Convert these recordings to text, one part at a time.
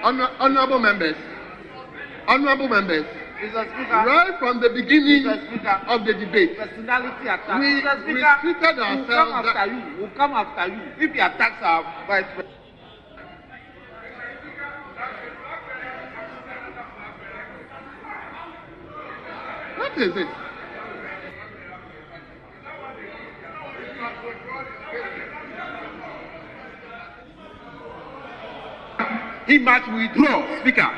Honorable members, Mr. Speaker, right from the beginning of the debate, personality attack. we Mr. Speaker, restricted ourselves. we'll come after you. If he attacks our vice president. What is it? He must withdraw, Speaker.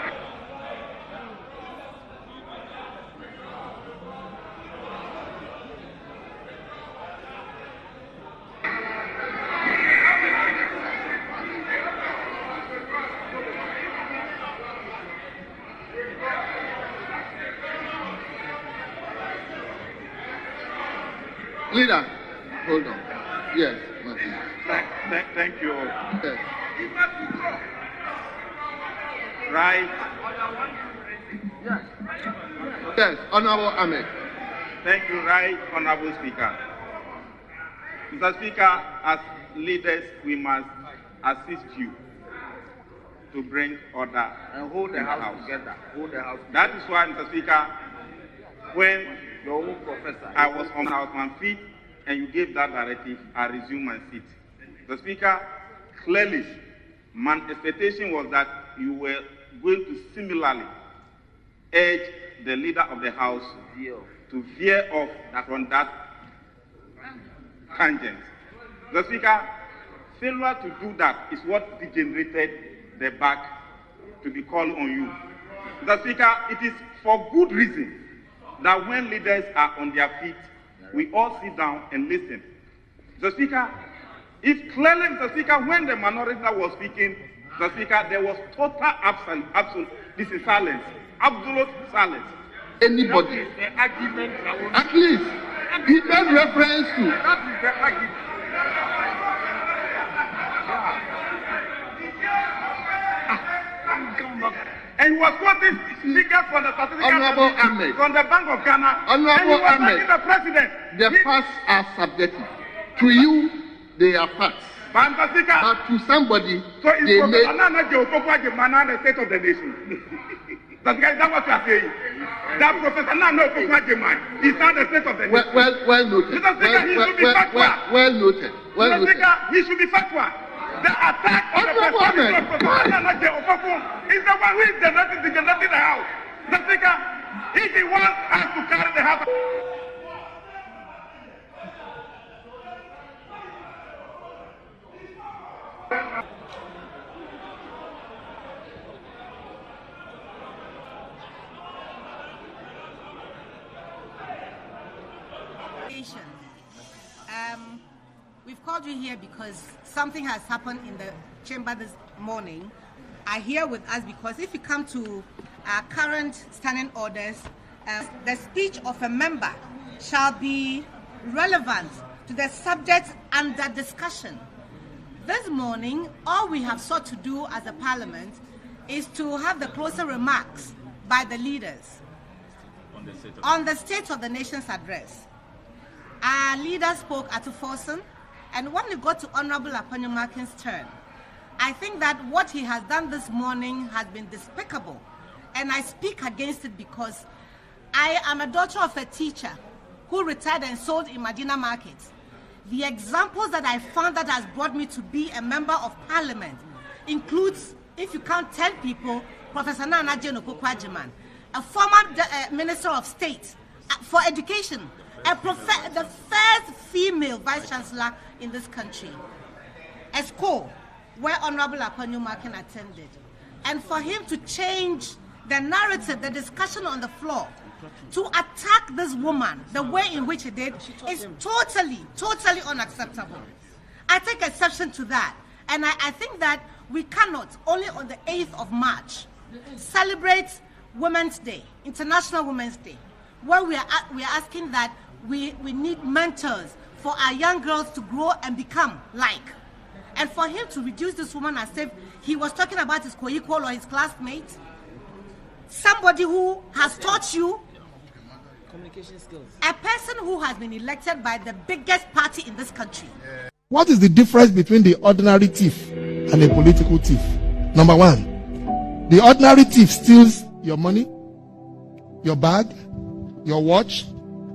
Leader, hold on. Yes, Martin. Thank you. Yes. Right. Yes, Honorable Ahmed. Thank you, right, Honorable Speaker. Mr. Speaker, as leaders, we must assist you to bring order and hold the house together. Hold the house. That is why, Mr. Speaker, when your own professor, I was on my feet and you gave that directive, I resumed my seat. The Speaker, clearly, my expectation was that you were going to similarly urge the leader of the House to veer off from that tangent. The Speaker, failure to do that is what degenerated the back to be called on you. The Speaker, it is for good reason that when leaders are on their feet, we all sit down and listen. The Speaker, if clearly, Mr. Speaker, when the minority was speaking, the Speaker, there was total absolute, this is silence, absolute silence. Anybody, the argument at least, he made reference to. That is the argument. And he was quoting figures from the Honorable Ahmed. from the Bank of Ghana. Honorable Ahmed. The president. The facts are subjective. To you, they are facts. But to somebody, so it's they may. the state of the nation. That's what you are saying. That Professor Nana Okukwajima is not the state of the nation. Well noted. Well noted. Well noted. He should be fatwa. The attack on the Professor Nana Okukwajima is the one who is generating the house. The Speaker, if he wants us to carry the house. We've called you here because something has happened in the chamber this morning. Are here with us because if you come to our current standing orders, the speech of a member shall be relevant to the subject under discussion. This morning, all we have sought to do as a parliament is to have the closing remarks by the leaders on the State of the Nation's address. Our leader spoke at Forson, and when we got to Honorable Aponyumakin's turn, I think that what he has done this morning has been despicable, and I speak against it because I am a daughter of a teacher who retired and sold in Medina Market. The examples that I found that has brought me to be a member of parliament includes, if you count 10 people, Professor Nana Jane Okukwajima, a former Minister of State for Education, the first female Vice Chancellor in this country, a school where Honorable Aponyumakin attended. And for him to change the narrative, the discussion on the floor, to attack this woman the way in which he did is totally unacceptable. I take exception to that. And I think that we cannot, only on the 8th of March, celebrate Women's Day, International Women's Day, where we are asking that we need mentors for our young girls to grow and become like. And for him to reduce this woman as if he was talking about his co-equal or his classmate, somebody who has taught you, communication skills, a person who has been elected by the biggest party in this country. What is the difference between the ordinary thief and a political thief? Number one, The ordinary thief steals your money, your bag, your watch,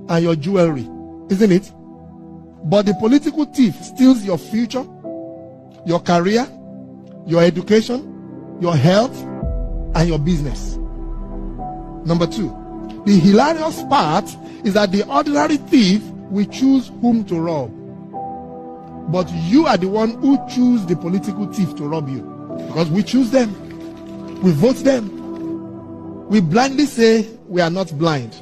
and your jewelry, isn't it? But the political thief steals your future, your career, your education, your health, and your business. Number 2, the hilarious part is that the ordinary thief will choose whom to rob. But you are the one who choose the political thief to rob you. Because we choose them. We vote them. We blindly say we are not blind.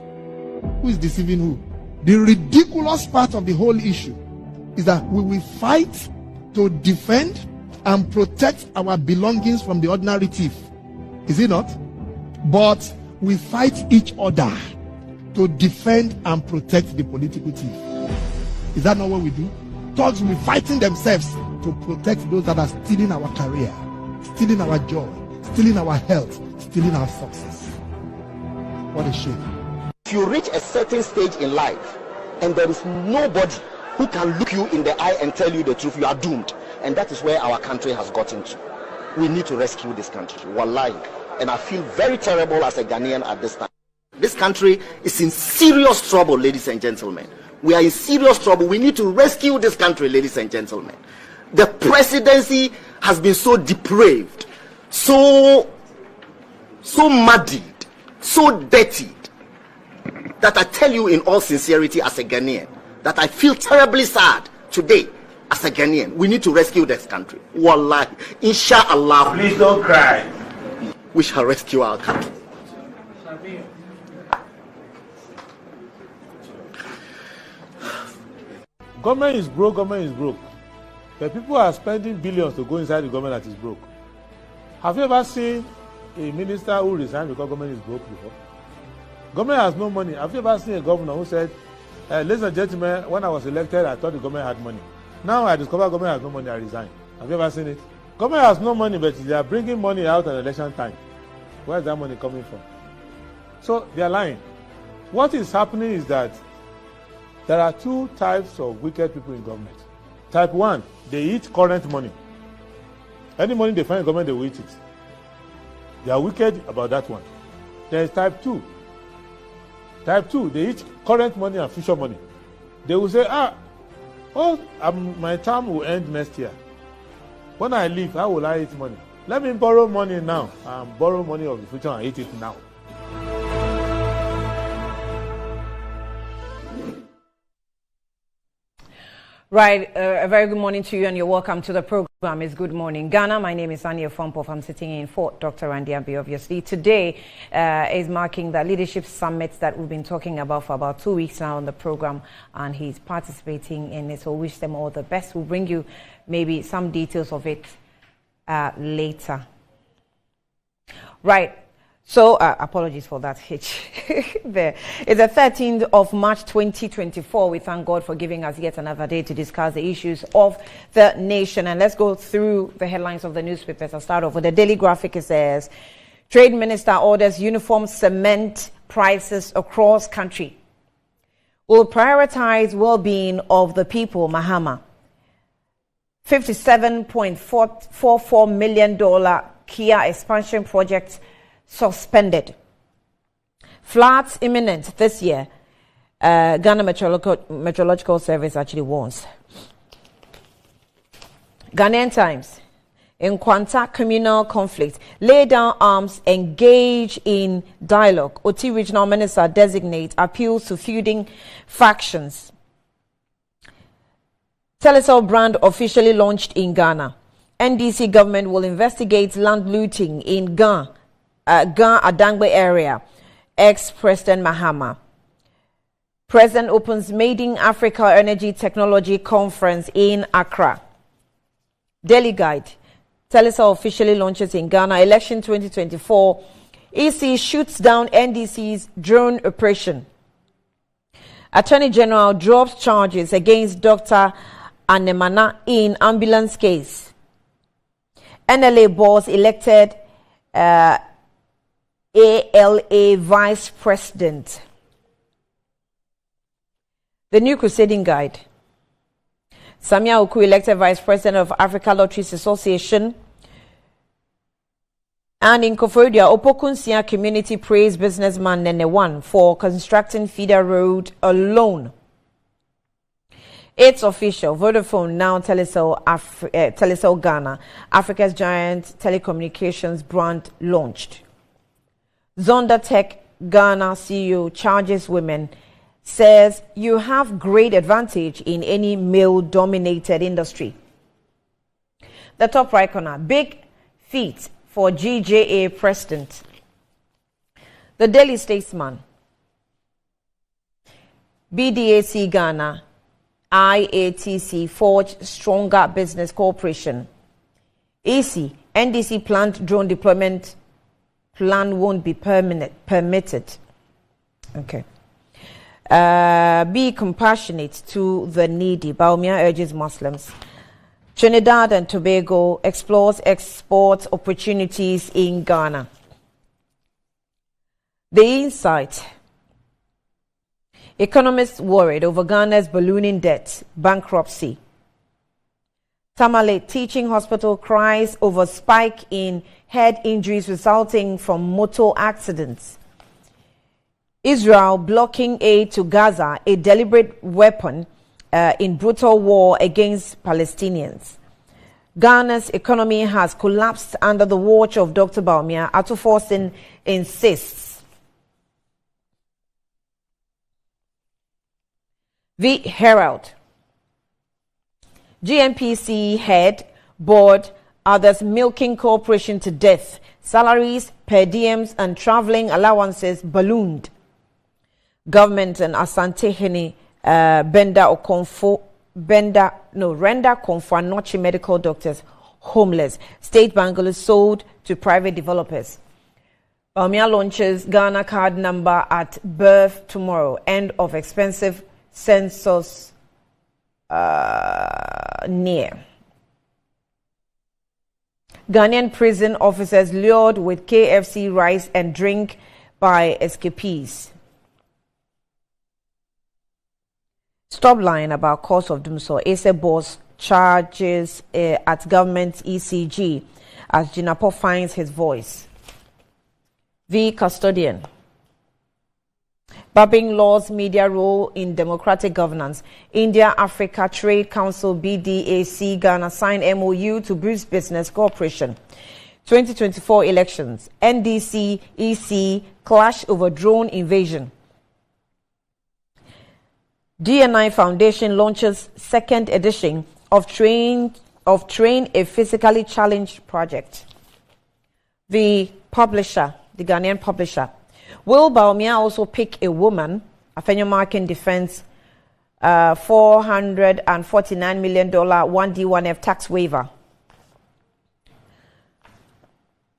Who is deceiving who? The ridiculous part of the whole issue is that we will fight to defend and protect our belongings from the ordinary thief. Is it not? But we fight each other to defend and protect the political thief. Is that not what we do? Thugs will be fighting themselves to protect those that are stealing our career, stealing our joy, stealing our health, stealing our success. What a shame. If you reach a certain stage in life and there is nobody who can look you in the eye and tell you the truth, you are doomed. And that is where our country has gotten to. We need to rescue this country. Wallahi. And I feel very terrible as a Ghanaian at this time. This country is in serious trouble, ladies and gentlemen. We are in serious trouble. We need to rescue this country, ladies and gentlemen. The presidency has been so depraved, so muddied, so dirtied, that I tell you in all sincerity as a Ghanaian, that I feel terribly sad today as a Ghanaian. We need to rescue this country. Wallahi, inshallah. Please don't cry. We shall rescue our country. Government is broke, government is broke. The people are spending billions to go inside the government that is broke. Have you ever seen a minister who resigned because government is broke before? Government has no money. Have you ever seen a governor who said, ladies and gentlemen, when I was elected, I thought the government had money. Now I discover government has no money, I resign. Have you ever seen it? Government has no money, but they are bringing money out at election time. Where is that money coming from? So they are lying. What is happening is that there are 2 types of wicked people in government. Type 1, they eat current money. Any money they find in government, they will eat it. They are wicked about that one. There is type 2. Type 2, they eat current money and future money. They will say, my term will end next year. When I leave, how will I eat money? Let me borrow money now and borrow money of the future and eat it now. Right, a very good morning to you and you're welcome to the program. It's Good Morning Ghana. My name is Ania Fompof. I'm sitting in for Dr. Randy Abbey, obviously. Today is marking the leadership summit that we've been talking about for about 2 weeks now on the program, and he's participating in it, so wish them all the best. We'll bring you maybe some details of it later. Right. So, apologies for that hitch there. It's the 13th of March 2024. We thank God for giving us yet another day to discuss the issues of the nation. And let's go through the headlines of the newspapers. I'll start off with the Daily Graphic. It says, Trade Minister orders uniform cement prices across country. Will prioritize well-being of the people, Mahama. $57.44 million Kia expansion project suspended. Floods imminent this year. Ghana Meteorological Service actually warns. Ghanaian Times. In Kwanta communal conflict, lay down arms, engage in dialogue. OT Regional Minister designate appeals to feuding factions. Telecel brand officially launched in Ghana. NDC government will investigate land looting in Ghana. Adangbe area, ex-President Mahama. President opens Made in Africa Energy Technology Conference in Accra. Daily Guide, Telecel officially launches in Ghana. Election 2024, EC shoots down NDC's drone operation. Attorney General drops charges against Dr. Anemana in ambulance case. NLA boss elected ALA Vice President. The New Crusading Guide. Samia Oku elected Vice President of Africa Lotteries Association. And in Koforidua, Opokunsia community praised businessman Nene One for constructing feeder road alone. It's official. Vodafone, now Telecel Ghana, Africa's giant telecommunications brand, launched. Zonda Tech Ghana CEO charges women, says you have great advantage in any male-dominated industry. The top right corner, big feat for GJA president. The Daily Statesman, BDAC Ghana, IATC forged stronger business cooperation. AC, NDC planned drone deployment plan won't be permitted. Okay. Be compassionate to the needy. Bawumia urges Muslims. Trinidad and Tobago explores export opportunities in Ghana. The Insight. Economists worried over Ghana's ballooning debt, bankruptcy. Tamale Teaching Hospital cries over spike in head injuries resulting from motor accidents. Israel blocking aid to Gaza, a deliberate weapon in brutal war against Palestinians. Ghana's economy has collapsed under the watch of Dr. Bawumia. Ato Forson insists. The Herald. GNPC head, board, others milking corporation to death. Salaries, per diems and traveling allowances ballooned. Government and Asante Hene render Komfo Anochi medical doctors homeless. State bungalows sold to private developers. Bawumia launches Ghana card number at birth tomorrow. End of expensive census near. Ghanaian prison officers lured with KFC rice and drink by escapees. Stop lying about cause of doom. So ASA boss charges at government ECG as Jinapo finds his voice. The Custodian. Babing Law's media role in democratic governance. India-Africa Trade Council BDAC Ghana signed MOU to boost business cooperation. 2024 elections. NDC EC clash over drone invasion. DNI Foundation launches second edition of Train a Physically Challenged project. The publisher, the Ghanaian publisher. Will Bawumia also pick a woman? Afenyo Markin defends $449 million 1D1F tax waiver.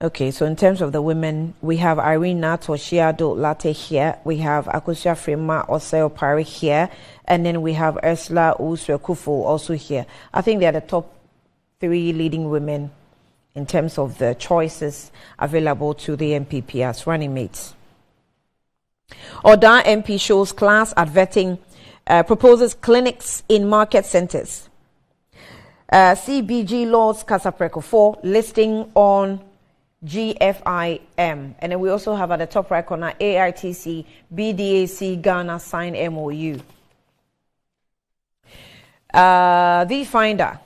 Okay, so in terms of the women, we have Irina Toshiado Latte here. We have Akosua Frema Oseo Pari here. And then we have Ursula Uswe-Kufu also here. I think they are the top 3 leading women in terms of the choices available to the MPP as running mates. Oda MP shows class at vetting, proposes clinics in market centers. CBG laws Kasapreko 4 listing on GFIM. And then we also have at the top right corner ARTC, BDAC Ghana sign MOU. The Finder.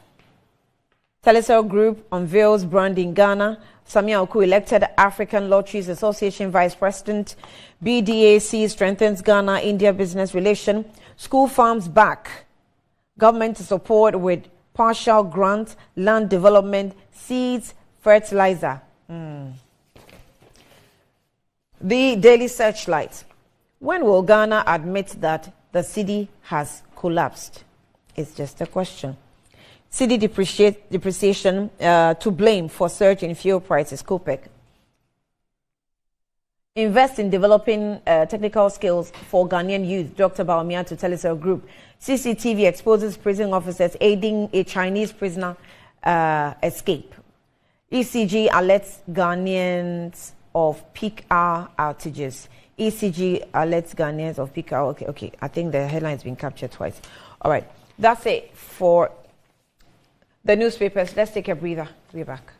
Telecel Group unveils brand in Ghana. Samia Oku elected African Lotteries Association Vice President. BDAC strengthens Ghana-India business relation. School farms back. Government support with partial grant, land development, seeds, fertilizer. The Daily Searchlight. When will Ghana admit that the cedi has collapsed? It's just a question. Cedi depreciation to blame for surge in fuel prices. COPEC. Invest in developing technical skills for Ghanaian youth. Dr. Bawumia to Telecel Group. CCTV exposes prison officers aiding a Chinese prisoner escape. ECG alerts Ghanaians of peak hour outages. ECG alerts Ghanaians of peak hour. Okay. I think the headline has been captured twice. All right. That's it for the newspapers. Let's take a breather. We're back.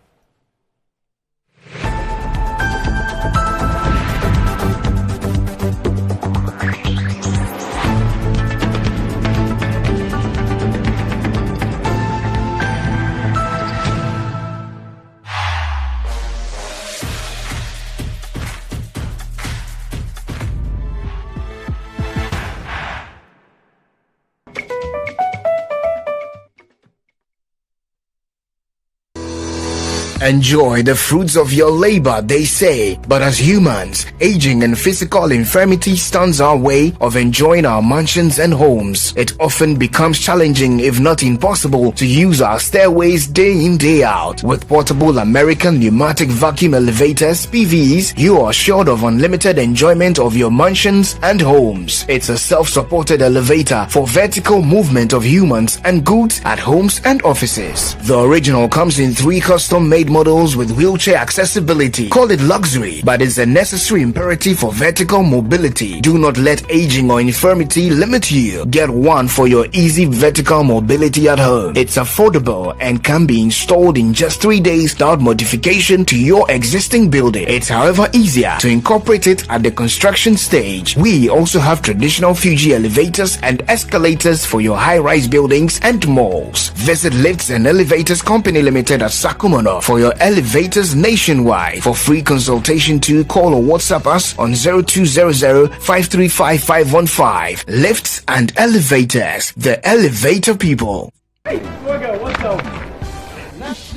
Enjoy the fruits of your labor, they say. But as humans, aging and physical infirmity stands our way of enjoying our mansions and homes. It often becomes challenging, if not impossible, to use our stairways day in, day out. With portable American pneumatic vacuum elevators, PVs, you are assured of unlimited enjoyment of your mansions and homes. It's a self-supported elevator for vertical movement of humans and goods at homes and offices. The original comes in 3 custom-made models with wheelchair accessibility. Call it luxury, but it's a necessary imperative for vertical mobility. Do not let aging or infirmity limit you. Get one for your easy vertical mobility at home. It's affordable and can be installed in just 3 days without modification to your existing building. It's however easier to incorporate it at the construction stage. We also have traditional Fuji elevators and escalators for your high-rise buildings and malls. Visit Lifts and Elevators Company Limited at Sakumono for your elevators nationwide. For free consultation to call or WhatsApp us on 0200-535-515. Lifts and Elevators, the elevator people. Hey, what's up?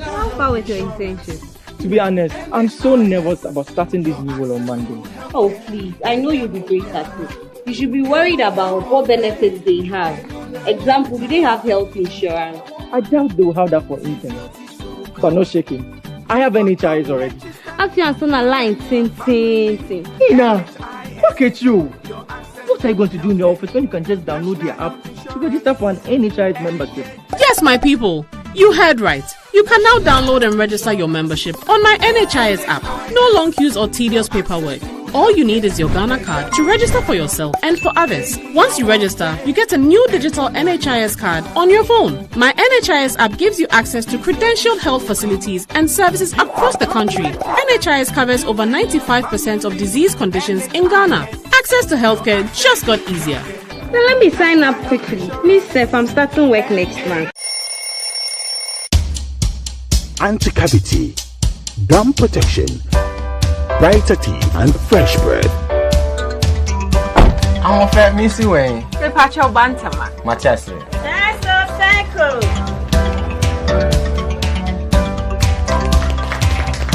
How far with your intentions? To be honest, I'm so nervous about starting this new role on Monday. Oh, please. I know you'll be great at it. You should be worried about what benefits they have. Example, do they have health insurance? I doubt they will have that for internet. But no shaking. I have NHIS already. After you're on a line, ting. Ina, look at you. What are you going to do in the office when you can just download the app to register for an NHIS membership? Yes, my people. You heard right. You can now download and register your membership on my NHIS app. No long queues or tedious paperwork. All you need is your Ghana card to register for yourself and for others. Once you register, you get a new digital NHIS card on your phone. My NHIS app gives you access to credentialed health facilities and services across the country. NHIS covers over 95% of disease conditions in Ghana. Access to healthcare just got easier. Now let me sign up quickly. Please, Seth, I'm starting work next month. Anti-cavity, gum protection, brighter teeth, and fresh breath. I'm a fat missy way. The patch of bantama. My chest. That's so cycle.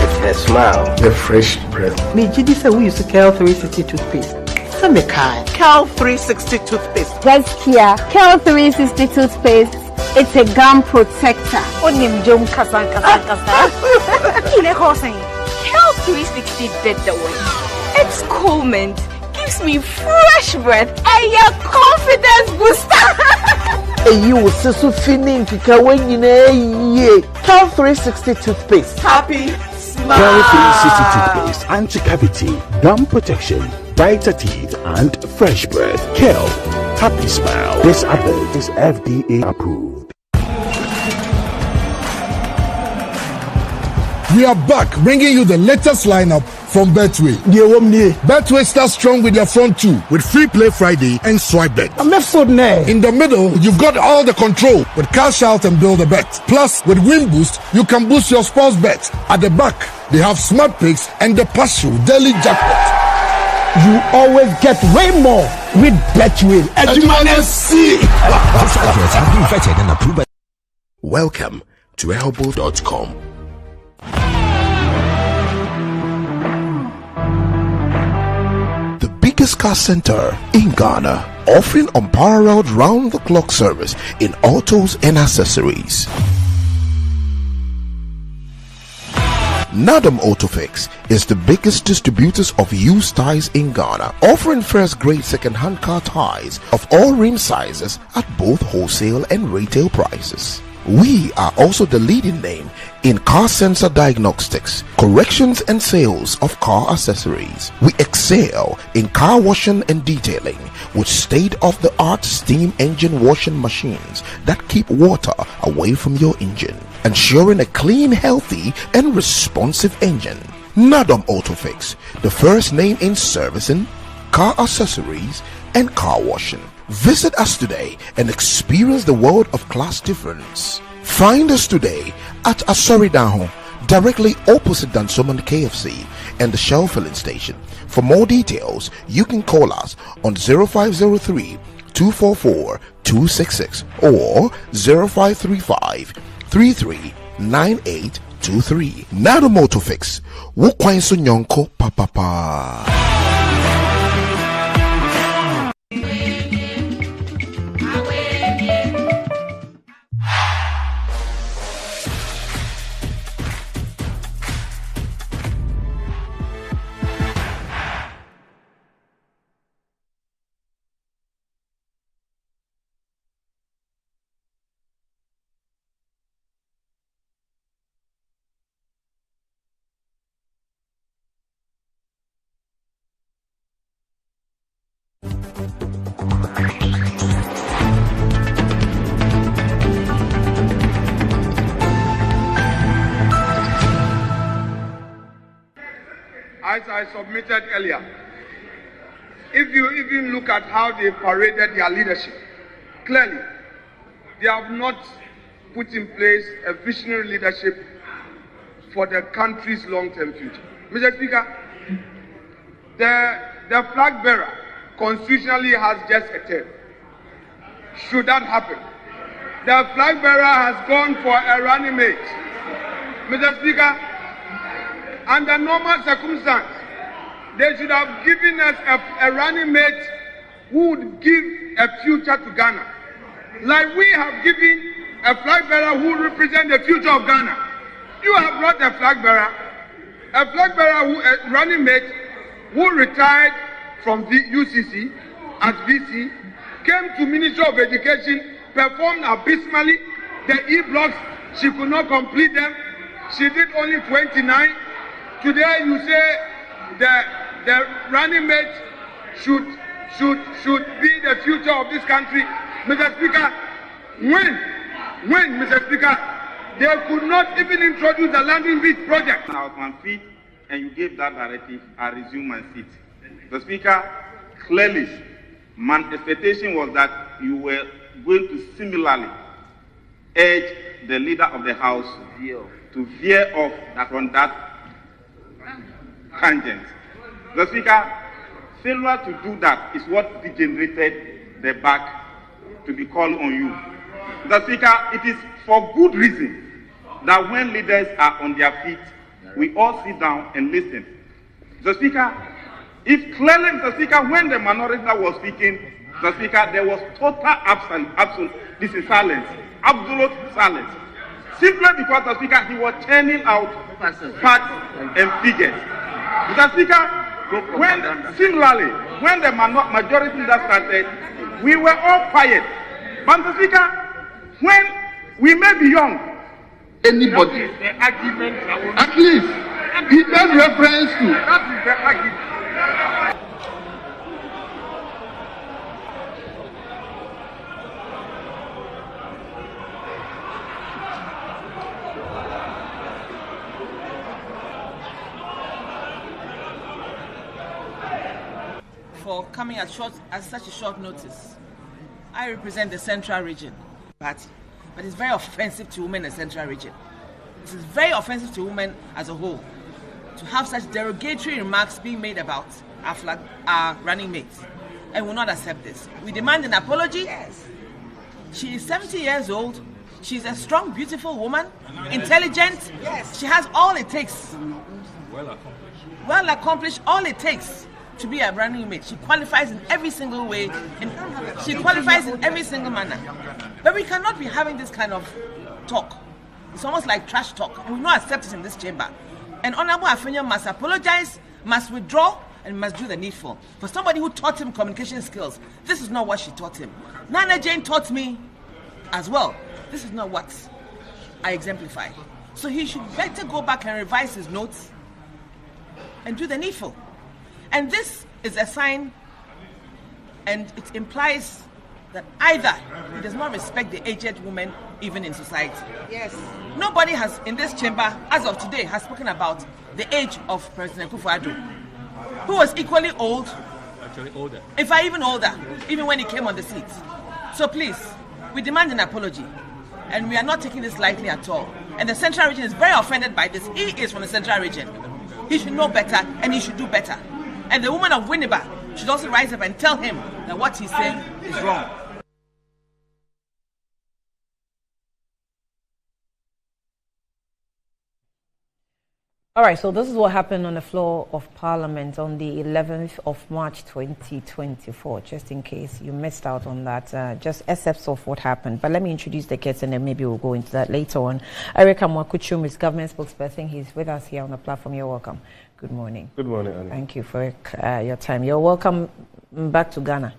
It's her smile. The fresh breath. Me, Jidi said we use Kel 360 toothpaste. Some kind. Kel 360 toothpaste. That's Kia. Kel 360 toothpaste. It's a gum protector. Onim jom kasan. Kile hosen. Kel 360 did the way. It's cool mint. Gives me fresh breath and your confidence booster. And you will so feeling kika when you know Kel 360 toothpaste. Happy smile. Kel 360 toothpaste, anti-cavity, gum protection, brighter teeth, and fresh breath. Kel, happy smile. This advert is FDA approved. We are back bringing you the latest lineup from Betway. Betway starts strong with their front two with Free Play Friday and Swipe Bet. I'm left foot now. In the middle, you've got all the control with Cash Out and Build a Bet. Plus, with Win Boost, you can boost your sports bet. At the back, they have Smart Picks and the Partial Daily Jackpot. You always get way more with Betway. As you can see. Welcome to elbow.com. The biggest car center in Ghana, offering unparalleled round-the-clock service in autos and accessories. Nadam Autofix is the biggest distributors of used tires in Ghana, offering first-grade second-hand car tires of all rim sizes at both wholesale and retail prices. We are also the leading name in car sensor diagnostics, corrections and sales of car accessories. We excel in car washing and detailing with state-of-the-art steam engine washing machines that keep water away from your engine, ensuring a clean, healthy and responsive engine. Nadam Autofix, the first name in servicing, car accessories and car washing. Visit us today and experience the world of class difference. Find us today at Asoridaho, directly opposite Dansoman KFC and the Shell filling station. For more details, you can call us on 0503 244 266 or 0535 3398 0823. Nano Motor Fix. Wukwansu Nyonko Papa. As I submitted earlier, if you even look at how they paraded their leadership, clearly they have not put in place a visionary leadership for the country's long-term future. Mr. Speaker, the flag bearer constitutionally has just a term. Should that happen, the flag bearer has gone for a running mate. Mr. Speaker, under normal circumstances, they should have given us a running mate who would give a future to Ghana. Like we have given a flag bearer who represents the future of Ghana. You have brought a flag bearer who, a running mate who retired from the UCC as VC, came to Ministry of Education, performed abysmally. The E-blocks, she could not complete them. She did only 29. Today you say the running mate should be the future of this country. Mr. Speaker, when, Mr. Speaker, they could not even introduce the landing beach project. I was on my feet and you gave that directive, I resumed my seat. The Speaker, clearly, my expectation was that you were going to similarly urge the leader of the House to veer off from that tangent. The Speaker, failure to do that is what degenerated the back to be called on you. The Speaker, it is for good reason that when leaders are on their feet, we all sit down and listen. The Speaker, if clearly, Mr. Speaker, when the minority was speaking, the Speaker, there was total absolute, this is silence, absolute silence. Simply because, the Speaker, he was turning out facts and figures. Mr. Speaker, similarly, when the majority leader started, we were all quiet. But Mr. Speaker, when we may be young, anybody, at least, he made reference to. That is the argument. For coming at such a short notice. I represent the Central Region Party, but it's very offensive to women in the Central Region. It is very offensive to women as a whole to have such derogatory remarks being made about our running mates, and will not accept this. We demand an apology. Yes. She is 70 years old. She's a strong, beautiful woman, intelligent. Yes. She has all it takes. Well accomplished, all it takes to be a running mate. She qualifies in every single way, and she qualifies in every single manner. But we cannot be having this kind of talk. It's almost like trash talk, and we will not accept it in this chamber. And Honorable Afenya must apologize, must withdraw, and must do the needful. For somebody who taught him communication skills, this is not what she taught him. Nana Jane taught me as well. This is not what I exemplify. So he should better go back and revise his notes and do the needful. And this is a sign, and it implies that either he does not respect the aged woman even in society. Yes. Nobody has in this chamber, as of today, has spoken about the age of President Akufo-Addo, who was equally old, actually older, if not even older, even when he came on the seat. So please, we demand an apology, and we are not taking this lightly at all. And the Central Region is very offended by this. He is from the Central Region. He should know better, and he should do better. And the woman of Winneba should also rise up and tell him that what he's saying is wrong. All right, so this is what happened on the floor of Parliament on the 11th of March 2024, just in case you missed out on that, just excerpts of what happened. But let me introduce the guests and then maybe we'll go into that later on. Eric Amwakuchum is government spokesperson. He's with us here on the platform. You're welcome. Good morning. Good morning, Annie. Thank you for your time. You're welcome back to Ghana.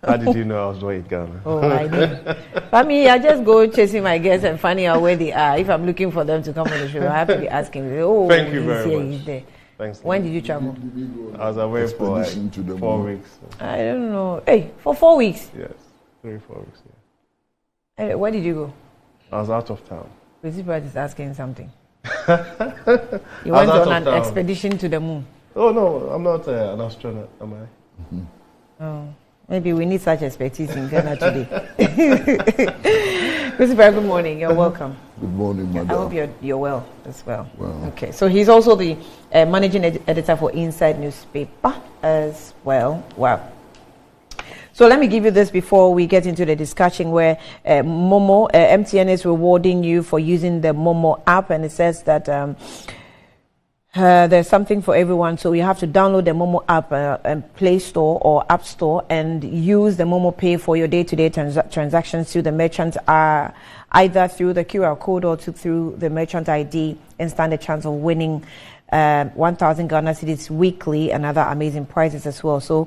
How did you know I was going to Ghana? Oh, I know. For me, I just go chasing my guests and finding out where they are. If I'm looking for them to come on the show, I have to be asking. Oh, thank you very much. He's there. Thanks. When did you travel? I was away for like 4 weeks. I don't know. Hey, for 4 weeks? Yes, 3-4 weeks. Yeah. Hey, where did you go? I was out of town. Principal is asking something. You went on an expedition to the moon. Oh no, I'm not an astronaut, am I? Mm-hmm. Oh. Maybe we need such expertise in Ghana today. Mr. Barry, good morning. You're welcome. Good morning, madam. I hope you're well as well. Well. Okay, so he's also the managing editor for Inside Newspaper as well. Wow. So let me give you this before we get into the discussion where Momo, MTN is rewarding you for using the Momo app, and it says that there's something for everyone, so you have to download the Momo app and Play Store or App Store and use the Momo Pay for your day-to-day transactions to the merchant, either through the QR code or through the merchant ID, and stand a chance of winning 1,000 Ghana cedis weekly and other amazing prizes as well. So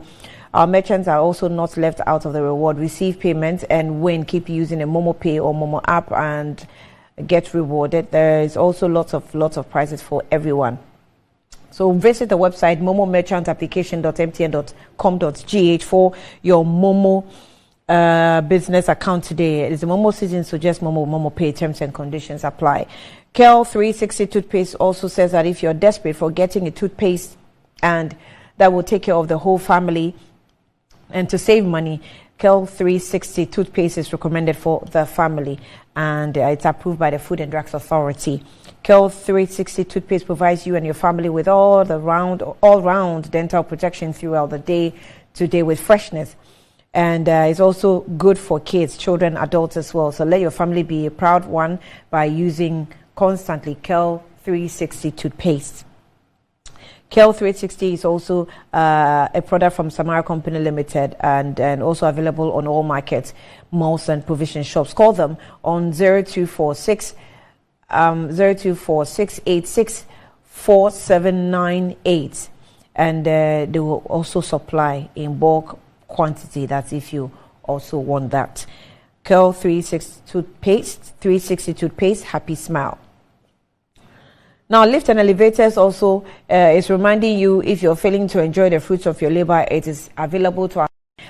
our merchants are also not left out of the reward. Receive payments and win. Keep using the Momo Pay or Momo app and get rewarded. There is also lots of prizes for everyone. So visit the website momomerchantapplication.mtn.com.gh for your Momo business account today. It's the Momo season, so just Momo Pay. Terms and conditions apply. Kel 360 toothpaste also says that if you're desperate for getting a toothpaste and that will take care of the whole family and to save money, Kel 360 toothpaste is recommended for the family, and it's approved by the Food and Drugs Authority. Kel 360 toothpaste provides you and your family with all-round dental protection throughout the day today with freshness. And it's also good for kids, children, adults as well. So let your family be a proud one by using constantly Kel 360 toothpaste. Kel 360 is also a product from Samara Company Limited and also available on all markets, malls and provision shops. Call them on 0246 686-4798, and they will also supply in bulk quantity. That's if you also want that. Kel 360 toothpaste, happy smile. Now, Lift and Elevators also is reminding you, if you're failing to enjoy the fruits of your labor, it is available to us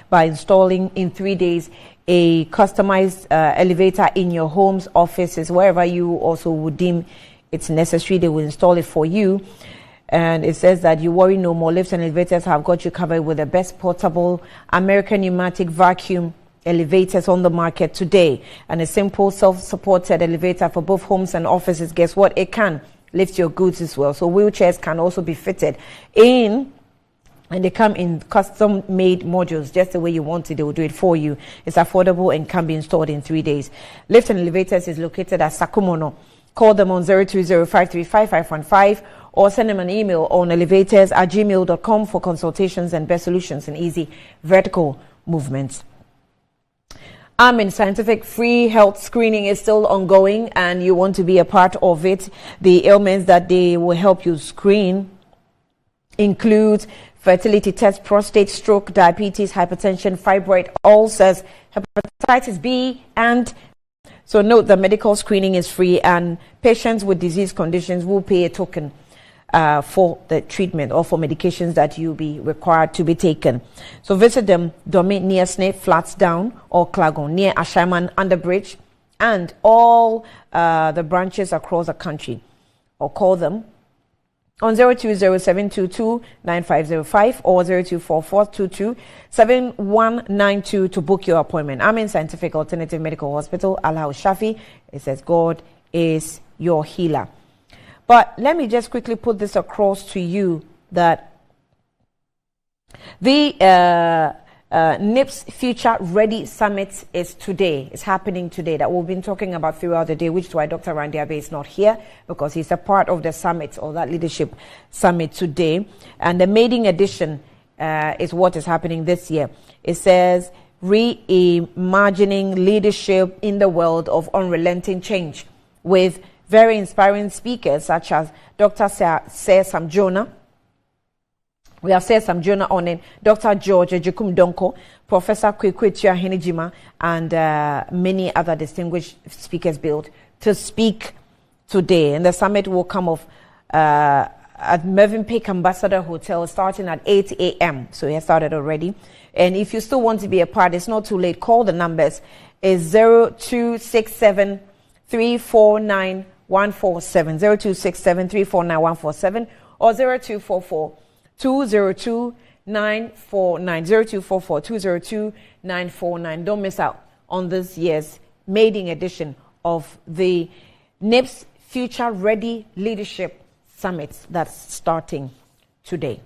by installing in 3 days a customized elevator in your homes, offices, wherever you also would deem it's necessary. They will install it for you. And it says that you worry no more. Lifts and Elevators have got you covered with the best portable American pneumatic vacuum elevators on the market today. And a simple self-supported elevator for both homes and offices. Guess what? It can lift your goods as well. So wheelchairs can also be fitted in, and they come in custom-made modules, just the way you want it. They will do it for you. It's affordable and can be installed in 3 days. Lift and Elevators is located at Sakumono. Call them on 020-535-515 or send them an email on elevators@gmail.com for consultations and best solutions and easy vertical movements. Amin Scientific free health screening is still ongoing, and you want to be a part of it. The ailments that they will help you screen include fertility test, prostate, stroke, diabetes, hypertension, fibroid, ulcers, hepatitis B, and so note the medical screening is free, and patients with disease conditions will pay a token for the treatment or for medications that you'll be required to be taken. So visit them, Domi near Snape, Flatsdown, or Klagon near Ashaiman Underbridge, and all the branches across the country, or call them on 020-722-9505 or 024422-7192 to book your appointment. Amin Scientific Alternative Medical Hospital, Al Shafi. It says God is your healer. But let me just quickly put this across to you that the NIPS Future Ready Summit is today. It's happening today. That we've been talking about throughout the day, which is why Dr. Randy Abe is not here, because he's a part of the summit, or that leadership summit today. And the maiden edition is what is happening this year. It says, reimagining leadership in the world of unrelenting change, with very inspiring speakers such as Dr. Sir Sam Jonah. We have Sir Sam Jonah on it, Dr. George Ejekum Donko, Professor Kwekwetua Henijima, and many other distinguished speakers billed to speak today. And the summit will come off at Mervyn Peak Ambassador Hotel starting at 8 a.m. So it has started already. And if you still want to be a part, it's not too late. Call the numbers. It's 0267 349 147, 0267 349 147, or 0244 202 949, 0244 202 949. Don't miss out on this year's maiden edition of the NIPS Future Ready Leadership Summit that's starting today.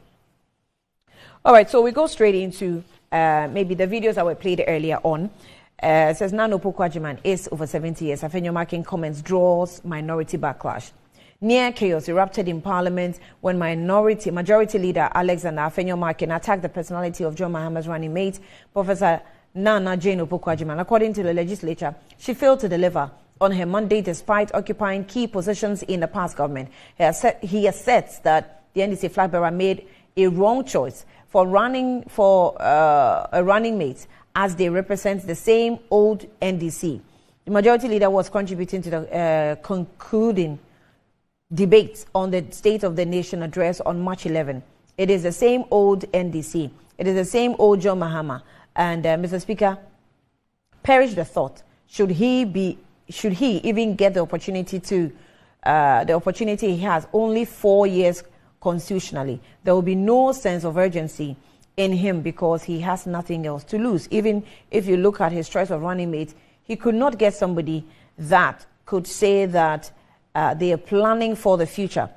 All right, so we go straight into maybe the videos that were played earlier on. It says Nana Opoku-Agyeman is over 70 years. Afenyo making comments draws minority backlash. Near chaos erupted in Parliament when majority leader Alexander Afenyo-Markin attacked the personality of John Mahama's running mate, Professor Nana Jane Opoku-Agyeman. According to the legislature, she failed to deliver on her mandate despite occupying key positions in the past government. He asserts that the NDC flag bearer made a wrong choice for running for a running mate, as they represent the same old NDC. The majority leader was contributing to the concluding debate on the State of the Nation address on March 11. It is the same old NDC. It is the same old John Mahama. And Mr. Speaker, perish the thought. Should he even get the opportunity to, the opportunity he has only 4 years constitutionally, there will be no sense of urgency in him because he has nothing else to lose. Even if you look at his choice of running mate, he could not get somebody that could say that they are planning for the future.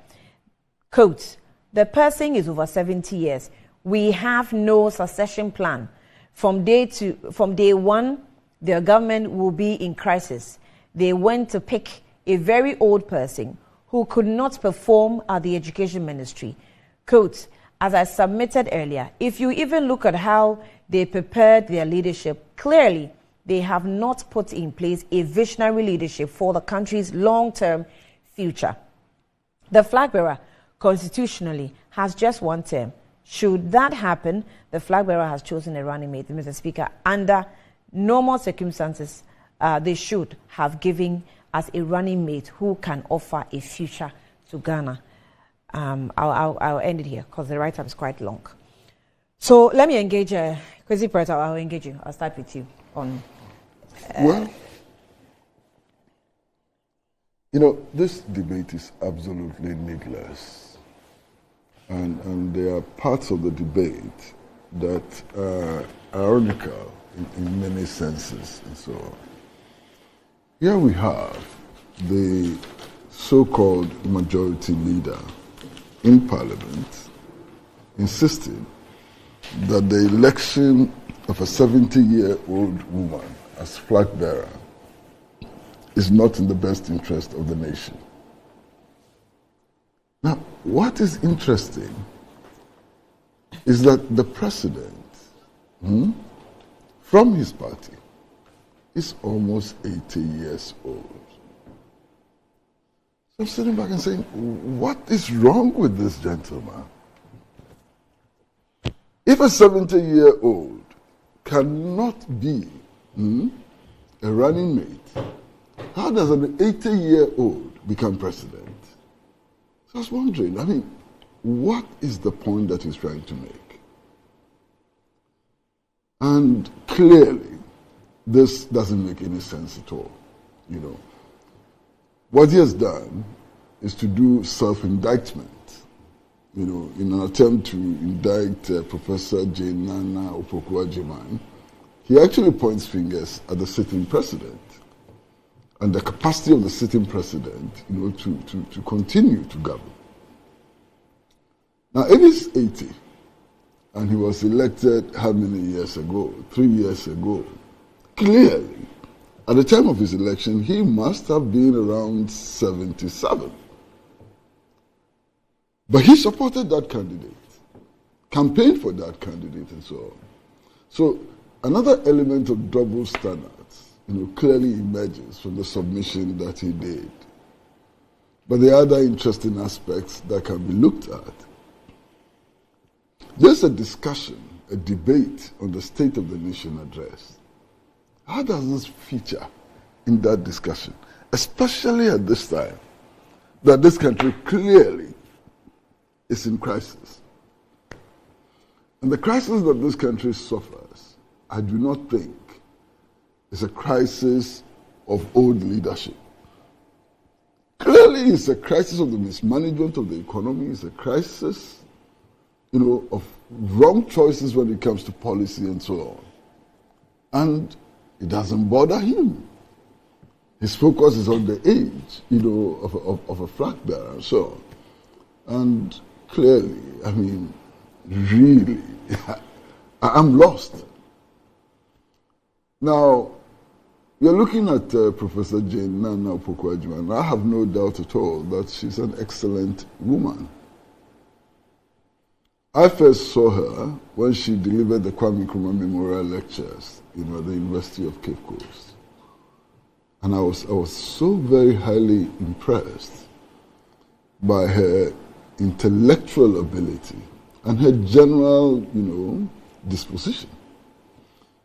Quote, the person is over 70 years. We have no succession plan. From day one, their government will be in crisis. They went to pick a very old person who could not perform at the education ministry. Quote, as I submitted earlier, if you even look at how they prepared their leadership, clearly they have not put in place a visionary leadership for the country's long-term future. The flag bearer constitutionally has just one term. Should that happen, the flag bearer has chosen a running mate. Mr. Speaker, under normal circumstances, they should have given us a running mate who can offer a future to Ghana. I'll end it here because the write-up is quite long. So let me engage Kwesi Peretta. I'll engage you. I'll start with you on. Well, you know, this debate is absolutely needless, and there are parts of the debate that are ironical in many senses and so on. Here we have the so-called majority leader in Parliament insisting that the election of a 70-year-old woman as flag bearer is not in the best interest of the nation. Now, what is interesting is that the president, from his party, is almost 80 years old. So I'm sitting back and saying, what is wrong with this gentleman? If a 70-year-old cannot be a running mate, how does an 80-year-old become president? So I was wondering, I mean, what is the point that he's trying to make? And clearly, this doesn't make any sense at all, you know. What he has done is to do self-indictment, you know, in an attempt to indict Professor Jane Nana Opoku-Agyeman. He actually points fingers at the sitting president and the capacity of the sitting president, you know, to continue to govern. Now, if he's 80 and he was elected how many years ago? 3 years ago. Clearly, at the time of his election, he must have been around 77. But he supported that candidate, campaigned for that candidate, and so on. So another element of double standards, clearly emerges from the submission that he did. But there are other interesting aspects that can be looked at. There's a discussion, a debate on the State of the Nation address. How does this feature in that discussion, especially at this time, that this country clearly is in crisis? And the crisis that this country suffers, I do not think, is a crisis of old leadership. Clearly, it's a crisis of the mismanagement of the economy. It's a crisis, of wrong choices when it comes to policy and so on. And it doesn't bother him. His focus is on the age, of a flag bearer and so on. And clearly, really, I'm lost. Now, you're looking at Professor Jane Nana Opoku-Agyeman, and I have no doubt at all that she's an excellent woman. I first saw her when she delivered the Kwame Nkrumah Memorial Lectures at the University of Cape Coast. And I was so very highly impressed by her intellectual ability and her general, disposition.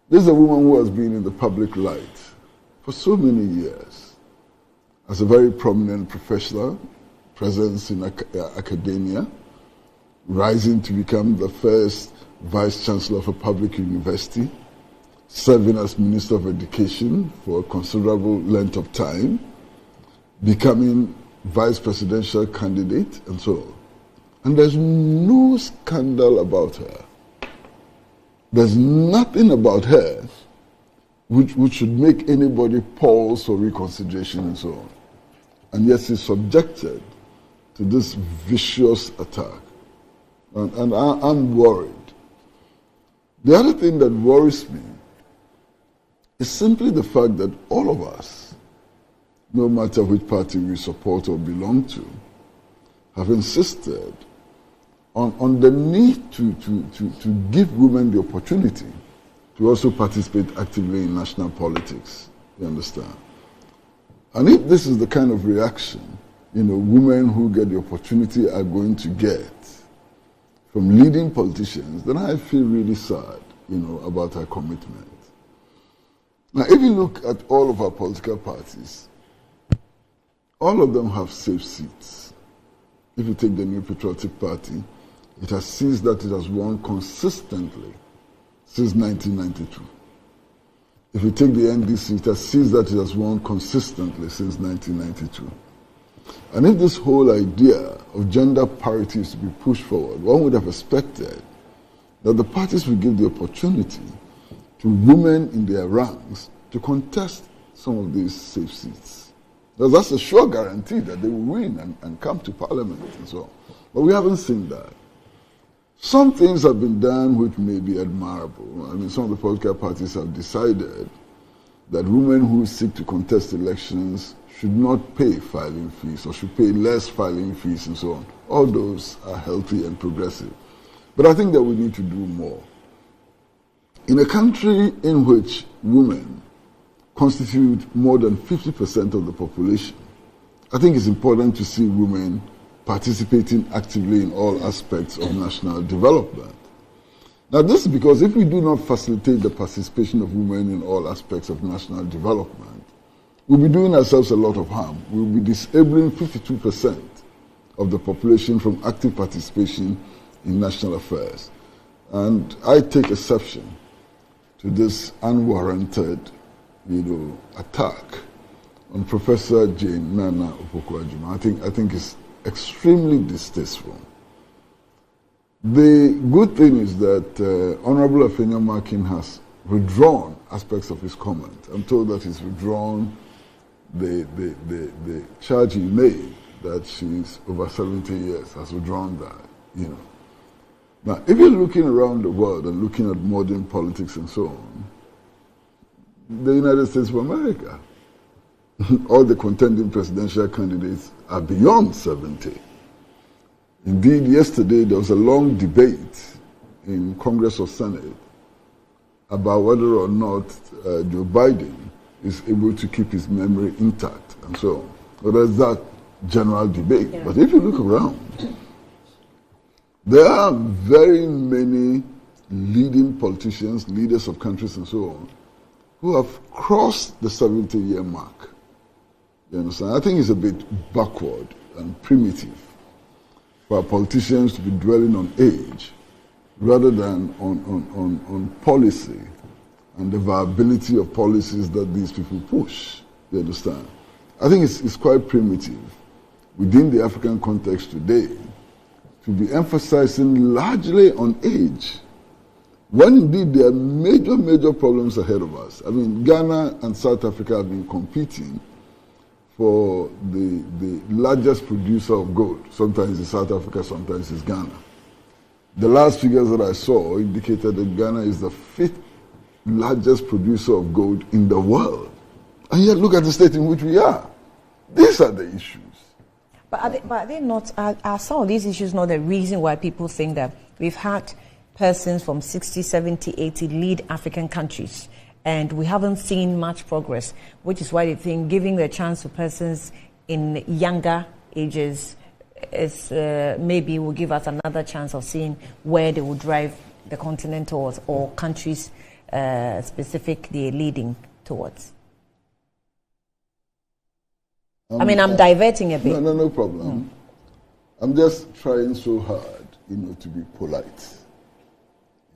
This is a woman who has been in the public light for so many years as a very prominent professional, presence in academia, rising to become the first Vice Chancellor of a public university, serving as Minister of Education for a considerable length of time, becoming Vice Presidential candidate, and so on. And there's no scandal about her. There's nothing about her which should make anybody pause for reconsideration and so on. And yet she's subjected to this vicious attack. And I'm worried. The other thing that worries me is simply the fact that all of us, no matter which party we support or belong to, have insisted on the need to give women the opportunity to also participate actively in national politics. You understand? And if this is the kind of reaction, women who get the opportunity are going to get from leading politicians, then I feel really sad, about our commitment. Now, if you look at all of our political parties, all of them have safe seats. If you take the New Patriotic Party, it has seized that it has won consistently since 1992. If you take the NDC, it has seized that it has won consistently since 1992. And if this whole idea of gender parity is to be pushed forward, one would have expected that the parties would give the opportunity to women in their ranks to contest some of these safe seats. Because that's a sure guarantee that they will win and come to parliament and so on. But we haven't seen that. Some things have been done which may be admirable. Some of the political parties have decided that women who seek to contest elections should not pay filing fees or should pay less filing fees and so on. All those are healthy and progressive. But I think that we need to do more. In a country in which women constitute more than 50% of the population, I think it's important to see women participating actively in all aspects of national development. Now, this is because if we do not facilitate the participation of women in all aspects of national development, we'll be doing ourselves a lot of harm. We'll be disabling 52% of the population from active participation in national affairs. And I take exception to this unwarranted, attack on Professor Jane Nana Opoku-Agyeman. I think it's extremely distasteful. The good thing is that Honorable Afenyo-Markin has withdrawn aspects of his comment. I'm told that he's withdrawn the charge he made that she's over 70 years, has withdrawn that, Now, if you're looking around the world and looking at modern politics and so on, the United States of America, all the contending presidential candidates are beyond 70. Indeed, yesterday there was a long debate in Congress or Senate about whether or not Joe Biden is able to keep his memory intact and so on. Well, there's that general debate. Yeah. But if you look around, there are very many leading politicians, leaders of countries and so on, who have crossed the 70-year mark. You understand? I think it's a bit backward and primitive for politicians to be dwelling on age rather than on policy and the viability of policies that these people push. You understand? I think it's quite primitive within the African context today to be emphasizing largely on age, when indeed there are major problems ahead of us. I mean, Ghana and South Africa have been competing for the largest producer of gold. Sometimes it's South Africa, sometimes it's Ghana. The last figures that I saw indicated that Ghana is the 5th largest producer of gold in the world. And yet look at the state in which we are. These are the issues. But are they not, are some of these issues not the reason why people think that we've had persons from 60, 70, 80 lead African countries and we haven't seen much progress, which is why they think giving the chance to persons in younger ages is maybe will give us another chance of seeing where they will drive the continent towards or countries specifically leading towards. I mean, I'm diverting a bit. No problem. I'm just trying so hard, to be polite,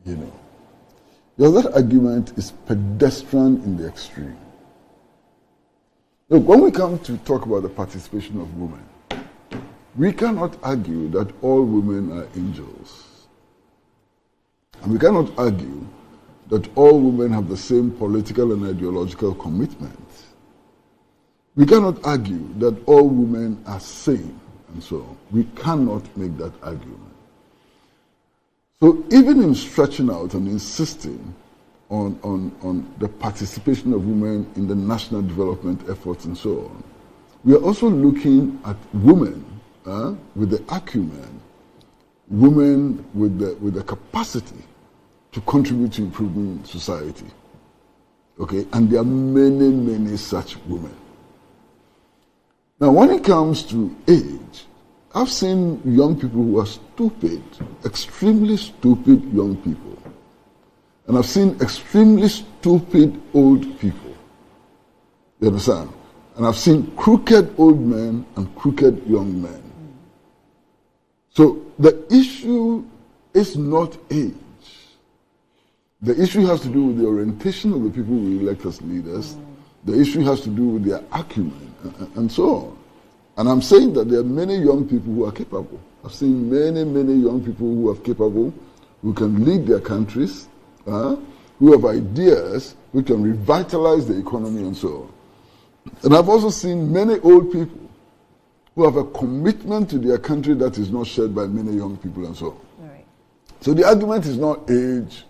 Because that argument is pedestrian in the extreme. Look, when we come to talk about the participation of women, we cannot argue that all women are angels. And we cannot argue that all women have the same political and ideological commitment. We cannot argue that all women are sane, and so on. We cannot make that argument. So even in stretching out and insisting on the participation of women in the national development efforts and so on, we are also looking at women with the acumen, women with the capacity to contribute to improving society. Okay, and there are many such women. Now, when it comes to age, I've seen young people who are stupid, extremely stupid young people. And I've seen extremely stupid old people. You understand? And I've seen crooked old men and crooked young men. So the issue is not age. The issue has to do with the orientation of the people we elect as leaders. The issue has to do with their acumen and so on. And I'm saying that there are many young people who are capable. I've seen many young people who are capable, who can lead their countries, who have ideas, who can revitalize the economy and so on. And I've also seen many old people who have a commitment to their country that is not shared by many young people and so on. Right. So the argument is not age,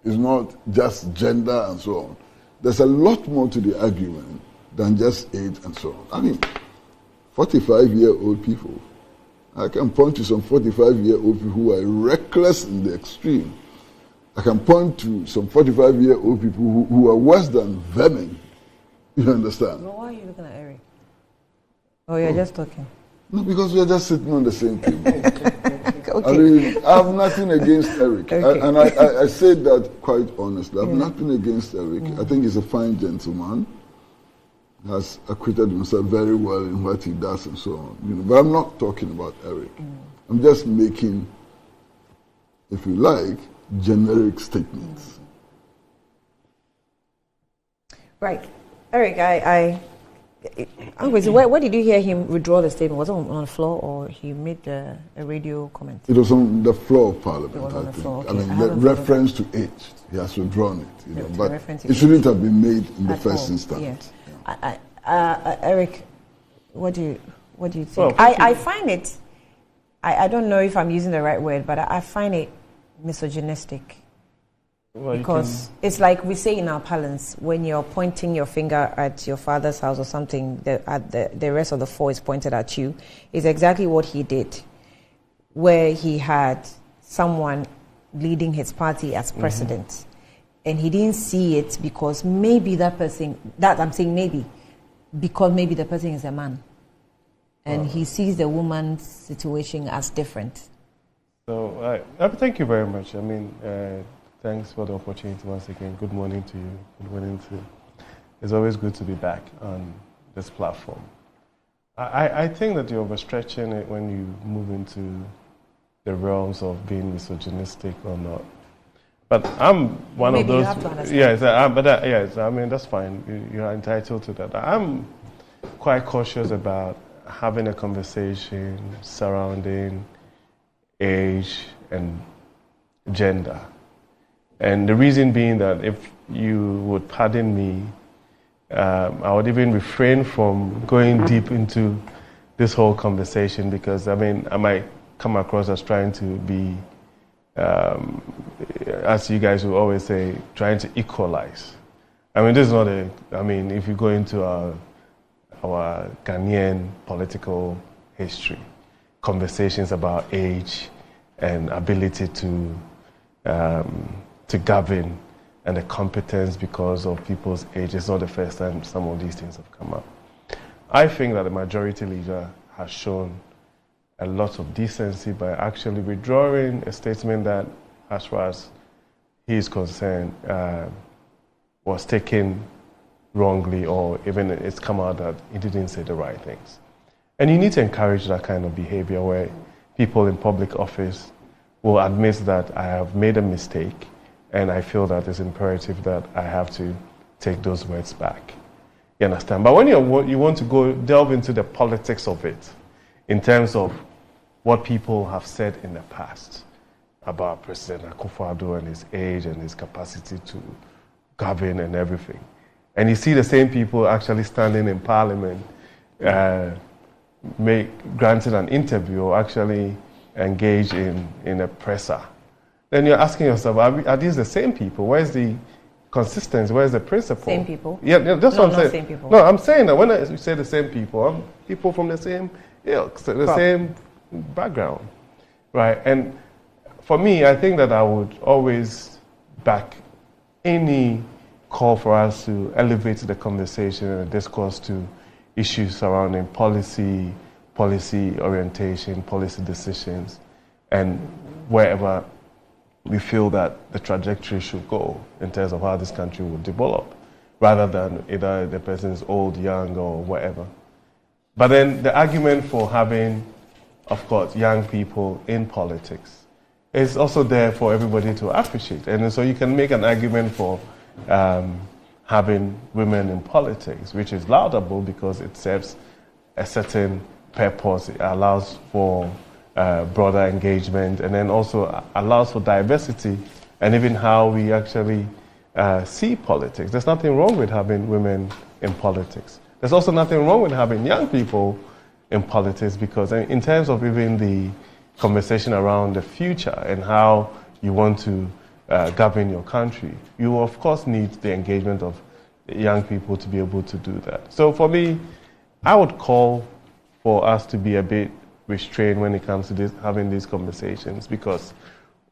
is not just gender and so on. There's a lot more to the argument than just age and so on. I mean, 45-year-old people. I can point to some 45-year-old people who are reckless in the extreme. I can point to some 45-year-old people who are worse than vermin. You understand? Well, why are you looking at Eric? Oh, you're just talking. No, because we're just sitting on the same table. Okay. I mean, I have nothing against Eric. Okay. And I said that quite honestly. I have nothing against Eric. I think he's a fine gentleman. Has acquitted himself very well in what he does and so on. But I'm not talking about Eric. I'm just making, if you like, generic statements. Right. Eric, where did you hear him withdraw the statement? Was it on the floor or he made a radio comment? It was on the floor of Parliament, it was on the floor, okay. I mean, the reference to age, he has withdrawn it. But it shouldn't have been made in the first instance. Yes. Eric, what do you think? Well, I find it, I don't know if I'm using the right word, but I find it misogynistic? Well, Because it's like we say in our parlance, when you're pointing your finger at your father's house or something, the rest of the four is pointed at you. Is exactly what he did, where he had someone leading his party as president, and he didn't see it because maybe that person, because maybe the person is a man, and he sees the woman's situation as different. So, thank you very much. I mean, thanks for the opportunity once again. Good morning to you. Good morning to you. It's always good to be back on this platform. I think that you're overstretching it when you move into the realms of being misogynistic or not. But I'm one Maybe of those. You have to understand. Yes, yes. I mean, that's fine. You're entitled to that. I'm quite cautious about having a conversation surrounding age and gender. And the reason being that if you would pardon me, I would even refrain from going deep into this whole conversation because, I mean, I might come across as trying to be, as you guys will always say, trying to equalize. I mean, this is not if you go into our Ghanaian political history, conversations about age and ability to govern and the competence because of people's age. It's not the first time some of these things have come up. I think that the majority leader has shown a lot of decency by actually withdrawing a statement that, as far as he is concerned, was taken wrongly, or even it's come out that he didn't say the right things. And you need to encourage that kind of behavior where people in public office will admit that I have made a mistake and I feel that it's imperative that I have to take those words back. You understand? But when you want to go delve into the politics of it, in terms of what people have said in the past about President Akufo-Addo and his age and his capacity to govern and everything, and you see the same people actually standing in Parliament, granted an interview or actually engage in a presser, then you're asking yourself, are these the same people? Where's the consistency? Where's the principle? Same people? Yeah, that's what I'm saying. Same people. No, I'm saying that when I say the same people, people from the same ilk, the same background, right? And for me, I think that I would always back any call for us to elevate the conversation and the discourse to issues surrounding policy orientation, policy decisions, and wherever we feel that the trajectory should go in terms of how this country will develop, rather than either the person is old, young, or whatever. But then the argument for having, of course, young people in politics is also there for everybody to appreciate. And so you can make an argument for having women in politics, which is laudable because it serves a certain purpose. It allows for broader engagement, and then also allows for diversity and even how we actually see politics. There's nothing wrong with having women in politics. There's also nothing wrong with having young people in politics, because in terms of even the conversation around the future and how you want to govern your country, you of course need the engagement of young people to be able to do that. So for me, I would call for us to be a bit restrained when it comes to having these conversations, because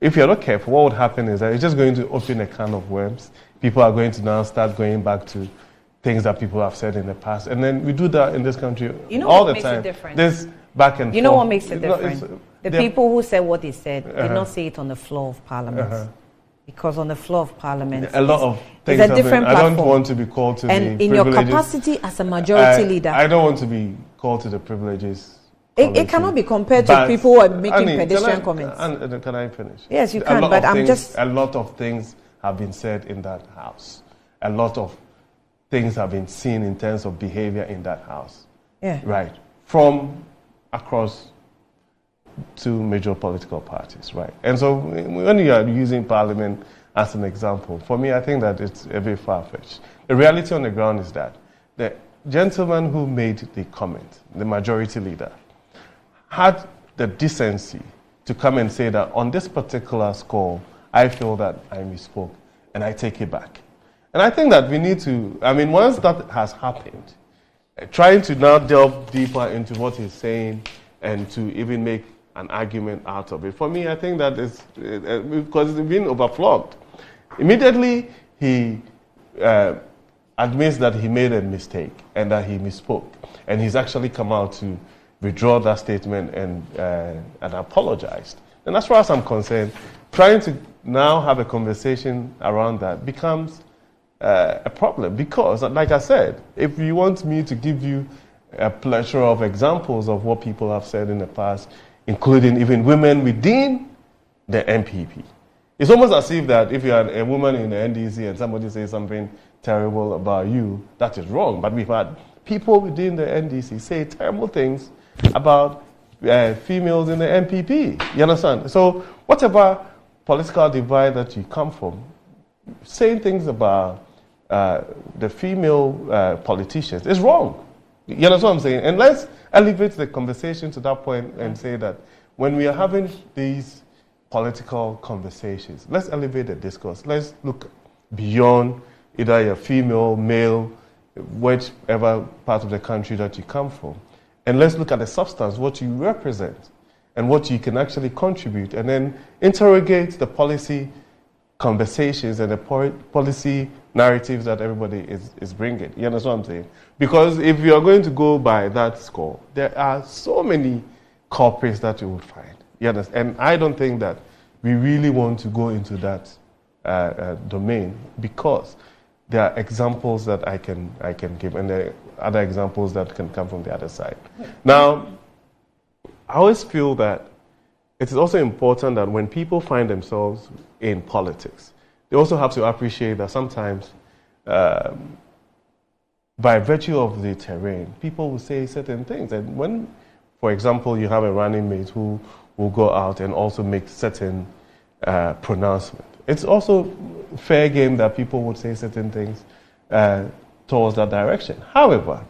if you're not careful, what would happen is that it's just going to open a can of worms. People are going to now start going back to things that people have said in the past, and then we do that in this country all the time. This back and forth. You know what makes it different? The people who said what they said did not say it on the floor of Parliament. Because on the floor of Parliament, a lot of things it's a different platform. I don't want to be called to and the in privileges. your capacity as a majority leader, I don't want to be called to the privileges. It cannot be compared to people who are making pedestrian comments. Can I finish? Yes, you can, but a lot of things have been said in that house. A lot of things have been seen in terms of behavior in that house. Yeah. Right. From across two major political parties, right? And so when you are using Parliament as an example, for me, I think that it's a bit far-fetched. The reality on the ground is that the gentleman who made the comment, the majority leader, had the decency to come and say that on this particular score, I feel that I misspoke and I take it back. And I think that we need to, once that has happened, trying to now delve deeper into what he's saying and to even make an argument out of it. For me, I think that is because it's been overflogged. Immediately, he admits that he made a mistake and that he misspoke. And he's actually come out to withdraw that statement and apologized. And as far as I'm concerned, trying to now have a conversation around that becomes a problem because, like I said, if you want me to give you a plethora of examples of what people have said in the past, including even women within the NPP, it's almost as if that if you are a woman in the NDC and somebody says something terrible about you, that is wrong. But we've had people within the NDC say terrible things about females in the NPP. You understand? So whatever political divide that you come from, saying things about the female politicians is wrong. You understand what I'm saying? And let's elevate the conversation to that point and say that when we are having these political conversations, let's elevate the discourse. Let's look beyond either you're female, male, whichever part of the country that you come from. And let's look at the substance, what you represent, and what you can actually contribute, and then interrogate the policy conversations and the policy narratives that everybody is bringing. You understand what I'm saying? Because if you are going to go by that score, there are so many culprits that you would find. You understand? And I don't think that we really want to go into that domain because there are examples that I can give, and there are other examples that can come from the other side. Now, I always feel that it is also important that when people find themselves in politics, they also have to appreciate that sometimes, by virtue of the terrain, people will say certain things. And when, for example, you have a running mate who will go out and also make certain pronouncements, it's also fair game that people would say certain things towards that direction. However,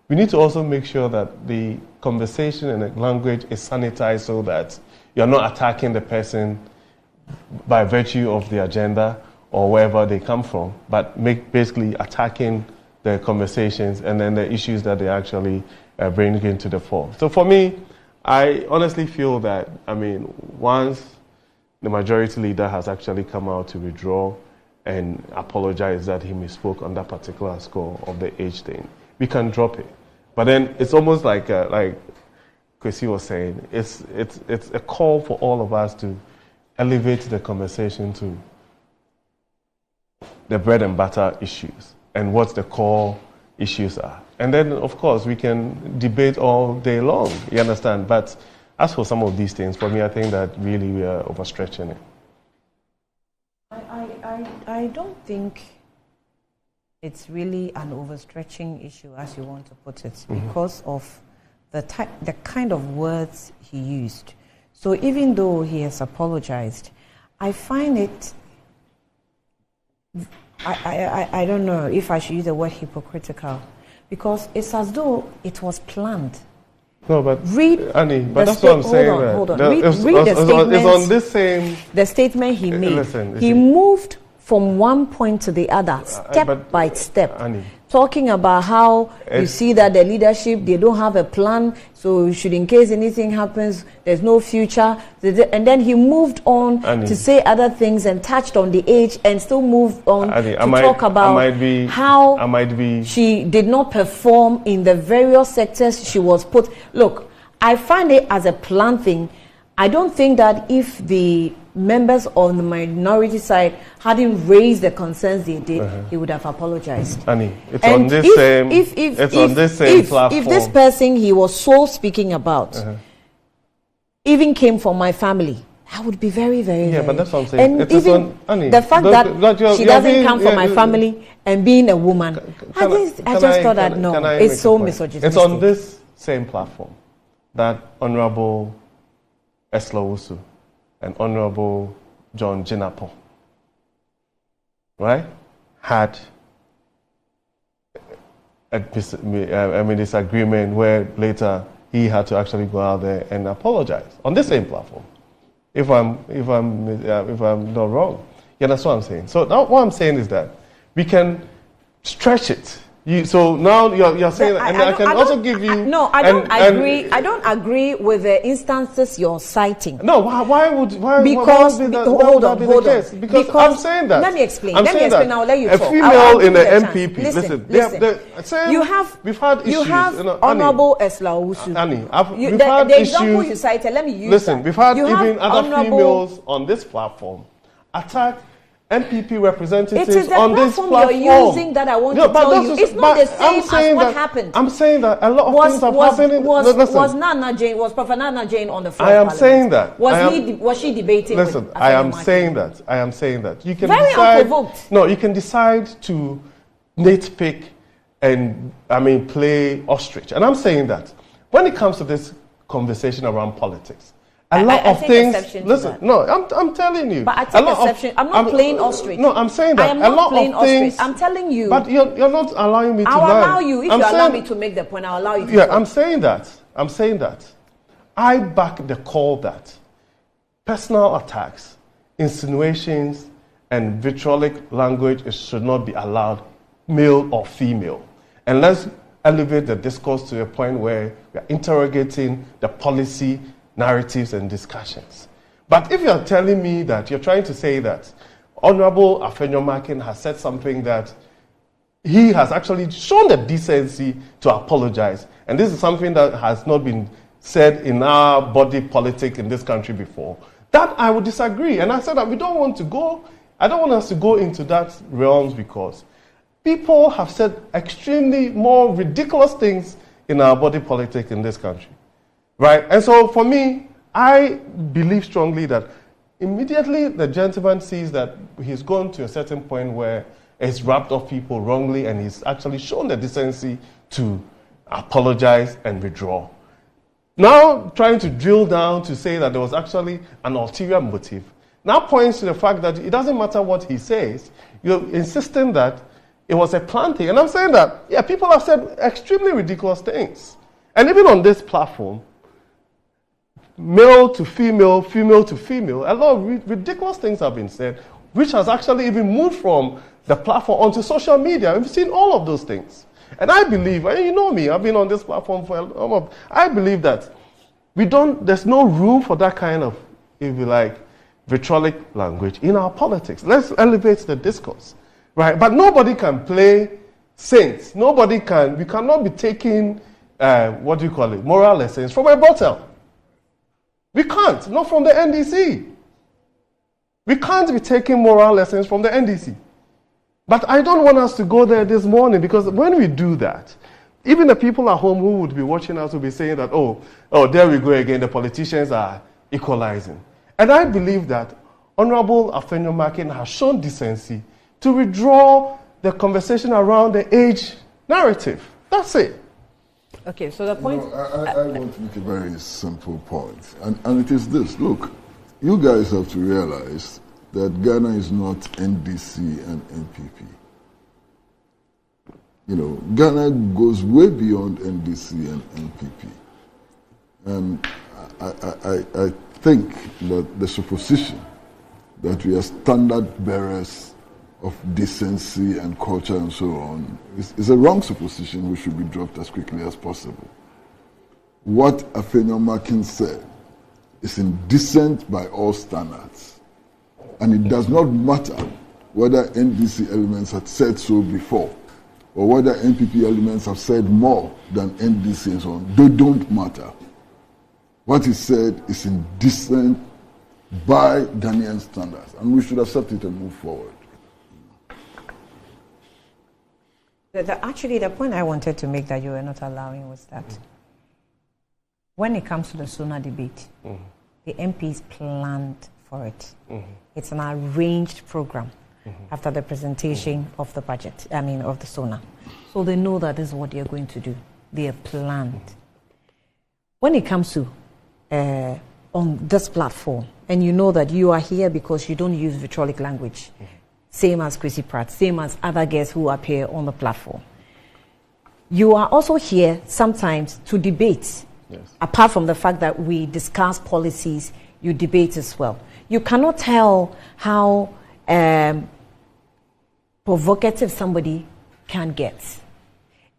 we need to also make sure that the conversation and the language is sanitized so that you're not attacking the person by virtue of the agenda or wherever they come from, but basically attacking the conversations and then the issues that they actually bring into the fore. So for me, I honestly feel that, once the majority leader has actually come out to withdraw and apologize that he misspoke on that particular score of the age thing, we can drop it. But then it's almost like Kwesi was saying, it's a call for all of us to elevate the conversation to the bread and butter issues and what the core issues are. And then, of course, we can debate all day long, you understand? But as for some of these things, for me, I think that really we are overstretching it. I don't think it's really an overstretching issue, as you want to put it, because of the kind of words he used. So even though he has apologized, I find it, I don't know if I should use the word hypocritical, because it's as though it was planned. No, but Annie, but that's what I'm saying. Hold on. Read the statement. It's on this same. The statement he made. Listen, he moved from one point to the other, step by step, Annie, talking about how you see that the leadership, they don't have a plan, so should, in case anything happens, there's no future. And then he moved on Annie, to say other things and touched on the age and still moved on Annie, to talk about how she did not perform in the various sectors she was put. Look, I find it as a planned thing. I don't think that if the members on the minority side hadn't raised the concerns they did, he would have apologized. Annie, it's on this same platform. If this person he was so speaking about even came from my family, I would be very, very, yeah, very. But that's what I'm saying. And even Annie, the fact that she doesn't come from my family and being a woman, I just thought that no, it's so misogynistic. It's on this same platform that Honorable Esla Owusu and Honorable John Jinapor, right, had a disagreement where later he had to actually go out there and apologize on the same platform. if I'm not wrong. Yeah, that's what I'm saying. So now what I'm saying is that we can stretch it. So now you're saying, and I can also give you. I don't agree. I don't agree with the instances you're citing. No, why would because that be the, hold on. Because I'm saying that. Let me explain. I'll let you talk. A female in the MPP. Listen. We've had issues. You have Honorable Esla Owusu. Annie, we've had the issues. example you cited. Let me use. Listen, we've had even other females on this platform attack MPP representatives it is the on this platform. You're using that I want to tell you. It's not the same as what happened. I'm saying that a lot of things have happened. Was Professor Nana Jane on the floor? I am saying that. Was she debating? Listen, I am saying that. You can very decide. Unprovoked. No, you can decide to nitpick and play ostrich. And I'm saying that when it comes to this conversation around politics. A lot of things. Listen, no, I'm telling you. But I take exception. I'm not playing ostrich. No, I'm saying that. I am not playing ostrich. I'm telling you. But you're not allowing me to learn. I'll allow you. If you allow me to make the point, I'll allow you to. Yeah, I'm saying that. I back the call that personal attacks, insinuations, and vitriolic language should not be allowed, male or female. And let's elevate the discourse to a point where we are interrogating the policy, narratives and discussions. But if you're telling me that you're trying to say that Honorable Afenyo-Markin has said something that he has actually shown the decency to apologize, and this is something that has not been said in our body politic in this country before, that I would disagree. And I said that I don't want us to go into that realms because people have said extremely more ridiculous things in our body politic in this country. Right? And so for me, I believe strongly that immediately the gentleman sees that he's gone to a certain point where he's wrapped off people wrongly and he's actually shown the decency to apologize and withdraw. Now trying to drill down to say that there was actually an ulterior motive now points to the fact that it doesn't matter what he says. You're insisting that it was a planting. And I'm saying that, yeah, people have said extremely ridiculous things. And even on this platform, male to female, female to female, a lot of ridiculous things have been said, which has actually even moved from the platform onto social media. We've seen all of those things. And I believe, and you know me, I've been on this platform for a long time, I believe that there's no room for that kind of, if you like, vitriolic language in our politics. Let's elevate the discourse, right? But nobody can play saints. We cannot be taking, moral lessons from a bottle. We can't, not from the NDC. We can't be taking moral lessons from the NDC. But I don't want us to go there this morning because when we do that, even the people at home who would be watching us will be saying that, oh, there we go again, the politicians are equalizing. And I believe that Honorable Afenyo-Markin has shown decency to withdraw the conversation around the age narrative. That's it. Okay, so the point... I want to make a very simple point. And it is this. Look, you guys have to realize that Ghana is not NDC and NPP. You know, Ghana goes way beyond NDC and NPP. And I think that the supposition that we are standard bearers of decency and culture and so on is a wrong supposition which should be dropped as quickly as possible. What Afenyo-Markin said is indecent by all standards. And it does not matter whether NDC elements had said so before or whether NPP elements have said more than NDC and so on. They don't matter. What he said is indecent by Ghanaian standards, and we should accept it and move forward. Actually, the point I wanted to make that you were not allowing was that when it comes to the SONA debate, the MPs planned for it. It's an arranged program after the presentation of the budget, of the SONA. So they know that this is what they're going to do. They are planned. When it comes to on this platform, and you know that you are here because you don't use vitriolic language, same as Chrissy Pratt, same as other guests who appear on the platform. You are also here sometimes to debate, apart from the fact that we discuss policies, you debate as well. You cannot tell how provocative somebody can get.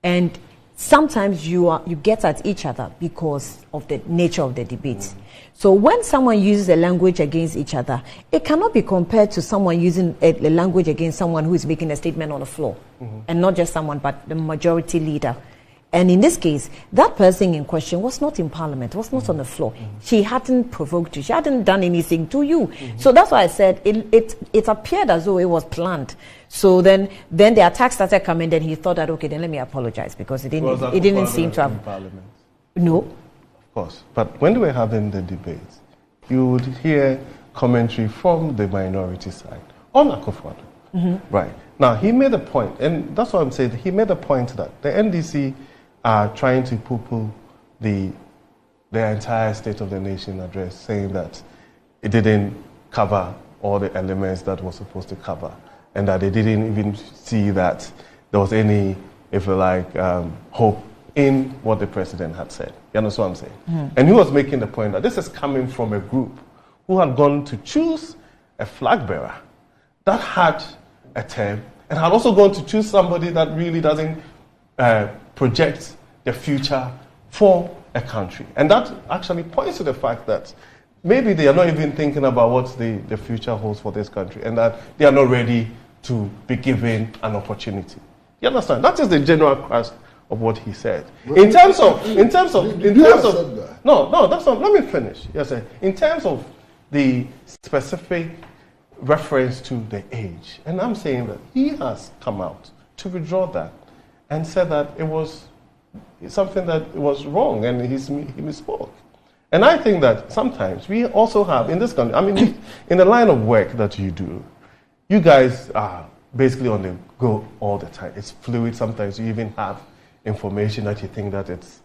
And sometimes you get at each other because of the nature of the debate. So when someone uses a language against each other, it cannot be compared to someone using a language against someone who is making a statement on the floor. And not just someone, but the majority leader. And in this case, that person in question was not in parliament, was not on the floor. She hadn't provoked you. She hadn't done anything to you. So that's why I said it appeared as though it was planned. So then the attack started coming. Then he thought that, okay, then let me apologize, because it didn't seem to have. In parliament? No. Of course. But when they were having the debate, you would hear commentary from the minority side on Akufo-Addo. Right. Now, he made a point, and that's what I'm saying. He made a point that the NDC are trying to poo-poo the entire State of the Nation address, saying that it didn't cover all the elements that was supposed to cover, and that they didn't even see that there was any, if you like, hope in what the president had said. You understand what I'm saying? And he was making the point that this is coming from a group who had gone to choose a flag bearer that had a term, and had also gone to choose somebody that really doesn't project the future for a country. And that actually points to the fact that maybe they are not even thinking about what the future holds for this country, and that they are not ready to be given an opportunity. You understand? That is the general crux of what he said. In terms of no, that's not. Let me finish. Yes, sir. In terms of the specific reference to the age, and I'm saying that he has come out to withdraw that and said that it was something that was wrong, and he misspoke. And I think that sometimes we also have in this country, I mean, in the line of work that you do, you guys are basically on the go all the time. It's fluid. Sometimes you even have information that you think that it's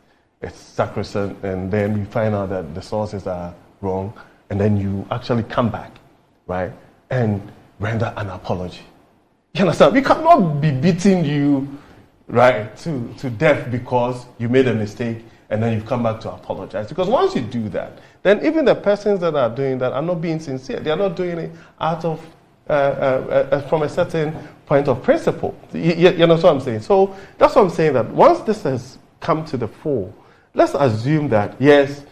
sacrosanct, and then you find out that the sources are wrong, and then you actually come back, right, and render an apology. You understand? We cannot be beating you, right, to death because you made a mistake and then you've come back to apologize. Because once you do that, then even the persons that are doing that are not being sincere. They are not doing it out of from a certain point of principle. You know what I'm saying? So that's what I'm saying, that once this has come to the fore, let's assume that, yes,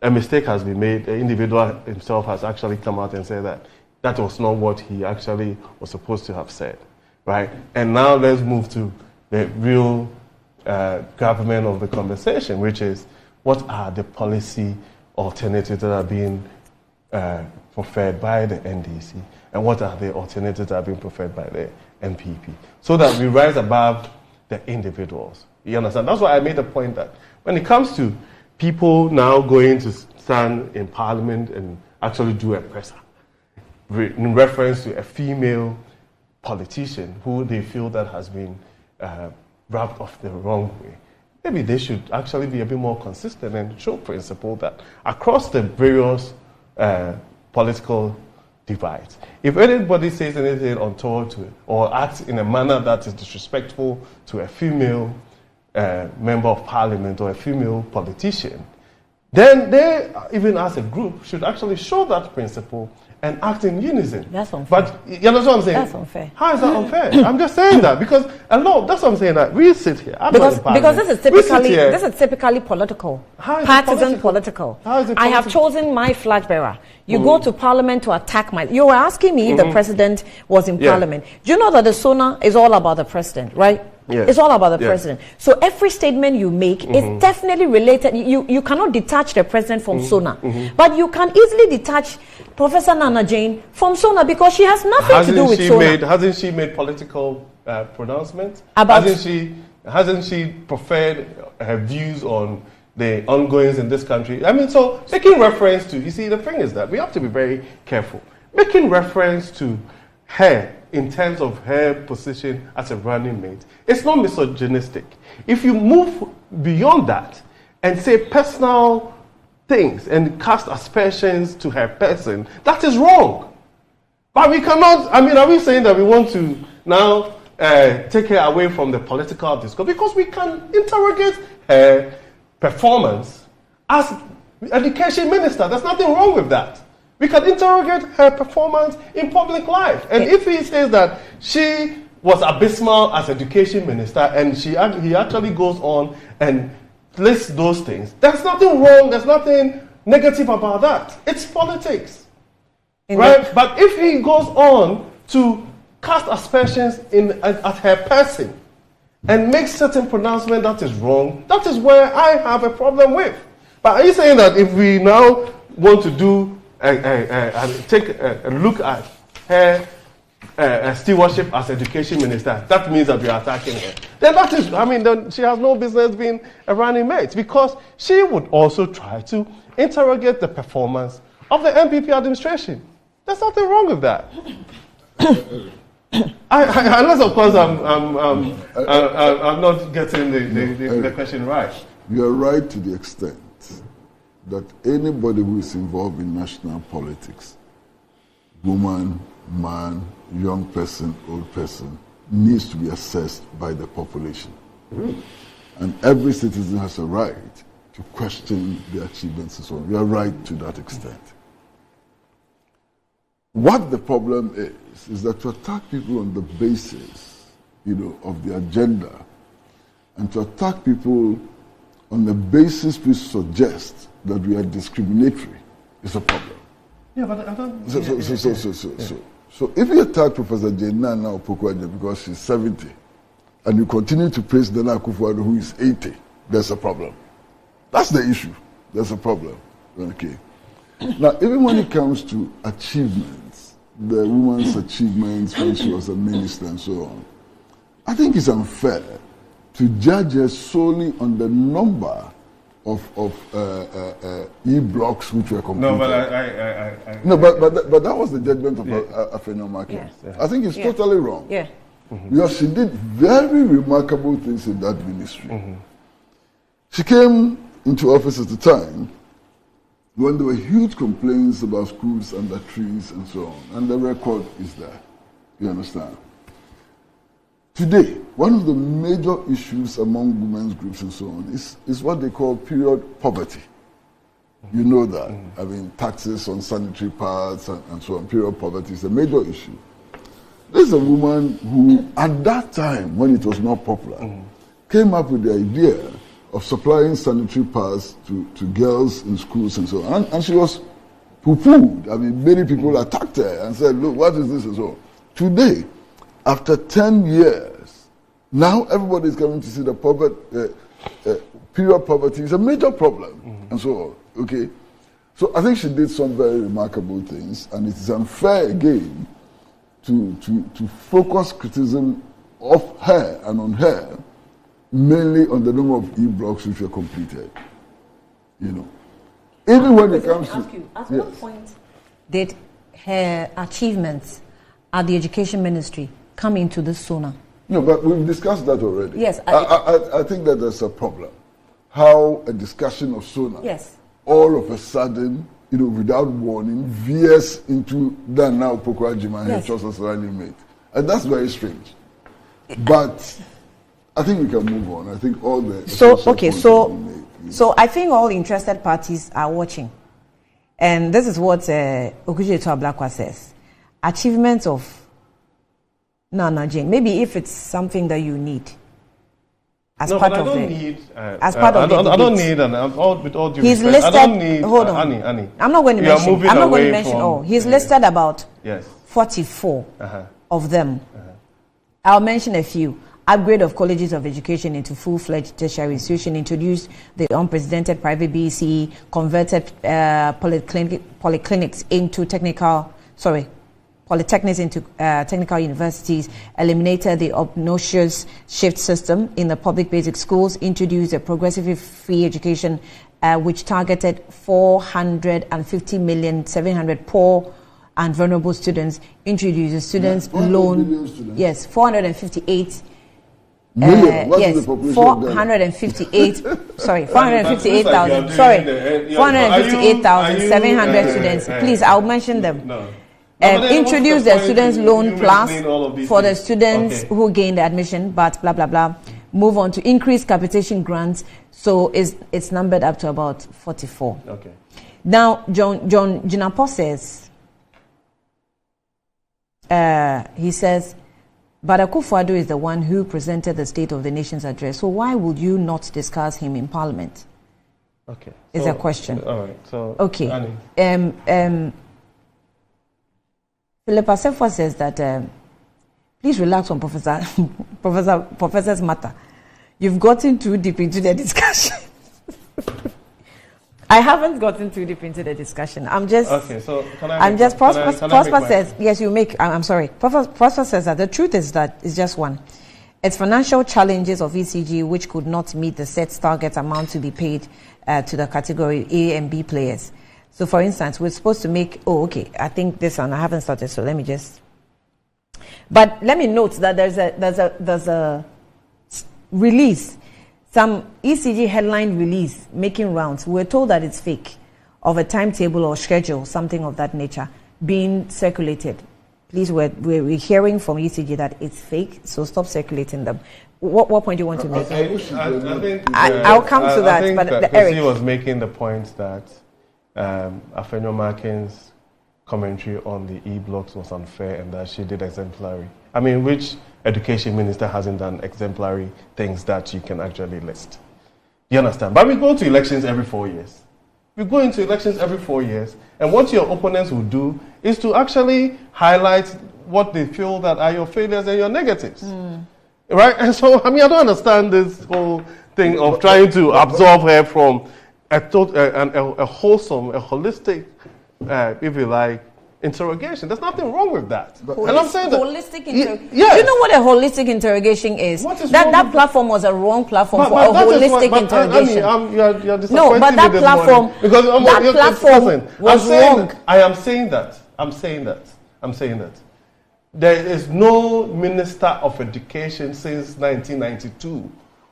a mistake has been made. The individual himself has actually come out and said that that was not what he actually was supposed to have said, right? And now let's move to the real government of the conversation, which is what are the policy alternatives that are being preferred by the NDC, and what are the alternatives that are being preferred by the NPP, so that we rise above the individuals. You understand? That's why I made the point that when it comes to people now going to stand in parliament and actually do a presser in reference to a female politician who they feel that has been rubbed off the wrong way, maybe they should actually be a bit more consistent and show principle that across the various political divides, if anybody says anything untoward to it or acts in a manner that is disrespectful to a female member of parliament or a female politician, then they, even as a group, should actually show that principle and act in unison. That's unfair. But you know what I'm saying? That's unfair. How is that unfair? I'm just saying that because that's what I'm saying, that we sit here. Because this is typically political, partisan political. How is it political? I have chosen my flag bearer. You go to parliament to attack my. You were asking me if the president was in parliament. Do you know that the SONA is all about the president, right? Yes. It's all about the president. So every statement you make is definitely related. You cannot detach the president from SONA. But you can easily detach Professor Nana Jane from SONA because she has nothing to do with SONA. Hasn't she made political pronouncements? Hasn't she preferred her views on the ongoings in this country? I mean, so making reference to, you see, the thing is that we have to be very careful. Making reference to her in terms of her position as a running mate, it's not misogynistic. If you move beyond that and say personal things and cast aspersions to her person, that is wrong. But we cannot, I mean, are we saying that we want to now take her away from the political discourse? Because we can interrogate her performance as education minister. There's nothing wrong with that. We can interrogate her performance in public life. And if he says that she was abysmal as education minister and he actually goes on and lists those things, there's nothing wrong, there's nothing negative about that. It's politics. Right? But if he goes on to cast aspersions at her person and make certain pronouncement that is wrong, that is where I have a problem with. But are you saying that if we now want to do take a look at her stewardship as education minister, that means that we are attacking her? Then that is, then she has no business being a running mate, because she would also try to interrogate the performance of the NPP administration. There's nothing wrong with that. Unless, of course, I'm not getting the question right. You are right to the extent that anybody who is involved in national politics, woman, man, young person, old person, needs to be assessed by the population. And every citizen has a right to question the achievements and so on. You are right to that extent. What the problem is that to attack people on the basis, of the agenda, and to attack people on the basis we suggest that we are discriminatory is a problem. Yeah, but I don't... So if you attack Professor Jane Nana Opoku-Agyeman because she's 70, and you continue to praise Nana Akufo-Addo who is 80, there's a problem. That's the issue. There's a problem. Okay. Now, even when it comes to achievements, the woman's achievements when she was a minister and so on, I think it's unfair to judge her solely on the number of e-blocks which were completed. No, but that was the judgment of Afenyomarke. Yes. I think it's totally wrong. Yeah. Because she did very remarkable things in that ministry. She came into office at a time when there were huge complaints about schools under trees and so on, and the record is there. You understand? Today, one of the major issues among women's groups and so on is what they call period poverty. You know that. Taxes on sanitary pads and so on. Period poverty is a major issue. There's a woman who, at that time, when it was not popular, came up with the idea of supplying sanitary pads to girls in schools and so on. And she was poo-pooed. Many people attacked her and said, look, what is this and so on. Today, after 10 years, now everybody is coming to see the period poverty is a major problem and so on. Okay? So I think she did some very remarkable things, and it is unfair again to focus criticism of her and on her mainly on the number of e-blocks which were completed. Even when it comes to... At what point did her achievements at the education ministry come into this SONA? No, but we've discussed that already. Yes. I think that there's a problem. How a discussion of SONA, all of a sudden, without warning, veers into Nana Opoku-Agyeman and her choice as running mate. And that's very strange. But I think we can move on. I think all the... So I think all interested parties are watching. And this is what Okudzeto Ablakwa says. Achievements of Nana Jane. Maybe if it's something that you need as part of the debate. I don't need, and with all due he's respect, listed. I don't need hold on. Annie. I'm not going to mention. I'm not going to mention all. He's listed about 44 of them. I'll mention a few. Upgrade of colleges of education into full-fledged tertiary institution, introduced the unprecedented private BECE, converted polyclinics into polytechnics into technical universities, eliminated the obnoxious shift system in the public basic schools, introduced a progressively free education which targeted 450,700,000 poor and vulnerable students, introduced a students loan, 458 yes, 458,700 students. Please, I'll mention them. Introduce the Students Loan Plus for the students who gained admission, but blah, blah, blah. Move on to increase capitation grants. So it's numbered up to about 44. Okay. Now, John Jinapo says, he says, but Akufo-Addo is the one who presented the State of the Nation's address. So why would you not discuss him in Parliament? Okay. Is a question. All right. So okay. Philip Asefo says that please relax on Professor's matter. You've gotten too deep into the discussion. I haven't gotten too deep into the discussion. I'm just. Okay, so Prosper says, yes, you make. I'm sorry. Prosper says that the truth is that it's just one. It's financial challenges of ECG which could not meet the set target amount to be paid to the category A and B players. So, for instance, we're supposed to make. Oh, okay. I think this one I haven't started. So let me just. But let me note that there's a release. Some ECG headline release making rounds. We're told that it's fake, of a timetable or schedule, something of that nature, being circulated. Please, we're hearing from ECG that it's fake, so stop circulating them. What point do you want to make? I'll come to that. I think but Eric was making the point that Afenyo Markin's commentary on the e-blocks was unfair and that she did exemplary. I mean, which education minister hasn't done exemplary things that you can actually list? You understand? But we go to elections every 4 years. We go into elections every 4 years, and what your opponents will do is to actually highlight what they feel that are your failures and your negatives. Right? And so, I mean, I don't understand this whole thing of trying to absorb her from a wholesome, a holistic, if you like, interrogation. There's nothing wrong with that. And I'm saying that holistic interrogation. Yes. Do you know what a holistic interrogation is? That platform was a wrong platform for a holistic interrogation. You're disappointing but that me platform, because that platform was wrong. I am saying that. I'm saying that. There is no minister of education since 1992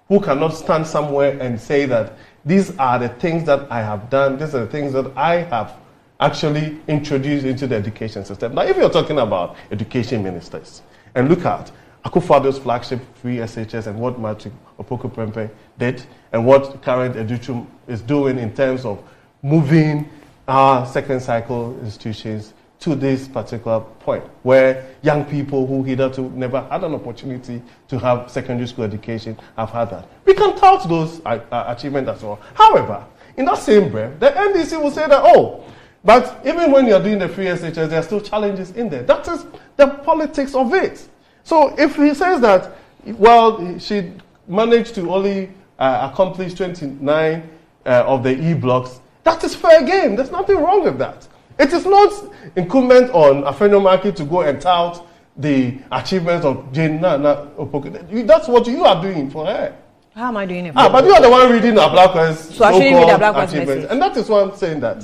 who cannot stand somewhere and say that these are the things that I have done, these are the things that I have actually introduced into the education system. Now, if you're talking about education ministers, and look at Akufo-Addo's flagship free SHS and what Matrick Opoku-Prempeh did, and what current Edutum is doing in terms of moving our second cycle institutions to this particular point, where young people who hitherto never had an opportunity to have secondary school education have had that. We can tout those achievements as well. However, in that same breath, the NDC will say that, but even when you're doing the free SHS, there are still challenges in there. That is the politics of it. So if he says that, well, she managed to only accomplish 29 of the E-blocks, that is fair game. There's nothing wrong with that. It is not incumbent on Afenyo Markin to go and tout the achievements of Jane Nana Opoku. That's what you are doing for her. How am I doing it? But you are the one reading Ablakwa's so I shouldn't read Ablakwa's message. And that is why I'm saying that.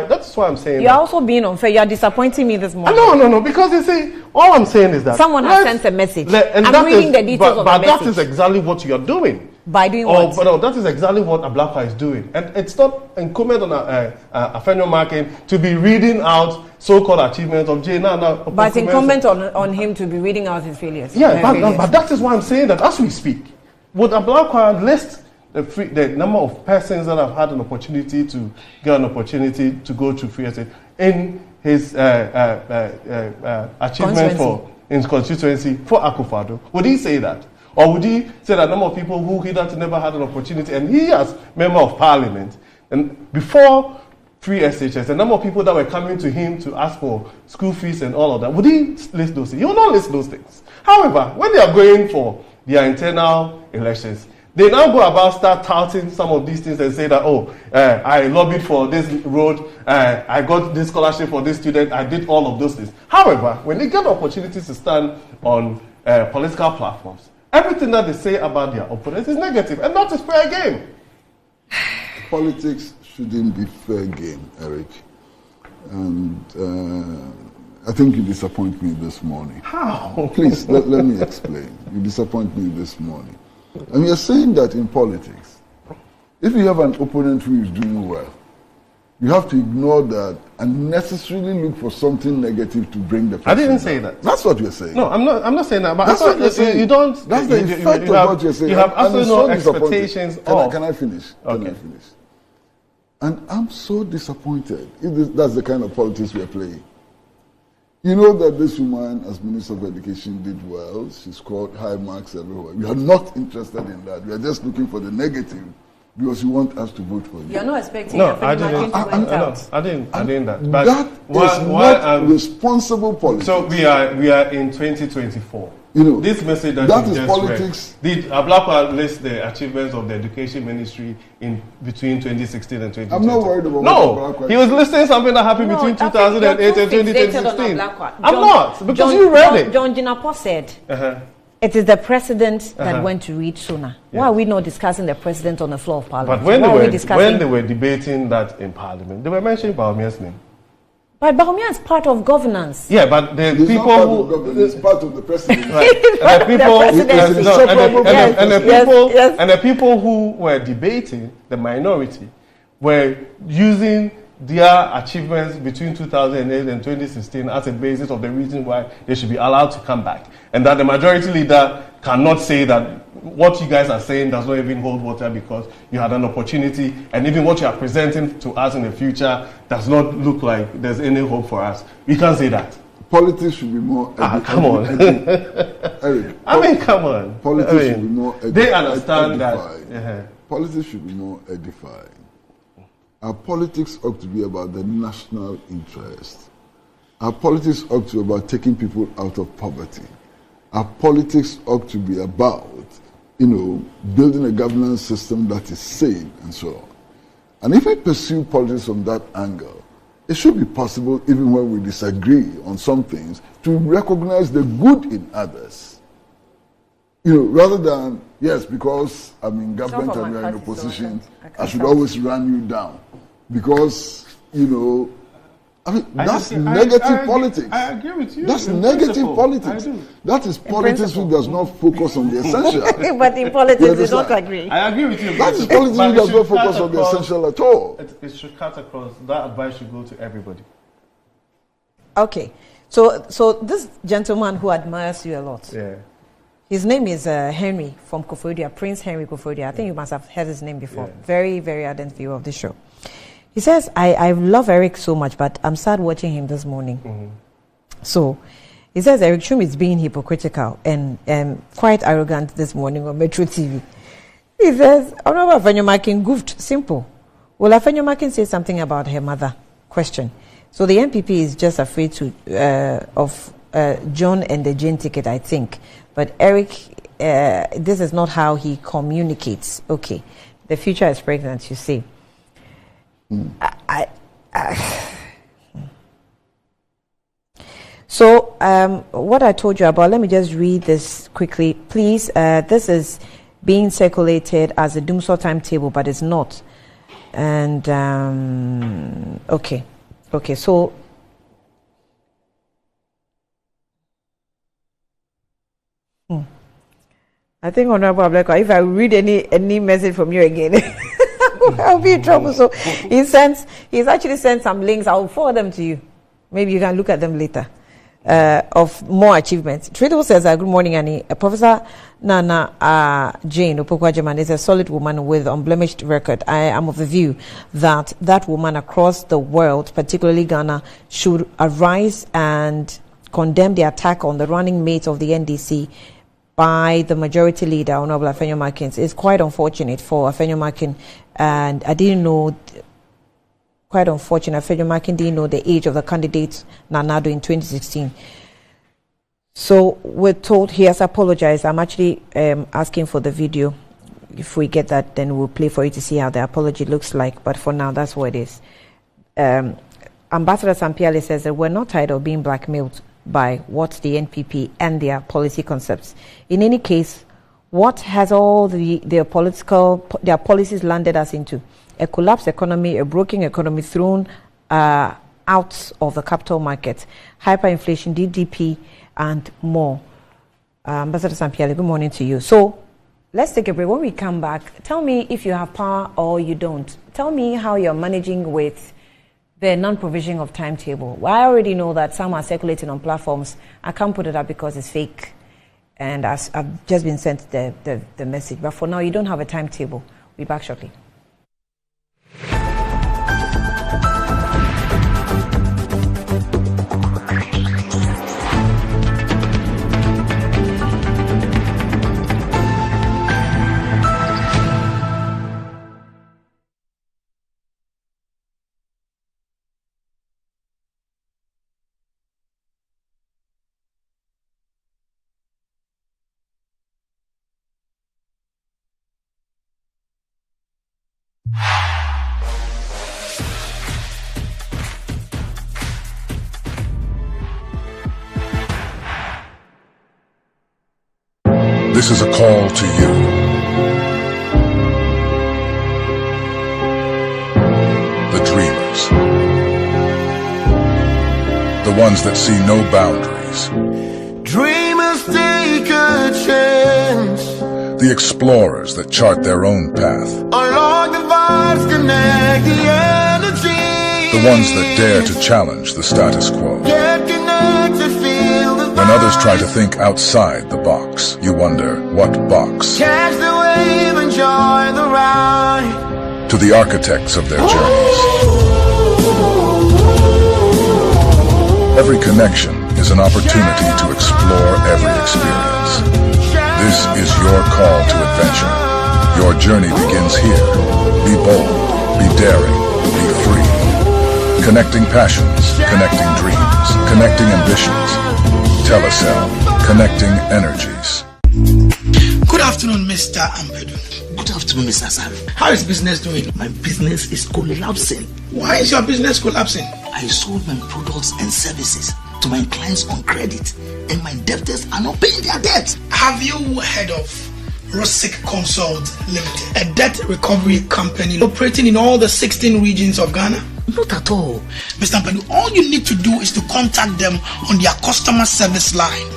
That's why I'm saying You're also being unfair. You're disappointing me this morning. No. Because you see, all I'm saying is that someone has sent a message. I'm reading the details of the message. But that is exactly what you are doing. By doing what? But no, that is exactly what Ablakwa is doing. And it's not incumbent on Afenyo Markin to be reading out so-called achievements of Jane Nana Opoku. But it's incumbent on him to be reading out his failures. Yeah, but that is why I'm saying that as we speak, would Ablakwa list the number of persons that have had an opportunity to get an opportunity to go to free SHS in his achievement in his constituency for Akufo-Addo? Would he say that? Or would he say that number of people who hitherto never had an opportunity, and he as member of parliament, and before free SHS, the number of people that were coming to him to ask for school fees and all of that, would he list those things? He will not list those things. However, when they are going for their internal elections, they now go about start touting some of these things and say that, I lobbied for this road, I got this scholarship for this student, I did all of those things. However, when they get opportunities to stand on political platforms, everything that they say about their opponents is negative, and that is fair game. Politics shouldn't be fair game, Eric. And I think you disappoint me this morning. How? Please, let me explain. You disappoint me this morning. And you're saying that in politics, if you have an opponent who is doing well, you have to ignore that and necessarily look for something negative to bring the person I didn't say that. That's what you're saying. No, I'm not saying that. But that's what you're saying. You don't. That's the effect of what you're saying. You have absolutely no expectations. Can I finish? Okay. Can I finish? And I'm so disappointed if that's the kind of politics we're playing. You know that this woman, as Minister of Education, did well. She scored high marks everywhere. We are not interested in that. We are just looking for the negative because you want us to vote for you. You're not expecting No, I didn't. I didn't that. But that is not responsible politics. So we are in 2024. You know, this message that is just politics. Read, did Ablakwa list the achievements of the education ministry in between 2016 and 2020? I'm not worried about No, he was listing something that happened between 2008 and 2016. I'm not, because you read it. John Jinapor said, it is the president that went to read sooner. Why are we not discussing the president on the floor of parliament? But when they were debating that in parliament, they were mentioning Bawumia's name. But Bawumia is part of governance. Yeah, but the people who it's part of the president. And the people who were debating, the minority, were using their achievements between 2008 and 2016 as a basis of the reason why they should be allowed to come back. And that the majority leader cannot say that what you guys are saying does not even hold water because you had an opportunity, and even what you are presenting to us in the future does not look like there's any hope for us. We can't say that. Politics should be more... come on. Eric, I mean, come on. Politics should be more... They understand that. Politics should be more edifying. Our politics ought to be about the national interest. Our politics ought to be about taking people out of poverty. Our politics ought to be about, building a governance system that is sane and so on. And if we pursue politics from that angle, it should be possible, even when we disagree on some things, to recognize the good in others. Rather than, yes, because I'm in government and you're in opposition, I should always run you down. Because, that's negative politics. I agree with you. That's negative politics. That is politics which does not focus on the essential. But in politics, you don't agree. I agree with you. That is politics which does not focus on the essential at all. It should cut across. That advice should go to everybody. Okay. So this gentleman who admires you a lot. Yeah. His name is Henry from Koforidua, Prince Henry Koforidua. I think you must have heard his name before. Yeah. Very, very ardent viewer of the show. He says, I love Eric so much, but I'm sad watching him this morning. Mm-hmm. So, he says Eric Chum is being hypocritical and quite arrogant this morning on Metro TV. He says, Honorable Afenyomakin goofed. Simple. Will Afenyomakin say something about her mother? Question. So the NPP is just afraid of John and the Jane ticket, I think. But Eric, this is not how he communicates. Okay. The future is pregnant, you see. So what I told you about, let me just read this quickly, please. This is being circulated as a Doomsor timetable, but it's not. And okay, so I think Honorable Ablekwa, if I read any message from you again, I'll be in trouble. So he's actually sent some links. I'll forward them to you. Maybe you can look at them later. Of more achievements. Tradable says, good morning, Annie. Professor Nana Jane Opoku-Agyeman is a solid woman with unblemished record. I am of the view that woman across the world, particularly Ghana, should arise and condemn the attack on the running mate of the NDC by the majority leader, Honorable Afenyomakin. It's quite unfortunate for Afenyomakin, and I didn't know. Quite unfortunate. Afenyomakin didn't know the age of the candidate Nanado in 2016. So we're told he has apologized. I'm actually asking for the video. If we get that, then we'll play for you to see how the apology looks like. But for now, that's what it is. Ambassador Sampiale says that we're not tired of being blackmailed by what the NPP and their policy concepts. In any case, what has all their policies landed us into? A collapsed economy, a broken economy thrown out of the capital market, hyperinflation, DDP, and more. Ambassador Sampiale, good morning to you. So let's take a break. When we come back, tell me if you have power or you don't. Tell me how you're managing with the non-provision of timetable. Well, I already know that some are circulating on platforms. I can't put it up because it's fake. And I've just been sent the message. But for now, you don't have a timetable. We'll be back shortly. This is a call to you. The dreamers. The ones that see no boundaries. Dreamers take a chance. The explorers that chart their own path. Unlock the vibes, connect the energy. The ones that dare to challenge the status quo. Get connected, feel the When others try to think outside the box, you wonder, what box? catch the wave, enjoy the ride. To the architects of their journeys. Every connection is an opportunity to explore every experience. This is your call to adventure. Your journey begins here. Be bold, be daring, be free. Connecting passions, connecting dreams, connecting ambitions. Telecel, connecting energies. Good afternoon, Mr. Ampedu. Good afternoon, Mr. Sam. How is business doing? My business is collapsing. Why is your business collapsing? I sold my products and services to my clients on credit, and my debtors are not paying their debt. Have you heard of Rosic Consult Limited, a debt recovery company operating in all the 16 regions of Ghana? Not at all. Mr. Ampedu, all you need to do is to contact them on their customer service line.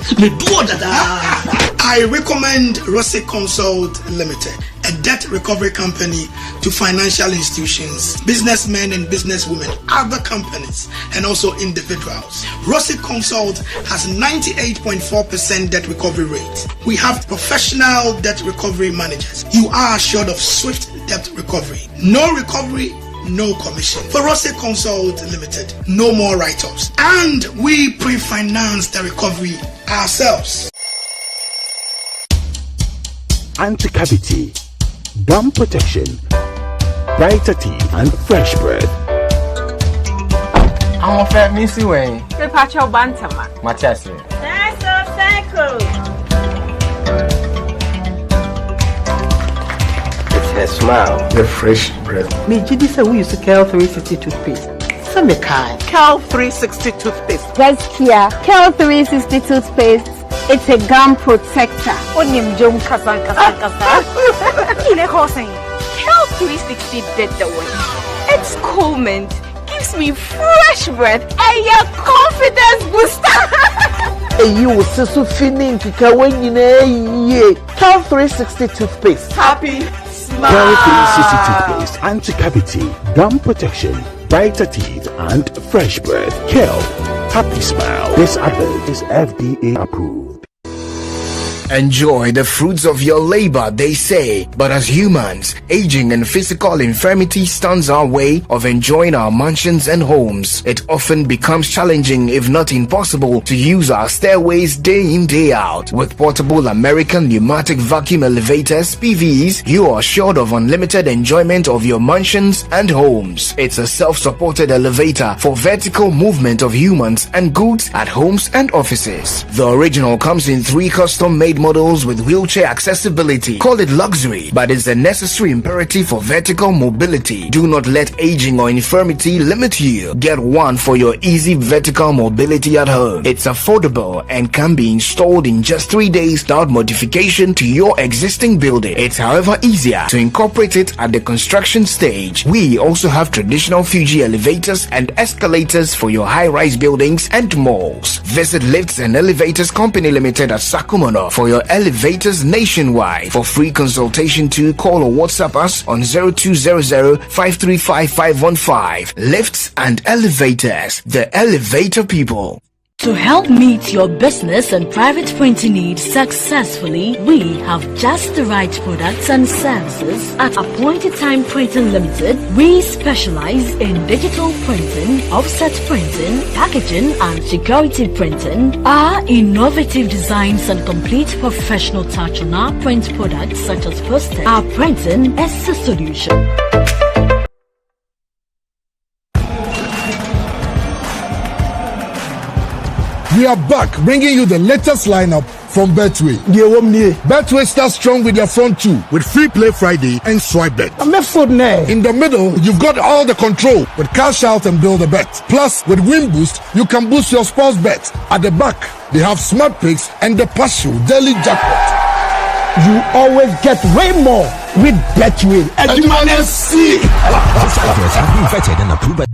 I recommend Rosic Consult Limited, a debt recovery company to financial institutions, businessmen and businesswomen, other companies, and also individuals. Rosic Consult has 98.4% debt recovery rate. We have professional debt recovery managers. You are assured of swift debt recovery. No recovery, no commission. For Rosic Consult Limited, no more write-offs. And we pre-finance the recovery ourselves. Anti-cavity, gum protection, brighter teeth, and fresh breath. I'm afraid Missy Wayne. The patch of Bantama. Machasi. That's so cycle. It's her smile. The fresh breath. Me Jidi say we use Kel 360 toothpaste. Some kind. Kel 360 toothpaste. That's Kia. Kel 360 toothpaste. It's a gum protector. Onim Jom Kasan. Kel 360 did the one. It's cool mint. Gives me fresh breath and your confidence booster. And you will so feeling kika when you know Kel 360 toothpaste. Happy smile. Kel 360 toothpaste, anti-cavity, gum protection, brighter teeth, and fresh breath. Kel, happy smile. This advert is FDA approved. Enjoy the fruits of your labor, they say. But as humans, aging and physical infirmity stands our way of enjoying our mansions and homes. It often becomes challenging, if not impossible, to use our stairways day in, day out. With portable American pneumatic vacuum elevators, PVs, you are assured of unlimited enjoyment of your mansions and homes. It's a self-supported elevator for vertical movement of humans and goods at homes and offices. The original comes in 3 custom-made models with wheelchair accessibility. Call it luxury, but it's a necessary imperative for vertical mobility. Do not let aging or infirmity limit you. Get one for your easy vertical mobility at home. It's affordable and can be installed in just 3 days without modification to your existing building. It's however easier to incorporate it at the construction stage. We also have traditional Fuji elevators and escalators for your high-rise buildings and malls. Visit Lifts and Elevators Company Limited at Sakumono for your elevators nationwide. For free consultation to call or WhatsApp us on 0200-535-515. Lifts and Elevators, the elevator people. To help meet your business and private printing needs successfully, we have just the right products and services at Appointed Time Printing Limited. We specialize in digital printing, offset printing, packaging and security printing. Our innovative designs and complete professional touch on our print products such as posters. Our printing is a solution. We are back, bringing you the latest lineup from Betway. Betway starts strong with their front two, with Free Play Friday and Swipe Bet. In the middle, you've got all the control with Cash Out and Build a Bet. Plus, with Win Boost, you can boost your sports bet. At the back, they have Smart Picks and the Partial Daily Jackpot. you always get way more with Betway. Subscribers have been vetted and approved by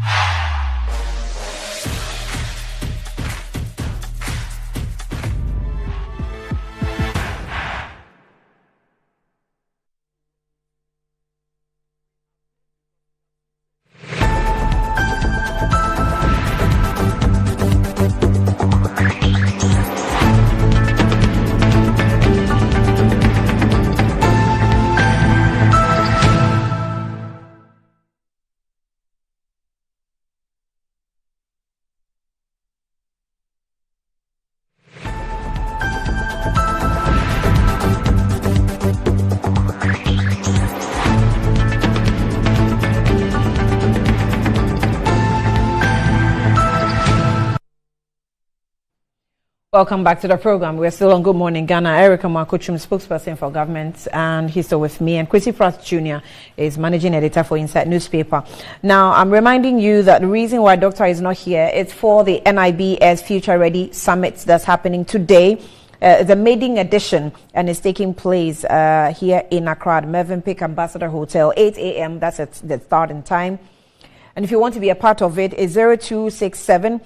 Welcome back to the program. We're still on Good Morning Ghana. Erica Markochum, spokesperson for government, and he's still with me. And Chrissy Pratt Jr. is managing editor for Inside Newspaper. Now, I'm reminding you that the reason why Doctor is not here is for the NIBS Future Ready Summit that's happening today. The maiden edition, and it's taking place here in Accra at Mervyn Peak Ambassador Hotel, 8 a.m. That's the starting time. And if you want to be a part of it, it's 0267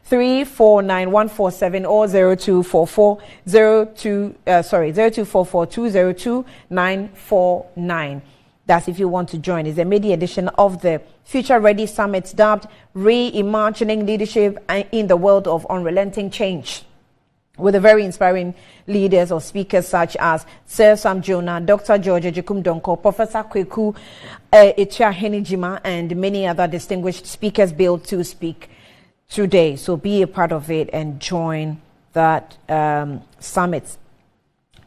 349-147 or 0244-202-949. That's if you want to join. It's a media edition of the Future Ready Summit dubbed Reimagining Leadership in the World of Unrelenting Change, with the very inspiring leaders or speakers such as Sir Sam Jonah, Dr. George Ejikum Donko, Professor Kweku Etia Henijima, and many other distinguished speakers billed to speak today. So be a part of it and join that summit.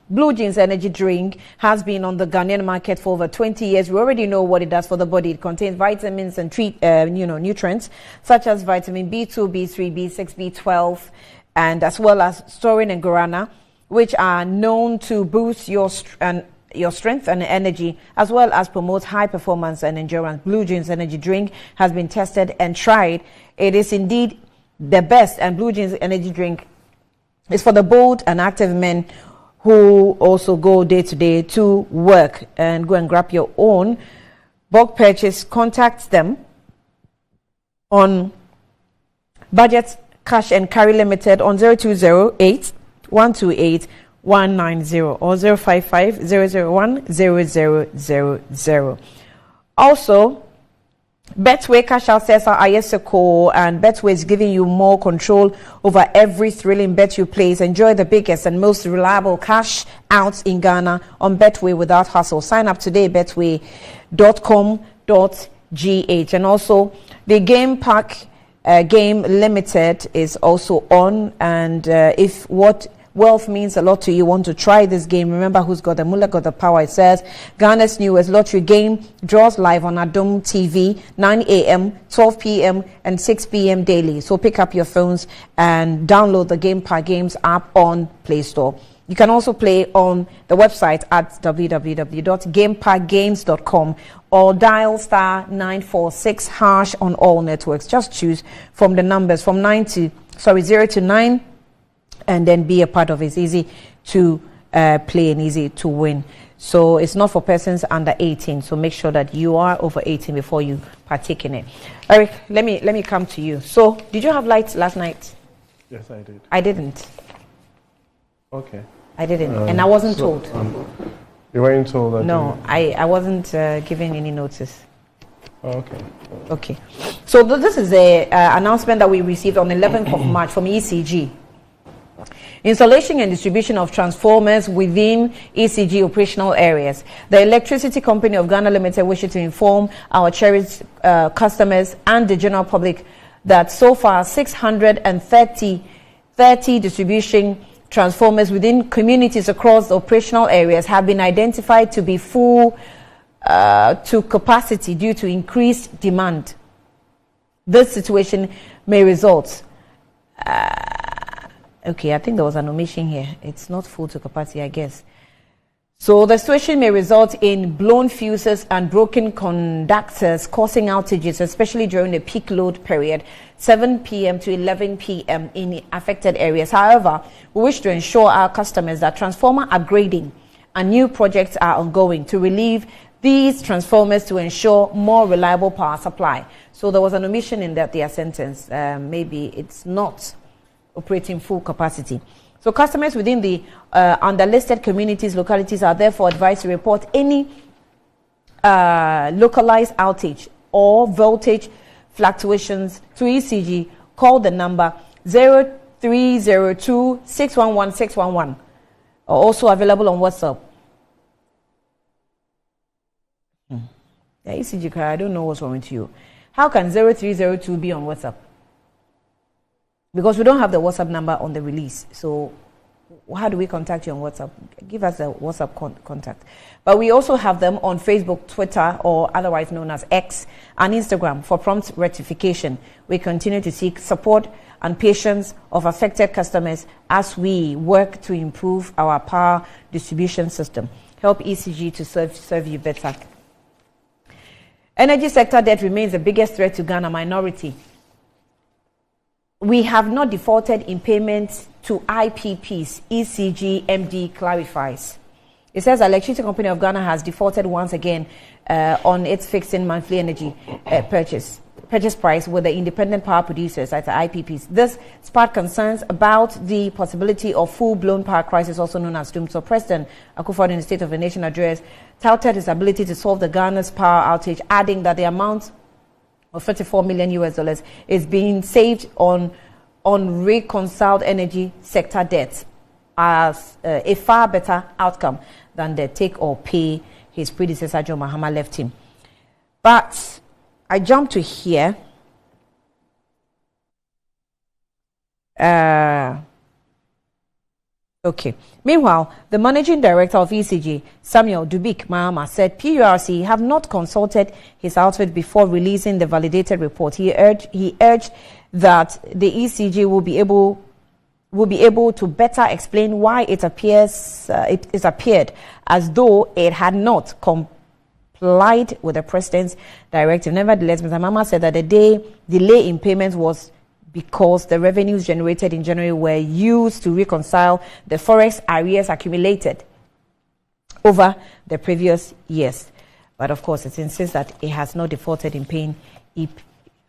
Blue Jeans energy drink has been on the Ghanaian market for over 20 years. We already know what it does for the body. It contains vitamins and nutrients such as vitamin B2, B3, B6, B12, and as well as taurine and guarana, which are known to boost your strength and energy, as well as promote high performance and endurance. Blue Jeans energy drink has been tested and tried. It is indeed the best, and Blue Jeans energy drink is for the bold and active men who also go day to day to work. And go and grab your own bulk purchase. Contact them on Budget Cash and Carry Limited on 0208 128 190 or 055 001 0000. Also, Betway Cash Out Cesar Ayeseko, and Betway is giving you more control over every thrilling bet you place. Enjoy the biggest and most reliable cash outs in Ghana on Betway without hassle. Sign up today, betway.com.gh. And also, the Game Pack Game Limited is also on, and if what wealth means a lot to you, want to try this game, remember who's got the mullah got the power. It says Ghana's newest lottery game draws live on Adom TV 9 a.m., 12 p.m. and 6 p.m. daily. So pick up your phones and download the Game Pack Games app on Play Store. You can also play on the website at www.gamepackgames.com or dial *946# on all networks. Just choose from the numbers from 0 to 9 and then be a part of it. It's easy to play and easy to win. So it's not for persons under 18. So make sure that you are over 18 before you partake in it. Eric, let me come to you. So did you have lights last night? Yes, I did. I didn't. Okay. I didn't, and I wasn't told. You weren't told that? No, I wasn't given any notice. Oh, okay. Okay. So this is a announcement that we received on 11th of March from ECG. Installation and distribution of transformers within ECG operational areas. The Electricity Company of Ghana Limited wishes to inform our cherished customers and the general public that so far 630 distribution transformers within communities across the operational areas have been identified to be full to capacity due to increased demand. This situation may result okay, I think there was an omission here. It's not full to capacity, I guess. So the situation may result in blown fuses and broken conductors, causing outages, especially during the peak load period, 7 p.m. to 11 p.m. in affected areas. However, we wish to ensure our customers that transformer upgrading and new projects are ongoing to relieve these transformers to ensure more reliable power supply. So there was an omission in their sentence. Maybe it's not operating full capacity. So customers within the underlisted communities, localities are therefore advised to report any localized outage or voltage fluctuations to ECG. Call the number 0302 611 611. Also available on WhatsApp. Yeah, ECG, I don't know what's wrong with you. How can 0302 be on WhatsApp? Because we don't have the WhatsApp number on the release. So how do we contact you on WhatsApp? Give us a WhatsApp contact. But we also have them on Facebook, Twitter, or otherwise known as X, and Instagram for prompt rectification. We continue to seek support and patience of affected customers as we work to improve our power distribution system. Help ECG to serve you better. Energy sector debt remains the biggest threat to Ghana minority. We have not defaulted in payments to IPPs, ECG MD clarifies. It says the Electricity Company of Ghana has defaulted once again on its fixing monthly energy purchase price with the independent power producers at the IPPs. This sparked concerns about the possibility of full-blown power crisis, also known as doom. So President Akufo-Addo in the State of the Nation address touted his ability to solve the Ghana's power outage, adding that the amount of $34 million is being saved on reconciled energy sector debt as a far better outcome than the take or pay his predecessor John Mahama left him. But I jump to here. Okay. Meanwhile, the managing director of ECG, Samuel Dubik Mahama, said PURC have not consulted his outfit before releasing the validated report. He urged that the ECG will be able to better explain why it appeared as though it had not complied with the president's directive. Nevertheless, Mr. Mahama said that the delay in payments was because the revenues generated in January were used to reconcile the forex arrears accumulated over the previous years. But of course, it insists that it has not defaulted in paying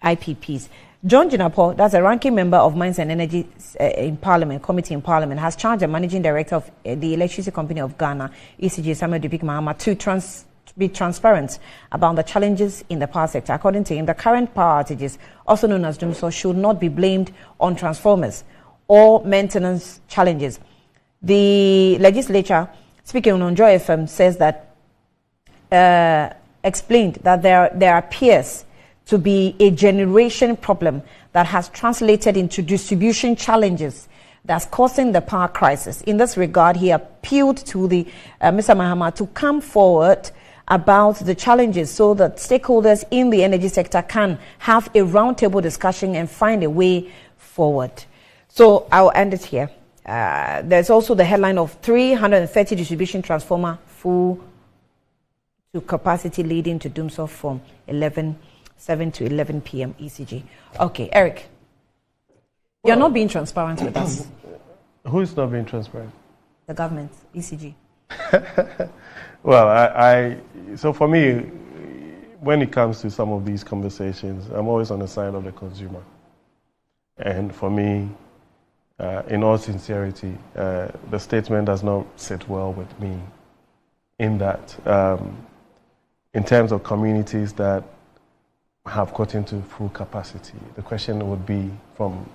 IPPs. John Jinapo, that's a ranking member of Mines and Energy Committee in Parliament, has charged the managing director of the Electricity Company of Ghana, ECG, Samuel Dubik Mahama, to be transparent about the challenges in the power sector. According to him, the current power outages, also known as doomsday, should not be blamed on transformers or maintenance challenges. The legislature, speaking on Joy FM, says that explained that there appears to be a generation problem that has translated into distribution challenges that's causing the power crisis. In this regard, he appealed to the Mr. Mahama to come forward about the challenges so that stakeholders in the energy sector can have a roundtable discussion and find a way forward. So I'll end it here. There's also the headline of 330 distribution transformer full to capacity leading to doomsday from 7 to 11 p.m. ECG. Okay, Eric, you're not being transparent with us. Who is not being transparent? The government, ECG. Well, so for me, when it comes to some of these conversations, I'm always on the side of the consumer. And for me, in all sincerity, the statement does not sit well with me in that, in terms of communities that have got into full capacity, the question would be from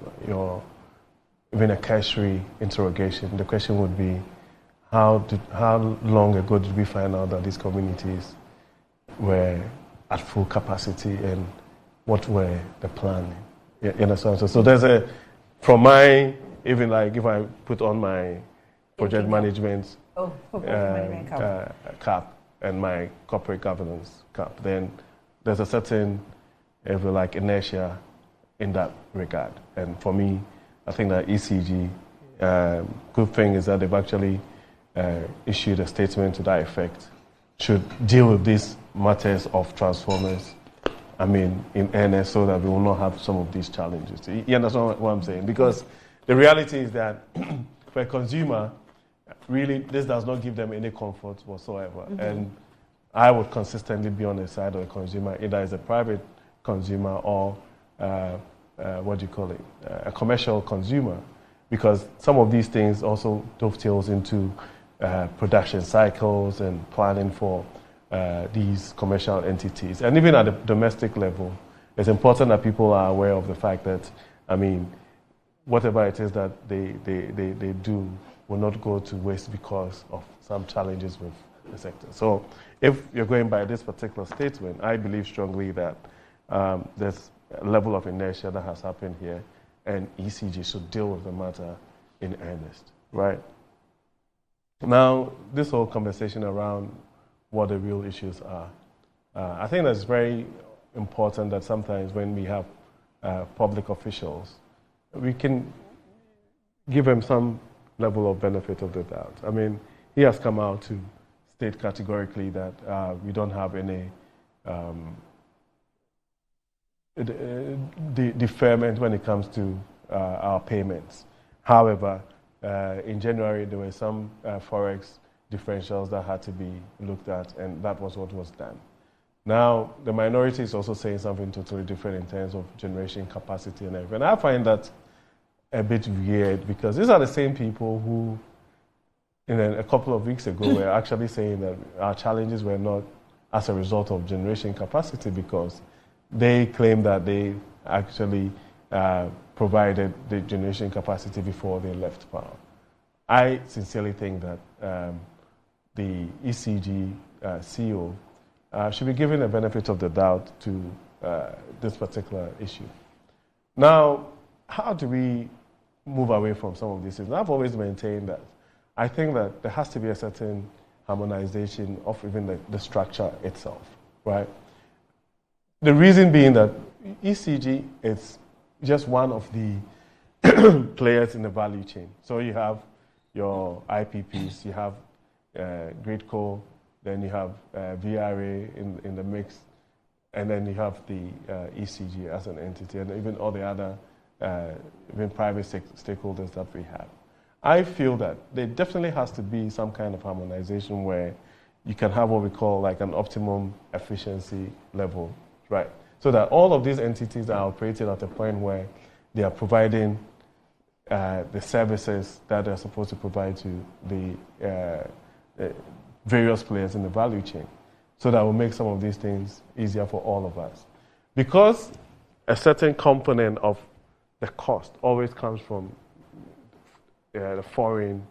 even a cursory interrogation, the question would be, how long ago did we find out that these communities were at full capacity and what were the plan? You understand? So there's from my, even like if I put on my project management cap and my corporate governance cap, then there's a certain, if you like, inertia in that regard. And for me, I think that ECG, good thing is that they've actually issued a statement to that effect, should deal with these matters of transformers, in earnest, so that we will not have some of these challenges. You understand what I'm saying? Because the reality is that for a consumer, really, this does not give them any comfort whatsoever. And I would consistently be on the side of the consumer, either as a private consumer or a commercial consumer, because some of these things also dovetails into production cycles and planning for these commercial entities. And even at the domestic level, it's important that people are aware of the fact that, whatever it is that they do will not go to waste because of some challenges with the sector. So if you're going by this particular statement, I believe strongly that there's a level of inertia that has happened here, and ECG should deal with the matter in earnest, right? Now, this whole conversation around what the real issues are, I think that's very important that sometimes when we have public officials, we can give them some level of benefit of the doubt. I mean, he has come out to state categorically that we don't have any deferment when it comes to our payments. However, in January, there were some forex differentials that had to be looked at, and that was what was done. Now, the minority is also saying something totally different in terms of generation capacity and everything. And I find that a bit weird, because these are the same people who, a couple of weeks ago, were actually saying that our challenges were not as a result of generation capacity, because they claim that they actually provided the generation capacity before they left power. I sincerely think that the ECG CEO should be given the benefit of the doubt to this particular issue. Now, how do we move away from some of these things? I've always maintained that I think that there has to be a certain harmonization of even the structure itself, right? The reason being that ECG is just one of the players in the value chain. So you have your IPPs, you have GridCo, then you have VRA in the mix, and then you have the ECG as an entity, and even all the other even private stakeholders that we have. I feel that there definitely has to be some kind of harmonization where you can have what we call like an optimum efficiency level, right? So that all of these entities are operating at a point where they are providing the services that they're supposed to provide to the various players in the value chain. So that will make some of these things easier for all of us. Because a certain component of the cost always comes from the foreign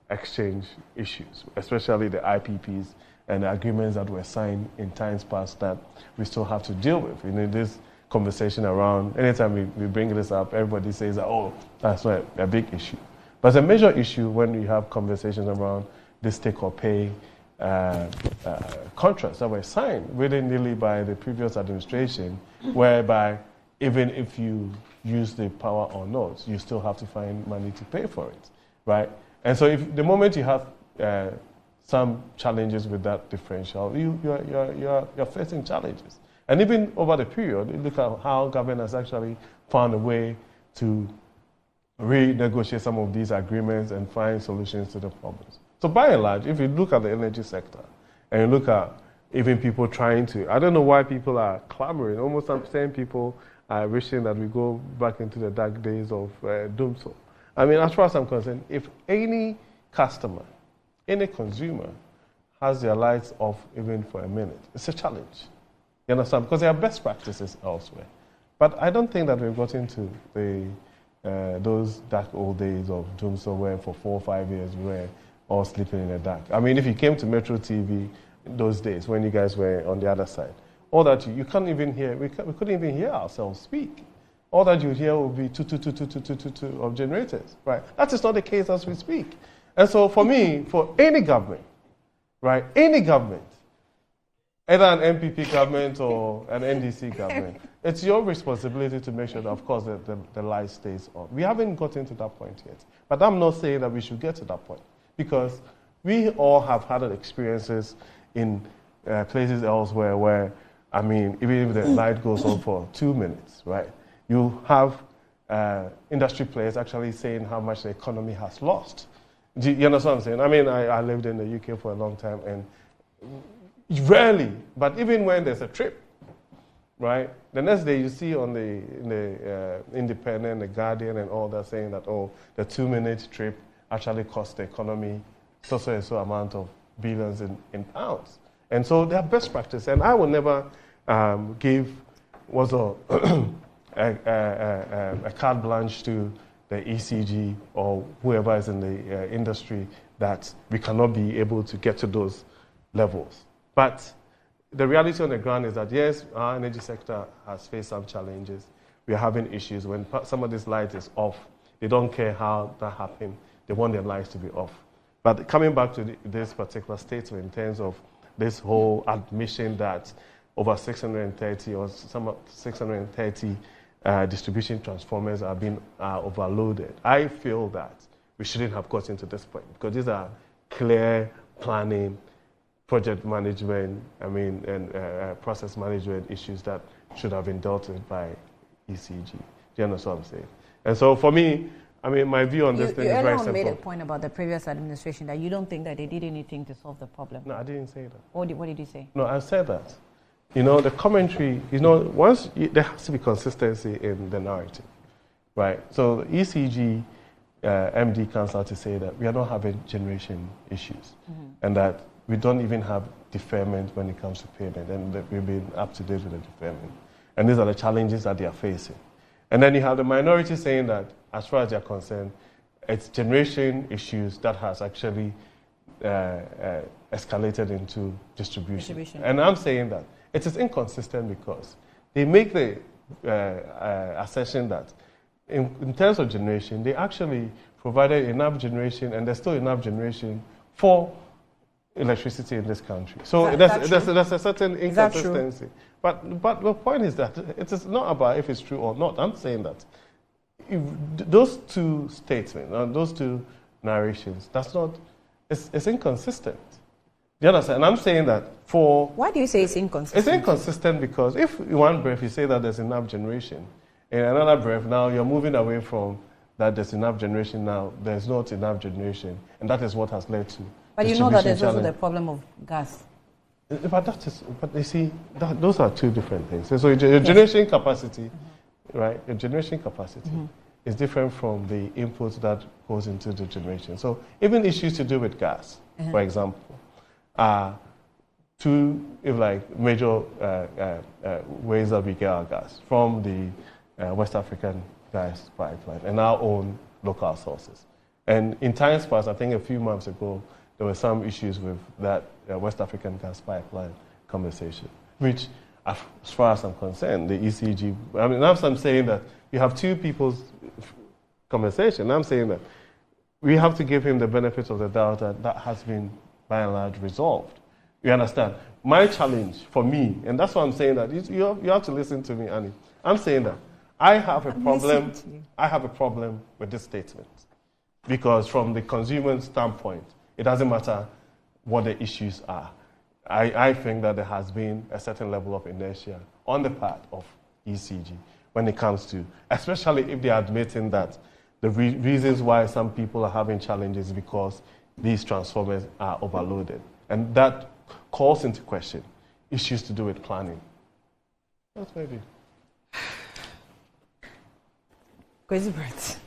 exchange issues, especially the IPPs and the agreements that were signed in times past that we still have to deal with. This conversation around, anytime we bring this up, everybody says, oh, that's not a big issue. But it's a major issue when you have conversations around this take or pay contracts that were signed willy-nilly by the previous administration, whereby even if you use the power or not, you still have to find money to pay for it, right? And so if the moment you have some challenges with that differential, you're facing challenges. And even over the period, you look at how government has actually found a way to renegotiate some of these agreements and find solutions to the problems. So by and large, if you look at the energy sector and you look at even people trying to, I don't know why people are clamoring, almost I'm saying people are wishing that we go back into the dark days of Dumso. I mean, as far as I'm concerned, if any customer, any consumer has their lights off even for a minute, it's a challenge. You understand? Because there are best practices elsewhere. But I don't think that we've got into those dark old days of Dumso where for 4 or 5 years we were all sleeping in the dark. I mean, if you came to Metro TV in those days when you guys were on the other side, all that you can't even hear, we couldn't even hear ourselves speak. All that you hear will be two of generators, right? That is not the case as we speak. And so for me, for any government, right, any government, either an MPP government or an NDC government, it's your responsibility to make sure that, of course, the light stays on. We haven't gotten to that point yet. But I'm not saying that we should get to that point, because we all have had experiences in places elsewhere where, I mean, even if the light goes on for 2 minutes, right, you have industry players actually saying how much the economy has lost, Do you understand what I'm saying? I mean, I lived in the UK for a long time, and rarely, but even when there's a trip, right, the next day you see on the Independent, the Guardian, and all that saying that, oh, the 2-minute trip actually cost the economy so and so amount of billions in pounds. And so they are best practice. And I will never give a carte blanche to the ECG or whoever is in the industry that we cannot be able to get to those levels. But the reality on the ground is that, yes, our energy sector has faced some challenges. We are having issues. When some of this light is off, they don't care how that happened. They want their lights to be off. But coming back to this particular statement in terms of this whole admission that over 630 or some 630 distribution transformers are being overloaded, I feel that we shouldn't have gotten to this point because these are clear planning, project management, and process management issues that should have been dealt with by ECG. Do you understand what I'm saying? And so for me, my view on this thing is very simple. You made a point about the previous administration that you don't think that they did anything to solve the problem. No, I didn't say that. What did you say? No, I said that. The commentary, there has to be consistency in the narrative, right? So the ECG MD comes out to say that we are not having generation issues and that we don't even have deferment when it comes to payment and that we've been up to date with the deferment. And these are the challenges that they are facing. And then you have the minority saying that, as far as they're concerned, it's generation issues that has actually escalated into distribution. And I'm saying that it is inconsistent because they make the assertion that in terms of generation, they actually provided enough generation and there's still enough generation for electricity in this country. So there's a certain inconsistency. But the point is that it is not about if it's true or not. I'm saying that if those two statements, those two narrations, it's inconsistent. Do you understand? And I'm saying that Why do you say it's inconsistent? It's inconsistent because if in one breath you say that there's enough generation, in another breath now you're moving away from that there's enough generation now, there's not enough generation, and that is what has led to. But you know that there's also the problem of gas. But you see, those are two different things. So your generation capacity, right? Your generation capacity is different from the input that goes into the generation. So even issues to do with gas, for example, are two major ways that we get our gas from the West African gas pipeline and our own local sources. And in times past, I think a few months ago, there were some issues with that West African gas pipeline conversation, which, as far as I'm concerned, the ECG, I'm saying that you have two people's conversation. I'm saying that we have to give him the benefit of the doubt that has been, by and large, resolved. You understand? My challenge for me, and that's why I'm saying that, you have to listen to me, Annie. I'm saying that I have a problem with this statement. Because from the consumer standpoint, it doesn't matter what the issues are. I think that there has been a certain level of inertia on the part of ECG when it comes to, especially if they are admitting that the reasons why some people are having challenges is because these transformers are overloaded. And that calls into question issues to do with planning. That's my view. Crazy birds.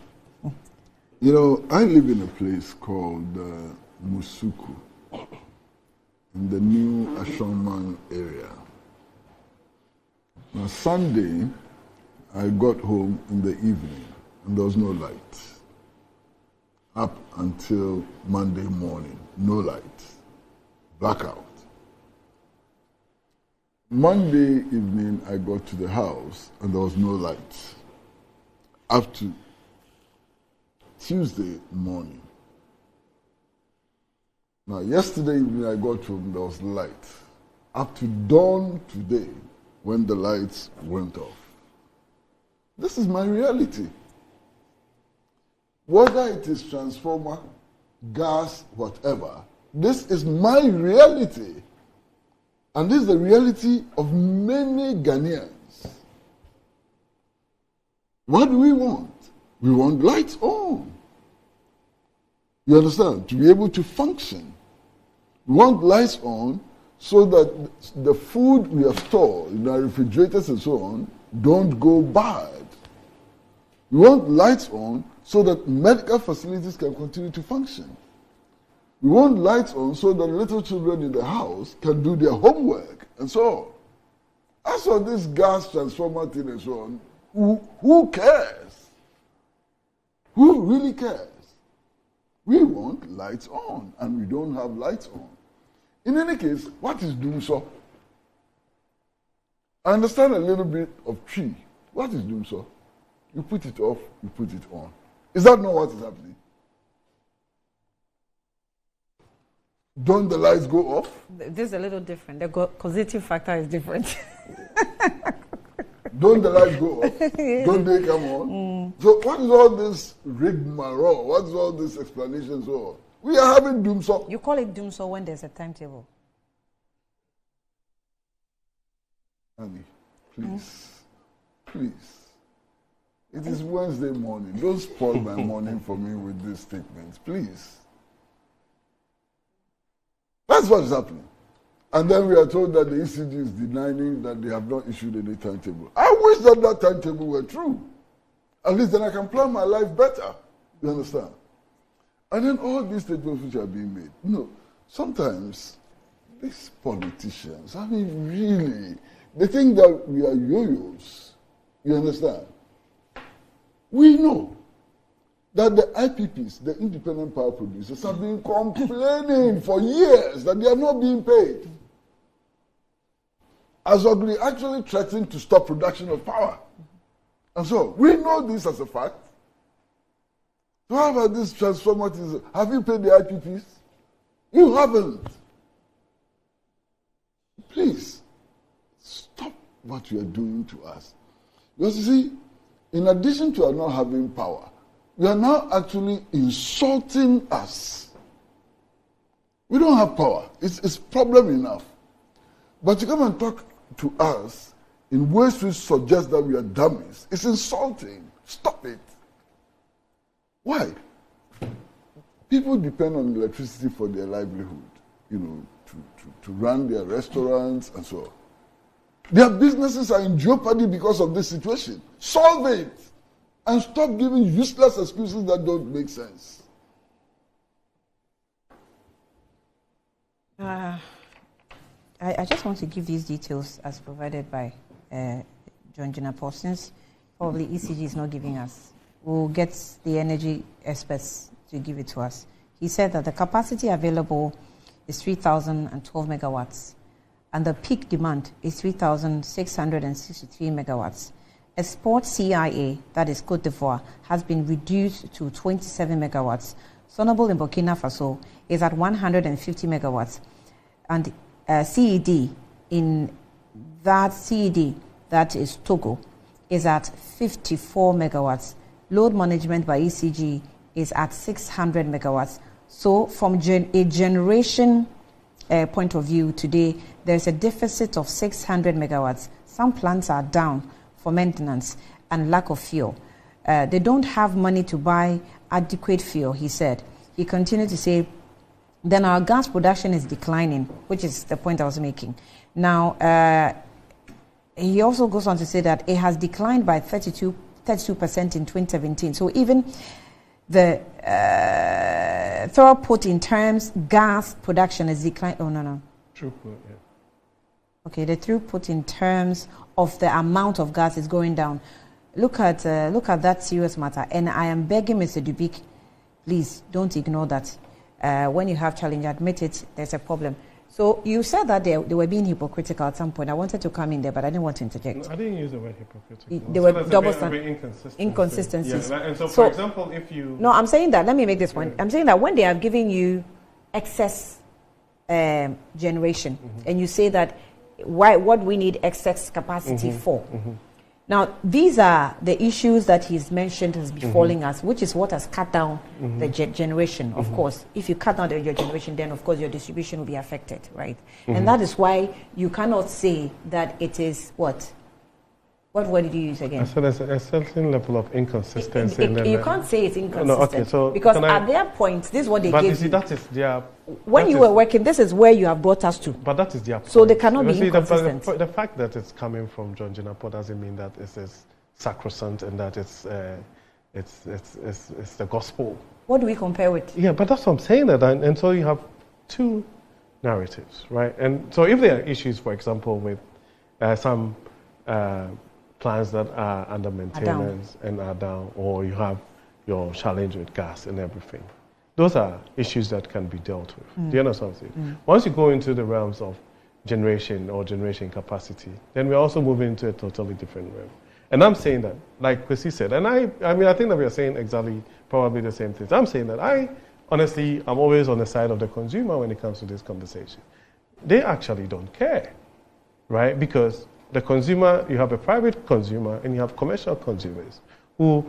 I live in a place called Musuku in the new Ashoman area. Now, Sunday, I got home in the evening and there was no light. Up until Monday morning, no light. Blackout. Monday evening, I got to the house and there was no light. Up to Tuesday morning. Now, yesterday evening I got home, there was light. Up to dawn today, when the lights went off. This is my reality. Whether it is transformer, gas, whatever, this is my reality. And this is the reality of many Ghanaians. What do we want? We want lights on. You understand? To be able to function. We want lights on so that the food we have stored in our refrigerators and so on don't go bad. We want lights on so that medical facilities can continue to function. We want lights on so that little children in the house can do their homework and so on. As for this gas transformer thing and so on, who cares? Who really cares? We want lights on, and we don't have lights on. In any case, what is Dumso? I understand a little bit of tree. What is Dumso? You put it off, you put it on. Is that not what is happening? Don't the lights go off? This is a little different. The causative factor is different. Don't the lights go off? Don't they come on? So what is all this rigmarole? What is all this explanation so on? We are having Dumso. You call it Dumso when there's a timetable. Annie, please. Please. It is Wednesday morning. Don't spoil my morning for me with these statements, please. That's what is happening. And then we are told that the ECG is denying that they have not issued any timetable. I wish that that timetable were true. At least then I can plan my life better. You understand? And then all these statements which are being made. You know, sometimes these politicians, I mean, really, they think that we are yo-yos. You understand? We know that the IPPs, the independent power producers, have been complaining for years that they are not being paid. Azogli actually threatened to stop production of power. And so, we know this as a fact. So how about this transformer? Have you paid the IPPs? You haven't. Please, stop what you are doing to us. Because you see, in addition to our not having power, you are now actually insulting us. We don't have power. It's problem enough. But you come and talk to us in ways which suggest that we are dummies. It's insulting. Stop it. Why? People depend on electricity for their livelihood, you know, to run their restaurants and so on. Their businesses are in jeopardy because of this situation. Solve it. And stop giving useless excuses that don't make sense. I just want to give these details as provided by John Jinapor, since probably ECG is not giving us. We'll get the energy experts to give it to us. He said that the capacity available is 3,012 megawatts, and the peak demand is 3,663 megawatts. Export CIA, that is Côte d'Ivoire, has been reduced to 27 megawatts. Sonobel in Burkina Faso is at 150 megawatts. And CED, in that CED, that is Togo, is at 54 megawatts. Load management by ECG is at 600 megawatts. So from a generation point of view today, there's a deficit of 600 megawatts. Some plants are down for maintenance and lack of fuel. They don't have money to buy adequate fuel, he said. He continued to say, then our gas production is declining, which is the point I was making. Now, he also goes on to say that it has declined by 32% in 2017. So even the throughput in terms, gas production is declined. Oh, no. Throughput, yeah. Okay, the throughput in terms of the amount of gas is going down. Look at that serious matter. And I am begging Mr. Dubik, please don't ignore that. When you have challenge, admit it, there's a problem. So you said that they were being hypocritical at some point. I wanted to come in there, but I didn't want to interject. No, I didn't use the word hypocritical. They were double inconsistencies. Yeah, and so, for example, if you... No, I'm saying that, let me make this point. I'm saying that when they are giving you excess generation, and you say that, what we need excess capacity for. Now, these are the issues that he's mentioned as befalling us, which is what has cut down the generation, of course. If you cut down your generation, then, of course, your distribution will be affected, right? And that is why you cannot say that it is what? What word did you use again? I said there's a certain level of inconsistency. You can't say it's inconsistent. No, okay, so because at their point, this is what they gave you. But that is their... When you were working, this is where you have brought us to. But that is their point. So they cannot be inconsistent. The fact that it's coming from John Jinapor doesn't mean that it's sacrosanct and that it's the gospel. What do we compare with? Yeah, but that's what I'm saying. And so you have two narratives, right? And so if there are issues, for example, with some... plants that are under maintenance and are down, or you have your challenge with gas and everything. Those are issues that can be dealt with. Do you understand what I'm saying? Once you go into the realms of generation or generation capacity, then we're also moving into a totally different realm. And I'm saying that, like Kwesi said, and I think that we are saying exactly probably the same things. I'm saying that honestly, I'm always on the side of the consumer when it comes to this conversation. They actually don't care, right? Because the consumer, you have a private consumer and you have commercial consumers who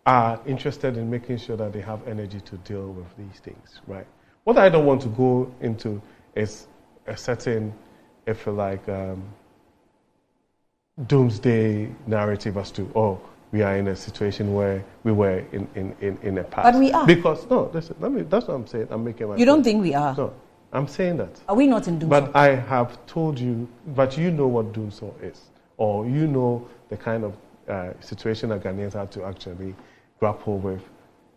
are interested in making sure that they have energy to deal with these things, right? What I don't want to go into is a certain, if you like, doomsday narrative as to, we are in a situation where we were in a past. But we are. Because, no, listen, that's what I'm saying. I'm making my point. You don't think we are? No. I'm saying that. Are we not in doomsday? But I have told you, but you know what doomsday is, or you know the kind of situation that Ghanaians have to actually grapple with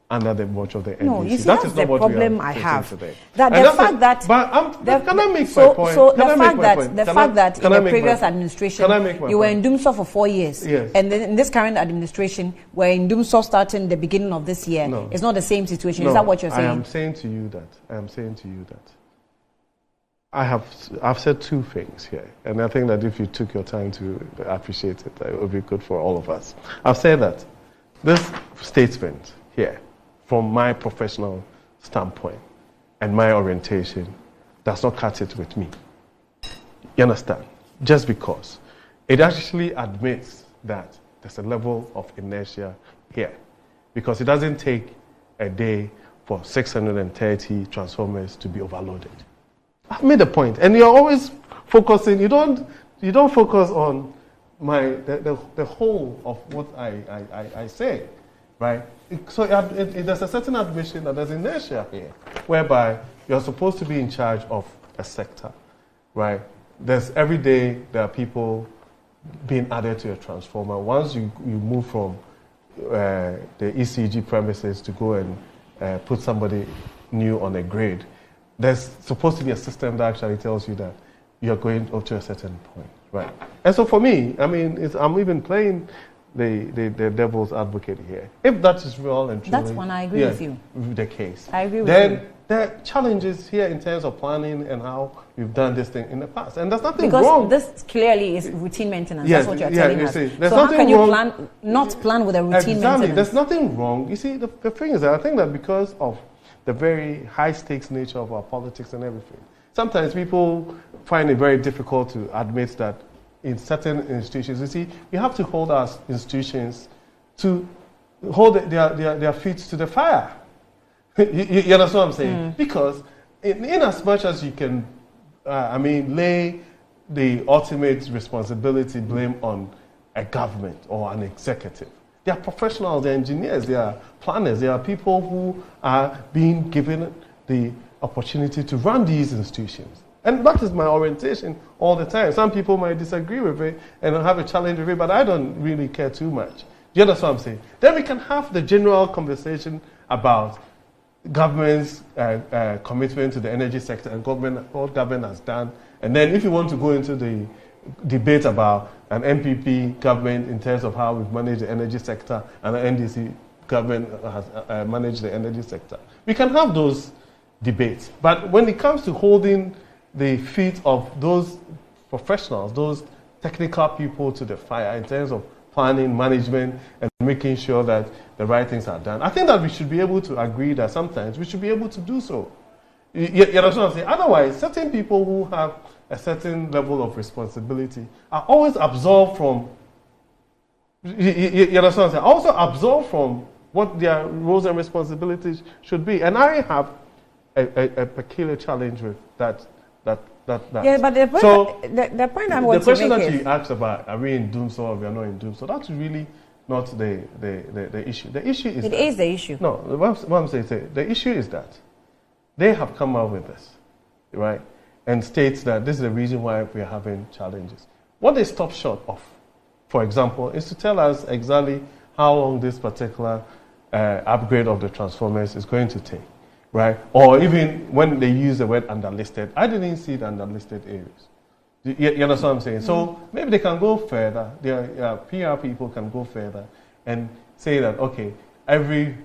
under the watch of the NDC. No, you see, that's the problem I have. Today. That the fact that... Can I make my point? So the fact that in the previous administration, you were in doomsday for 4 years, yes. And then in this current administration, we're in doomsday starting the beginning of this year. No. It's not the same situation. No, is that what you're saying? I am saying to you that I've said two things here, and I think that if you took your time to appreciate it, it would be good for all of us. I've said that this statement here, from my professional standpoint and my orientation, does not cut it with me. You understand? Just because it actually admits that there's a level of inertia here, because it doesn't take a day for 630 transformers to be overloaded. I've made a point, and you're always focusing. You don't focus on the whole of what I say, right? So there's a certain admission that there's inertia here, whereby you're supposed to be in charge of a sector, right? Every day there are people being added to a transformer. Once you move from the ECG premises to go and put somebody new on a grid, there's supposed to be a system that actually tells you that you're going up to a certain point, right? And so for me, I mean, I'm even playing the devil's advocate here. If that is real and true, that's when I agree with you. The case. I agree with then you. There are challenges here in terms of planning and how we've done this thing in the past, and there's nothing because wrong. Because this clearly is routine maintenance. Yes, that's what you're telling us. See, so how can you not plan with a routine maintenance? There's nothing wrong. You see, the thing is that I think that because of the very high stakes nature of our politics and everything, sometimes people find it very difficult to admit that in certain institutions, you see, we have to hold our institutions to hold their feet to the fire. You understand what I'm saying? Because in as much as you can, lay the ultimate responsibility, blame on a government or an executive. They are professionals, they are engineers, they are planners, they are people who are being given the opportunity to run these institutions. And that is my orientation all the time. Some people might disagree with it and have a challenge with it, but I don't really care too much. Do you understand what I'm saying? Then we can have the general conversation about government's commitment to the energy sector and what government has done. And then if you want to go into the debate about an MPP government in terms of how we've managed the energy sector and the NDC government has managed the energy sector, we can have those debates. But when it comes to holding the feet of those professionals, those technical people to the fire in terms of planning, management, and making sure that the right things are done, I think that we should be able to agree that sometimes we should be able to do so. You understand what I'm saying? Otherwise, certain people who have a certain level of responsibility are always absolved from, you understand what I'm saying? Also absolved from what their roles and responsibilities should be. And I have a peculiar challenge with that Yeah, but the point I want to make is... The question that you asked about, are we in doom so or we are not in doom so, that's really not the issue. The issue is... It is the issue. No, what I'm saying, the issue is that they have come out with this, right? And states that this is the reason why we are having challenges. What they stop short of, for example, is to tell us exactly how long this particular upgrade of the transformers is going to take, right? Or even when they use the word underlisted, I didn't see the underlisted areas. You understand what I'm saying? So maybe they can go further. Their PR people can go further and say that, okay, every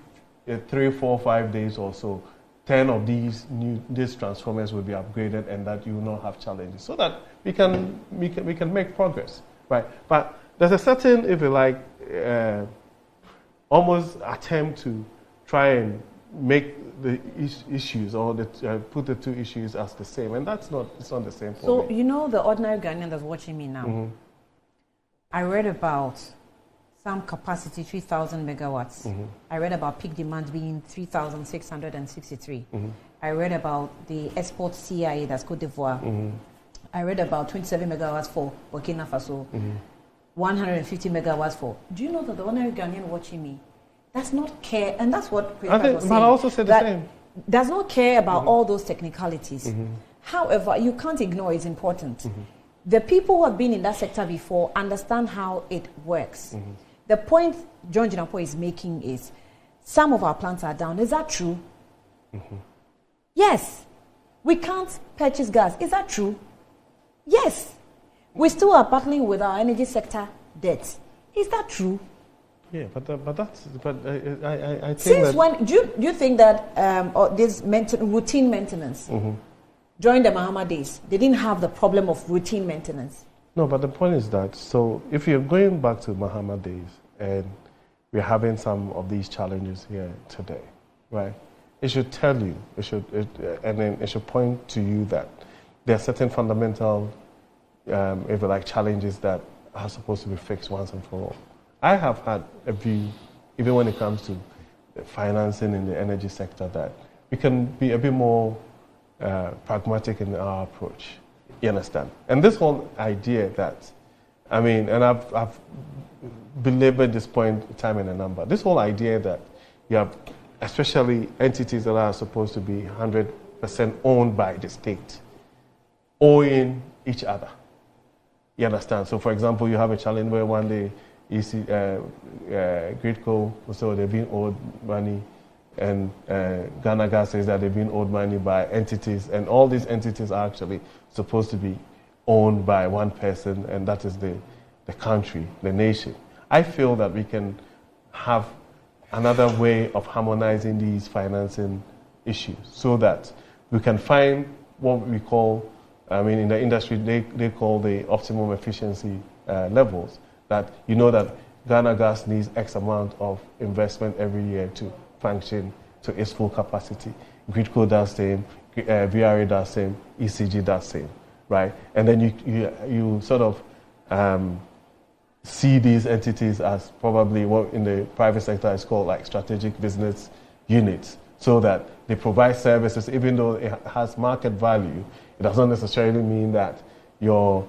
3, 4, 5 days or so, 10 of these transformers will be upgraded, and that you will not have challenges, so that we can make progress, right? But there's a certain, if you like, almost attempt to try and make the issues or put the two issues as the same, and it's not the same for me. So you know, the ordinary Ghanaian that's watching me now. Mm-hmm. I read about some capacity 3,000 megawatts. Mm-hmm. I read about peak demand being 3,663. Mm-hmm. I read about the export CIA, that's Côte d'Ivoire. Mm-hmm. I read about 27 megawatts for Burkina Faso. Mm-hmm. 150 megawatts for. Do you know that the ordinary Ghanaian watching me does not care, and that's what was saying. But I also said the same. Does not care about all those technicalities. Mm-hmm. However, you can't ignore it's important. Mm-hmm. The people who have been in that sector before understand how it works. Mm-hmm. The point John Jinapor is making is some of our plants are down. Is that true? Mm-hmm. Yes. We can't purchase gas. Is that true? Yes. We still are battling with our energy sector debt. Is that true? Yeah, I think since when do you think that this routine maintenance mm-hmm. during the Mahama days, they didn't have the problem of routine maintenance? No, but the point is that, so if you're going back to Mahama days and we're having some of these challenges here today, right? It should tell you, and then it should point to you that there are certain fundamental, if you like, challenges that are supposed to be fixed once and for all. I have had a view, even when it comes to the financing in the energy sector, that we can be a bit more pragmatic in our approach. You understand? And this whole idea that, I mean, and I've belabored this point time and a number, this whole idea that you have especially entities that are supposed to be 100% owned by the state, owing each other. You understand? So, for example, you have a challenge where one day Gridco, so they've been owed money, and Ghana Gas says that they've been owed money by entities, and all these entities are actually supposed to be owned by one person, and that is the country, the nation. I feel that we can have another way of harmonizing these financing issues so that we can find what we call, I mean, in the industry, they call the optimum efficiency levels. That you know that Ghana Gas needs X amount of investment every year to function to its full capacity. Gridco does same, VRA does same, ECG does same, right? And then you sort of see these entities as probably what in the private sector is called like strategic business units, so that they provide services even though it has market value. It doesn't necessarily mean that your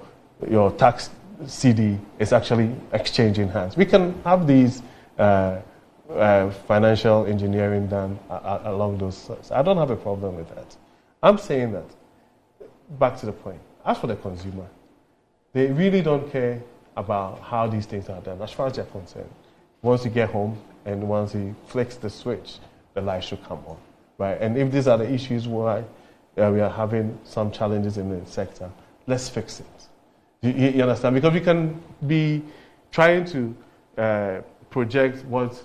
tax CD is actually exchanging hands. We can have these financial engineering done along those lines. I don't have a problem with that. I'm saying that, back to the point, as for the consumer, they really don't care about how these things are done as far as they're concerned. Once you get home and once he flicks the switch, the light should come on, right? And if these are the issues why we are having some challenges in the sector, let's fix it. You understand? Because we can be trying to project what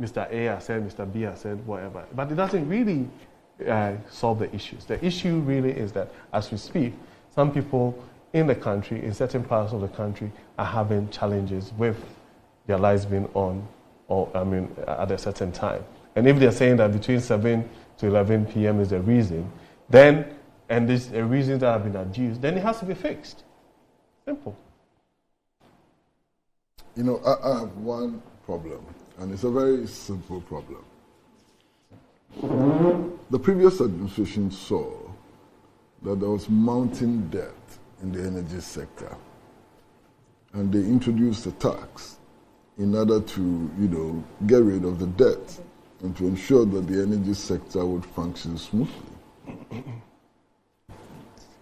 Mr. A has said, Mr. B has said, whatever. But it doesn't really solve the issues. The issue really is that, as we speak, some people in the country, in certain parts of the country, are having challenges with their lights being on, or at a certain time. And if they're saying that between 7 to 11 p.m. is the reason, then, and these reasons that have been adduced, then it has to be fixed. Simple. You know, I have one problem, and it's a very simple problem. The previous administration saw that there was mounting debt in the energy sector. And they introduced a tax in order to, get rid of the debt and to ensure that the energy sector would function smoothly.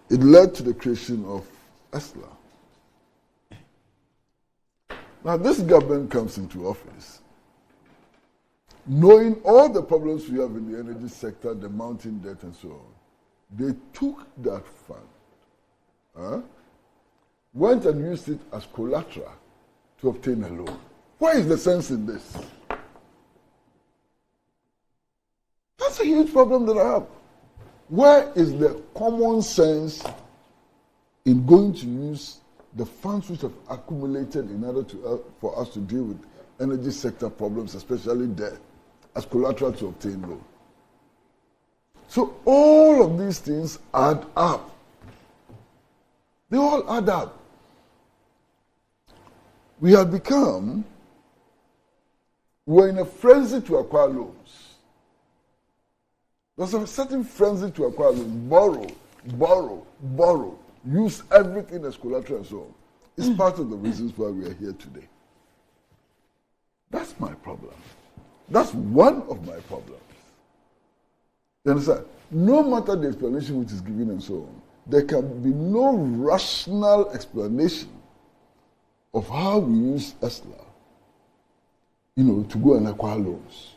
It led to the creation of ESLA. Now, this government comes into office knowing all the problems we have in the energy sector, the mounting debt and so on. They took that fund, went and used it as collateral to obtain a loan. Where is the sense in this? That's a huge problem that I have. Where is the common sense in going to use the funds which have accumulated in order for us to deal with energy sector problems, especially debt, as collateral to obtain loan? So all of these things add up. They all add up. We're in a frenzy to acquire loans. There's a certain frenzy to acquire loans. Borrow, use everything as collateral and so on. It's part of the reasons why we are here today. That's my problem. That's one of my problems. You understand? No matter the explanation which is given and so on, there can be no rational explanation of how we use ESLA, to go and acquire loans.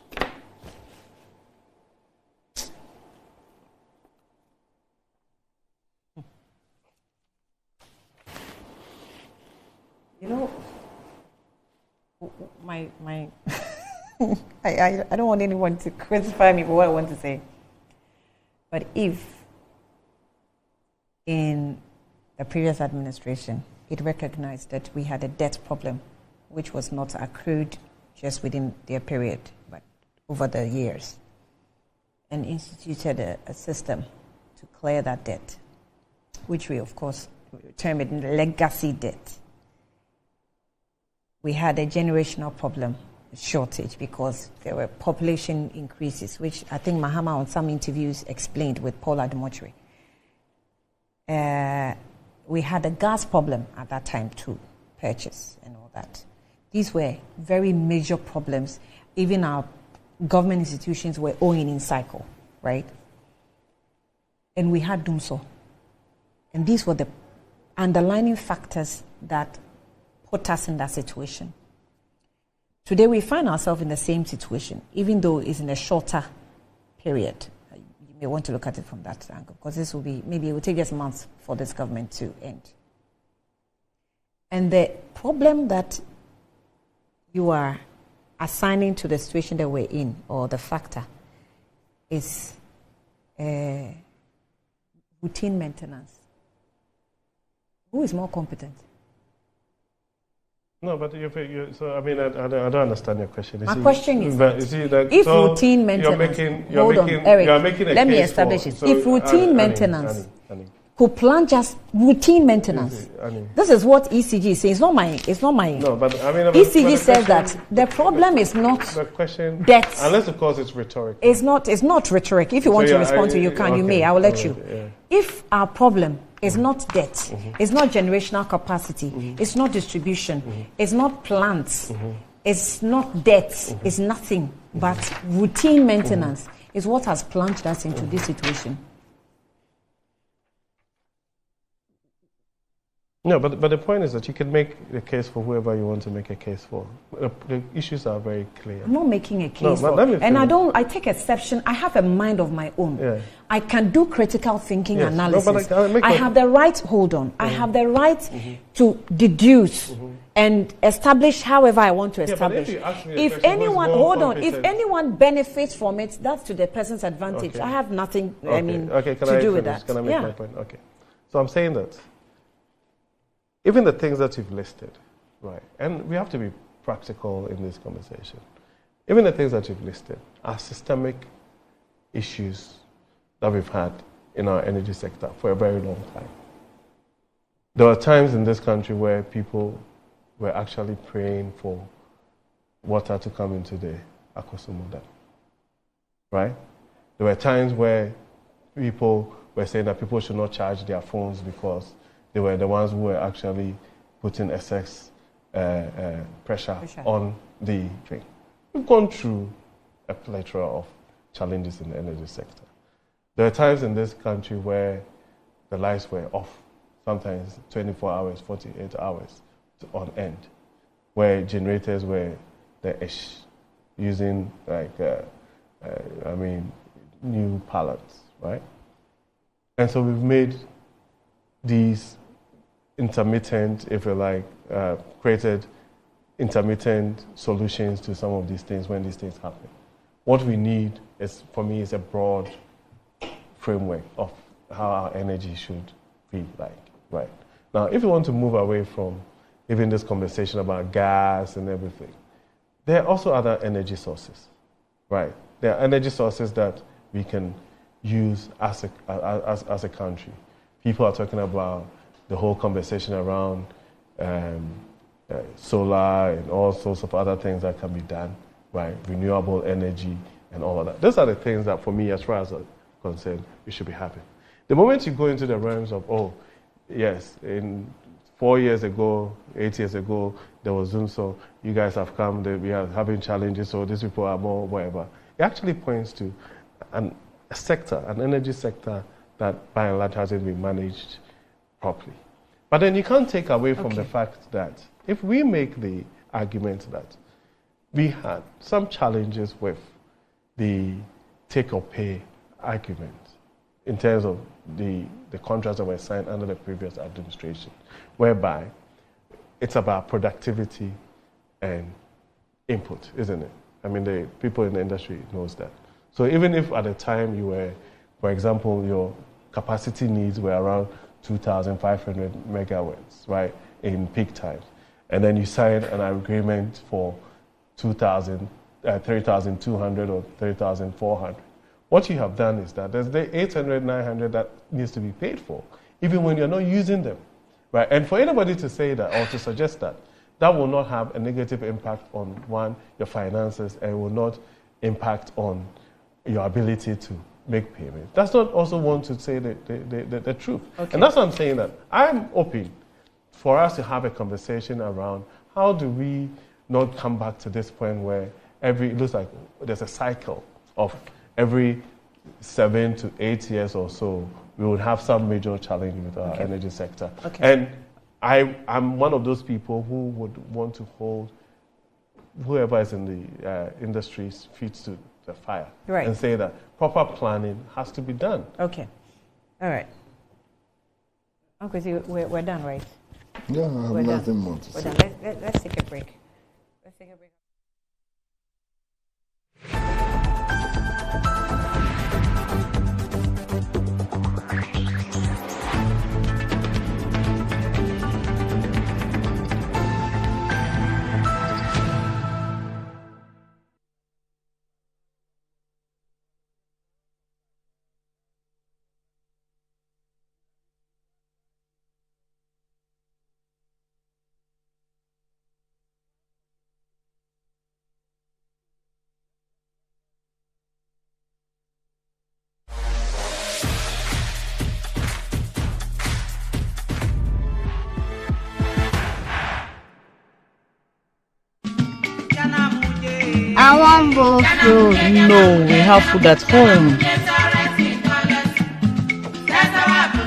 My I don't want anyone to crucify me for what I want to say. But if in the previous administration it recognized that we had a debt problem which was not accrued just within their period, but over the years, and instituted a system to clear that debt, which we, of course, term it legacy debt, we had a generational problem, shortage, because there were population increases, which I think Mahama on some interviews explained with Paul Ademochiri. We had a gas problem at that time to purchase and all that. These were very major problems. Even our government institutions were owing in cycle, right? And we had DUMSO. And these were the underlying factors that put us in that situation. Today we find ourselves in the same situation, even though it's in a shorter period. You may want to look at it from that angle, because this will be, maybe it will take us months for this government to end. And the problem that you are assigning to the situation that we're in, or the factor, is routine maintenance. Who is more competent? No, but so I mean, I don't understand your question. My question is, if routine maintenance, hold on, Eric, let me establish it. If routine maintenance could plan just routine maintenance, this is what ECG is saying. It's not my. No, but I mean, ECG says that the problem is not the question, debt. Unless, of course, it's rhetoric. It's not rhetoric. If you want to respond to, you can. Okay. You may. I will let you. Yeah. If our problem is not debt, it's not generational capacity, it's not distribution, it's not plants, it's not debt, it's nothing but routine maintenance is what has plunged us into this situation. No, but the point is that you can make the case for whoever you want to make a case for. The issues are very clear. I'm not making a case for, and I take exception. I have a mind of my own. Yeah. I can do critical thinking analysis. No, I have the right, hold on, I have the right to deduce and establish however I want to establish. If anyone, hold on, if anyone benefits from it, that's to the person's advantage. Okay. I have nothing, to do with that. Can I make my point? Okay. So I'm saying that even the things that you've listed, right, and we have to be practical in this conversation, even the things that you've listed are systemic issues that we've had in our energy sector for a very long time. There were times in this country where people were actually praying for water to come into the Akosombo Dam, right? There were times where people were saying that people should not charge their phones because they were the ones who were actually putting excess pressure on the thing. We've gone through a plethora of challenges in the energy sector. There are times in this country where the lights were off, sometimes 24 hours, 48 hours on end, where generators were the ish, using new pallets, right? And so we've made these intermittent, if you like, created intermittent solutions to some of these things when these things happen. What we need is, for me, is a broad framework of how our energy should be like, right? Now, if you want to move away from even this conversation about gas and everything, there are also other energy sources, right? There are energy sources that we can use as a country. People are talking about the whole conversation around solar and all sorts of other things that can be done, right? Renewable energy and all of that. Those are the things that, for me, as far as I'm concerned, we should be having. The moment you go into the realms of, oh, yes, in 4 years ago, 8 years ago, there was Zoom, so you guys have come, we are having challenges, so these people are more whatever. It actually points to a sector, an energy sector that by and large hasn't been managed properly. But then you can't take away from the fact that if we make the argument that we had some challenges with the take-or-pay argument in terms of the contracts that were signed under the previous administration, whereby it's about productivity and input, isn't it? I mean, the people in the industry knows that. So even if at the time you were, for example, your capacity needs were around 2,500 megawatts, right, in peak times, and then you signed an agreement for 3,200 or 3,400. What you have done is that there's the 800, 900 that needs to be paid for, even when you're not using them, right? And for anybody to say that or to suggest that, that will not have a negative impact on, one, your finances, and will not impact on your ability to make payments. That's not also want to say the truth. Okay. And that's what I'm saying, that I'm open for us to have a conversation around how do we not come back to this point where it looks like there's a cycle of every 7 to 8 years or so, we would have some major challenge with our energy sector. Okay. And I'm one of those people who would want to hold whoever is in the industry's feet to the fire, right, and say that proper planning has to be done. Okay. All right. Uncle, we're done, right? Yeah, I have nothing more to say. Let's take a break. Let's take a break. I want both food. No, we have food at home.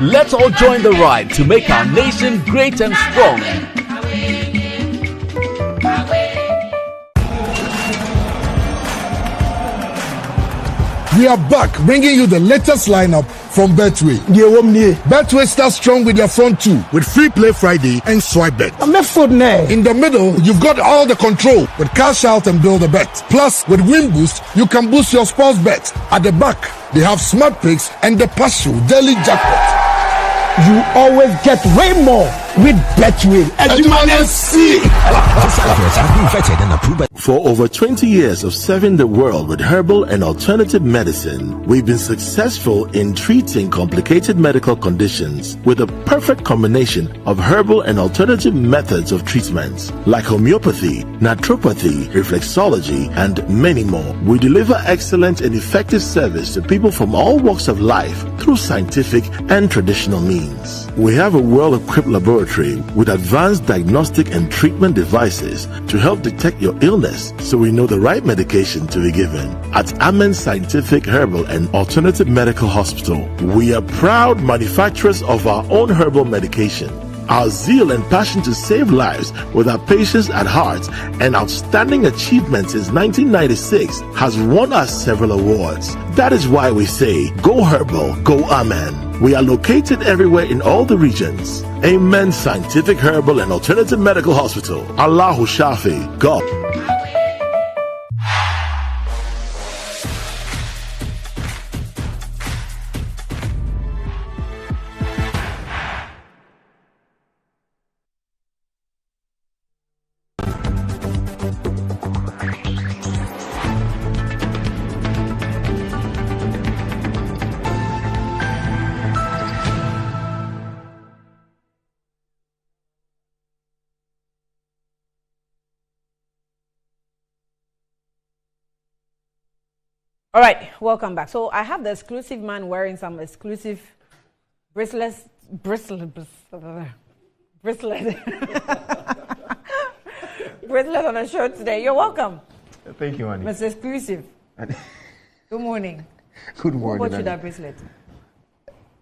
Let's all join the ride to make our nation great and strong. We are back, bringing you the latest lineup from Betway. Betway starts strong with their front two, with Free Play Friday and Swipe Bet. In the middle, you've got all the control with Cash Out and Build a Bet. Plus, with Win Boost, you can boost your sports bet. At the back, they have Smart Picks and the Partial Daily Jackpot. You always get way more with Betway. For over 20 years of serving the world with herbal and alternative medicine, we've been successful in treating complicated medical conditions with a perfect combination of herbal and alternative methods of treatments like homeopathy, naturopathy, reflexology, and many more. We deliver excellent and effective service to people from all walks of life through scientific and traditional means. We have a well-equipped laboratory with advanced diagnostic and treatment devices to help detect your illness so we know the right medication to be given. At Amen Scientific Herbal and Alternative Medical Hospital, we are proud manufacturers of our own herbal medication. Our zeal and passion to save lives with our patients at heart and outstanding achievements since 1996 has won us several awards. That is why we say, go herbal, go Amen. We are located everywhere in all the regions. Amen Scientific Herbal and Alternative Medical Hospital. Allahu Shafi. God. All right, welcome back. So I have the exclusive man wearing some exclusive bracelet on a shirt today. You're welcome. Thank you, Annie. Mr. Exclusive. Good morning. Good morning. Who bought you that bracelet?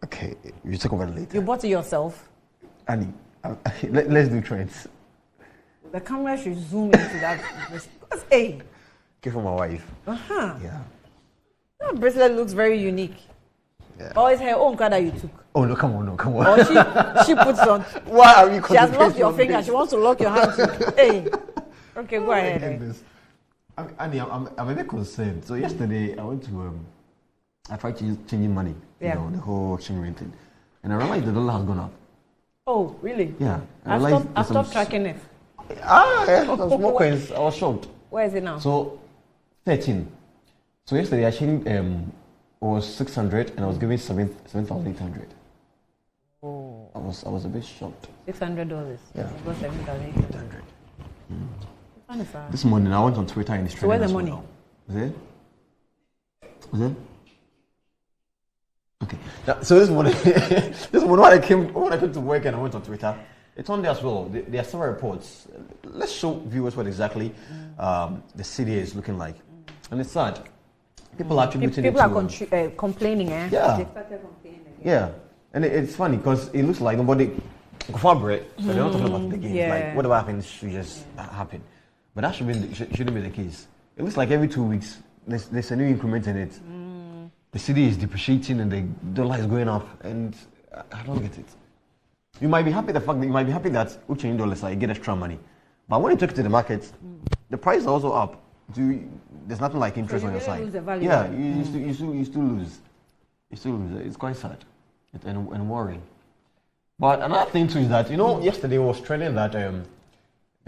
Okay, you talk about it later. You bought it yourself? Annie, let's do trends. The camera should zoom into that bracelet. Hey. Give for my wife. Uh-huh. Yeah. That bracelet looks very unique. Yeah. Or it's her own card that you took. Oh, no, come on, no, come on. Or she puts on. Why are you She has locked your finger. She wants to lock your hand too. Hey. Okay, go ahead. Annie, I'm a bit concerned. So yesterday, I went to, I tried changing money. Yeah. You know, the whole exchange rate thing. And I realized the dollar has gone up. Oh, really? Yeah. I stopped tracking it. Yeah, some small coins. I was shocked. Where is it now? So, 13. So yesterday I changed, it was 600 and I was given 7,800. Oh. I was a bit shocked. $600. Yeah. It was 7,800. This morning I went on Twitter and it's trending. So where's the money? Well. Was it? Okay. So this morning, when I came to work and I went on Twitter, it's on there as well. There are several reports. Let's show viewers what exactly the city is looking like. And it's sad. People are attributing it to... People are complaining, eh? Yeah. They started complaining again. Yeah. And it's funny because it looks like nobody... Corporate, so they're not talking about the games. Yeah. Like, whatever happens should just happen. But that shouldn't be the case. It looks like every 2 weeks, there's a new increment in it. The city is depreciating and the dollar is going up. And I don't get it. You might be happy that Uchenyi dollars, you get extra money. But when you take it to the market, the price is also up. There's nothing like interest on your side. Lose the value. Yeah, you still lose. You still lose. It's quite sad and worrying. But another thing too is that yesterday was trending that the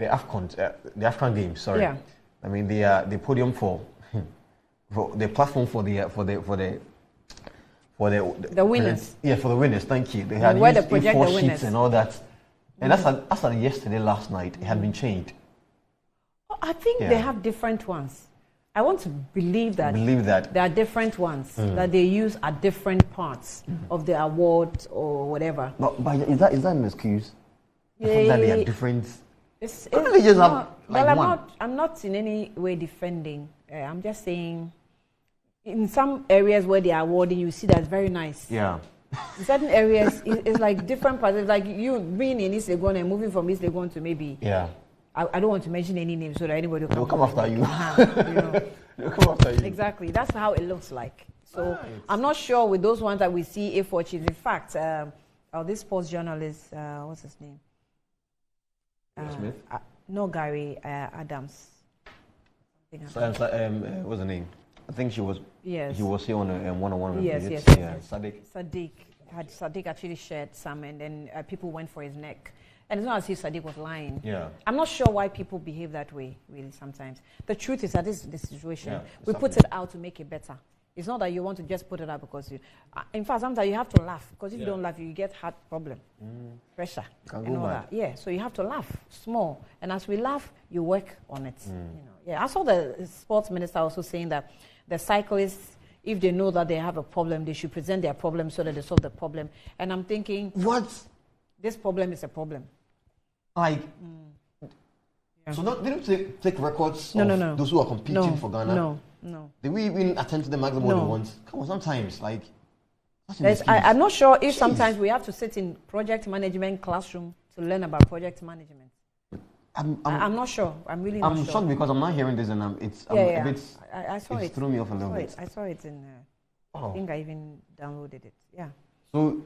AFCON games. Sorry. Yeah. I mean the podium for the platform for the winners. Yeah, for the winners. Thank you. They had where used they project A4 the sheets winners. and all that. And that's yesterday, last night. It had been changed. I think they have different ones. I want to believe that there are different ones that they use at different parts of the award or whatever. But is that an excuse? The fact that they are different. I'm not in any way defending. I'm just saying, in some areas where they are awarding, you see that's very nice. Yeah. In certain areas, it's like different parts. It's like you being in East Legon and moving from East Legon to maybe. Yeah. I don't want to mention any names so that anybody will come after you. They'll come after you. Exactly. That's how it looks like. So I'm not sure with those ones that we see A4 sheets. In fact, this sports journalist, what's his name? Smith? No, Gary Adams. What's the name? I think she was. Yes. He was here on a one-on-one. Yes. Yeah, Sadiq. Sadiq. had Sadiq actually shared some, and then people went for his neck. And it's not as if Sadiq was lying. Yeah. I'm not sure why people behave that way, really, sometimes. The truth is that this is the situation. Yeah, we put it out to make it better. It's not that you want to just put it out because you... in fact, sometimes you have to laugh, because if you don't laugh, you get heart problem, pressure, Can and go all mad. that. Yeah, so you have to laugh, small. And as we laugh, you work on it. You know. Yeah, I saw the sports minister also saying that the cyclists, if they know that they have a problem, they should present their problem so that they solve the problem. And I'm thinking... What? This problem is a problem. Like, so they don't take records No, of no, no. those who are competing for Ghana? No. Did we even attend to them maximum No. they want? Come on, sometimes, like... I'm not sure if sometimes we have to sit in project management classroom to learn about project management. I'm not sure. I'm really not sure. I'm shocked because I'm not hearing this, and yeah. a bit... I saw it. It threw me off a little bit. I saw it in... I think I even downloaded it. Yeah. So,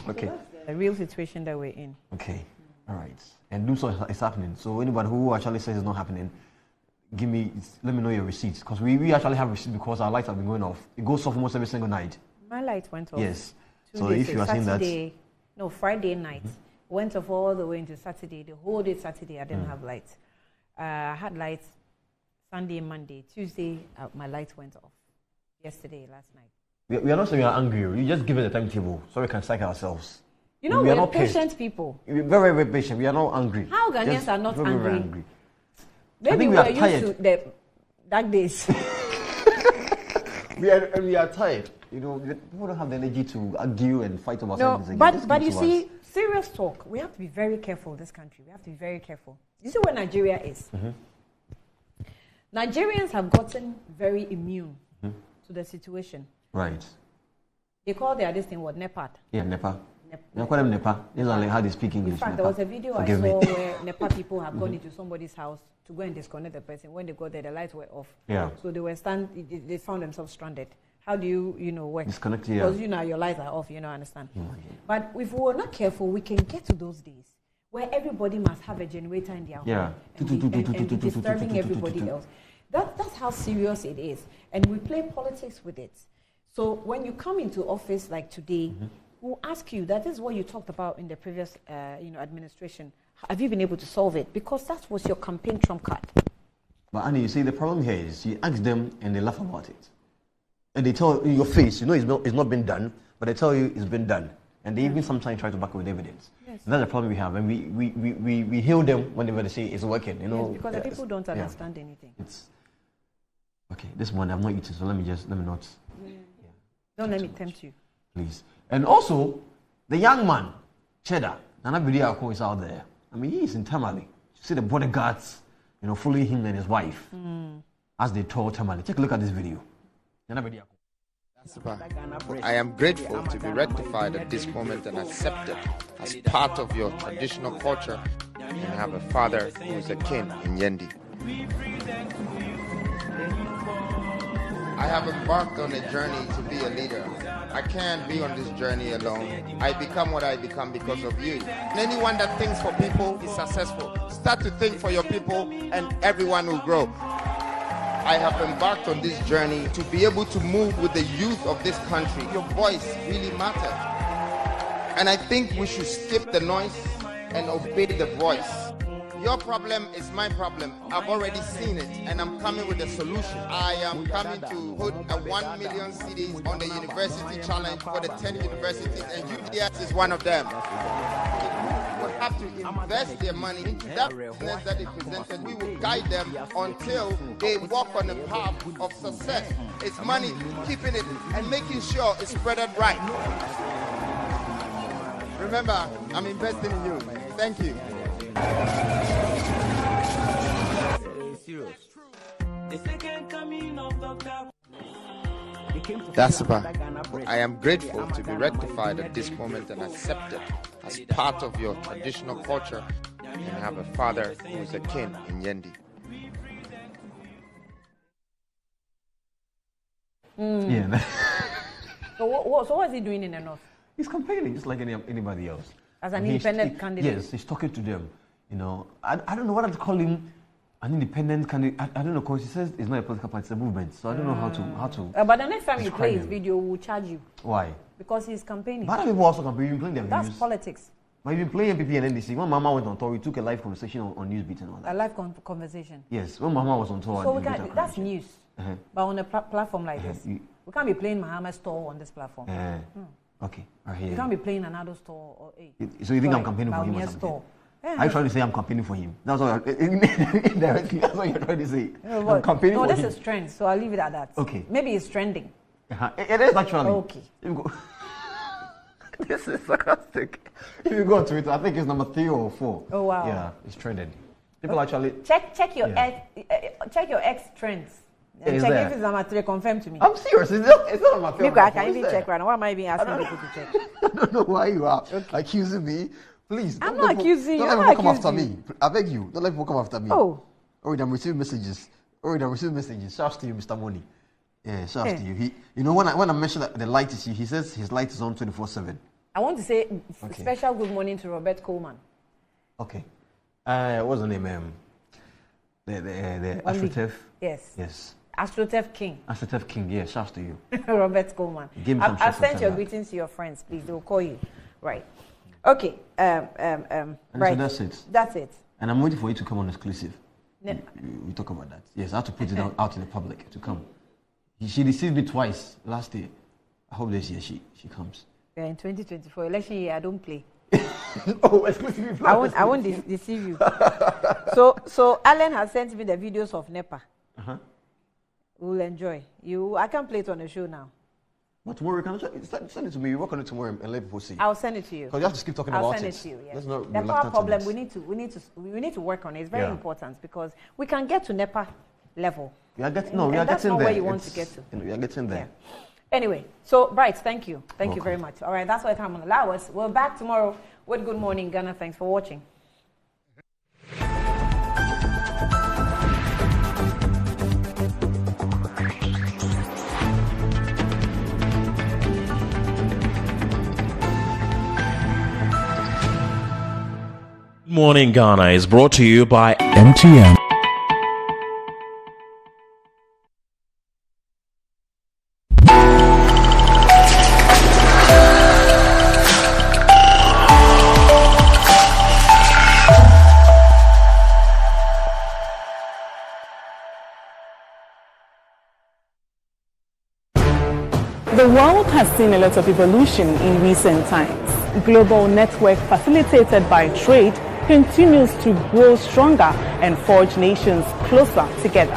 okay. The real situation that we're in. Okay, all right. And do so is happening. So anybody who actually says it's not happening, let me know your receipts, because we actually have receipts because our lights have been going off. It goes off almost every single night. My light went off. Yes. Two So days, if you are saying that, no, Friday night went off all the way into Saturday. The whole day Saturday I didn't have lights. I had lights Sunday, Monday, Tuesday. My lights went off. Yesterday, last night. we are not saying we are angry. You just give it a timetable so we can psych ourselves. You know, we are we're not patient pissed. people. We're very, very patient. We are not angry. How Ghanaians Just are not very, angry? very angry. Maybe we are are used tired. to the dark days. we are tired. You know, people don't have the energy to argue and fight about No, something again. Just but give you it to us. see, serious talk. We have to be very careful in this country. We have to be very careful. You see where Nigeria is? Nigerians have gotten very immune to the situation. Right. They call this thing what? NEPA. Yeah, NEPA. They call them NEPA. These are like how they speak English. In fact, NEPA. there was a video Forgive I saw me. where NEPA people have gone into somebody's house to go and disconnect the person. When they got there, the lights were off. Yeah. So they were they found themselves stranded. How do you work? Disconnect, yeah. Because your lights are off, understand. But if we were not careful, we can get to those days where everybody must have a generator in their home and be disturbing everybody else. That's how serious it is. And we play politics with it. So when you come into office like today, we'll ask you, that is what you talked about in the previous administration. Have you been able to solve it? Because that was your campaign trump card. But Annie, you see, the problem here is you ask them and they laugh about it. And they tell in your face, it's not been done, but they tell you it's been done. And they even sometimes try to back up with evidence. Yes. And that's the problem we have. And we hail them whenever they say it's working. Yes, because the people don't understand anything. Okay, this one I've not eaten, so let me not. Don't let me tempt you. Please. And also, the young man, Cheddar, Nana Bidiako is out there. I mean, he is in Tamale. You see the bodyguards, following him and his wife as they tour Tamale. Take a look at this video. Nana Bidiako. I am grateful to be rectified at this moment and accepted as part of your traditional culture and have a father who is a king in Yendi. I have embarked on a journey to be a leader. I can't be on this journey alone. I become what I become because of you. And anyone that thinks for people is successful. Start to think for your people and everyone will grow. I have embarked on this journey to be able to move with the youth of this country. Your voice really matters. And I think we should skip the noise and obey the voice. Your problem is my problem. I've already seen it and I'm coming with a solution. I am coming to put a 1 million CDs on the university challenge for the 10 universities, and UDS is one of them. We have to invest their money into that business that they presented. We will guide them until they walk on the path of success. It's money, keeping it and making sure it's spread right. Remember, I'm investing in you. Thank you. That's about. I am grateful to be rectified at this moment and accepted as part of your traditional culture and have a father who is a king in Yendi. Yeah. So what is he doing in the north? He's campaigning just like anybody else. As an independent candidate? Yes, he's talking to them. I don't know what to call him. An independent candidate. I don't know, because he says it's not a political party, it's a movement. So I don't know how to. But the next time you play describe his him. video, we'll charge you. Why? because he's campaigning. But other people also campaigning, playing their videos. That's politics. But you've been playing NPP and NDC. When Mama went on tour, we took a live conversation on Newsbeat and all that. A live conversation? Yes, when Mama was on tour. So that's news. But on a platform like this, we can't be playing Mahama's store on this platform. Okay, you can't be playing another store. Or, so you think I'm campaigning for him or something? Are you trying to say I'm campaigning for him? That's what indirectly. That's what you're trying to say. I'm campaigning for him. No, this is trend, so I'll leave it at that. Okay. Maybe it's trending. It is actually. Okay. This is sarcastic. If you go on Twitter, I think it's number 3 or 4. Oh wow. Yeah, it's trending. People actually check your X trends. And check if it's number 3. Confirm to me. I'm serious. It's not number 3. Nico, I can't even check right now. Why am I even asking people to check? I don't know why you are accusing me. Please. I'm not accusing you. Don't let people come after me. I beg you. Don't let people come after me. Oh. I'm receiving messages. Shouts to you, Mr. Money. Yeah, shouts to you. You know, when I mentioned that the light is here, he says his light is on 24/7. I want to say special good morning to Robert Coleman. Okay. What's the name? The AstroTurf. Yes. AstroTurf King. AstroTurf King, yeah. Shouts to you. Robert Coleman. I've sent your greetings to your friends, please. They'll call you. Right. Okay. Right. So that's it. That's it. And I'm waiting for you to come on exclusive. We talk about that. Yes, I have to put it out in the public to come. She deceived me twice last year. I hope this year she comes. Yeah, in 2024 election year, I don't play. Exclusively. I won't deceive you. So Alan has sent me the videos of NEPA. We'll enjoy. I can't play it on the show now. But tomorrow, you can send it to me. You work on it tomorrow and let people see. I'll send it to you. Because you have to keep talking about it. I'll send it to you. Yes. Not the power problem we need to work on it. It's very important because we can get to NEPA level. We are getting there. That's not where you want to get to. We are getting there. Yeah. Anyway, so Bright, thank you very much. All right, that's why time on allow us. We're back tomorrow with Good Morning Ghana. Thanks for watching. Morning Ghana is brought to you by MTN. The world has seen a lot of evolution in recent times. Global network facilitated by trade continues to grow stronger and forge nations closer together.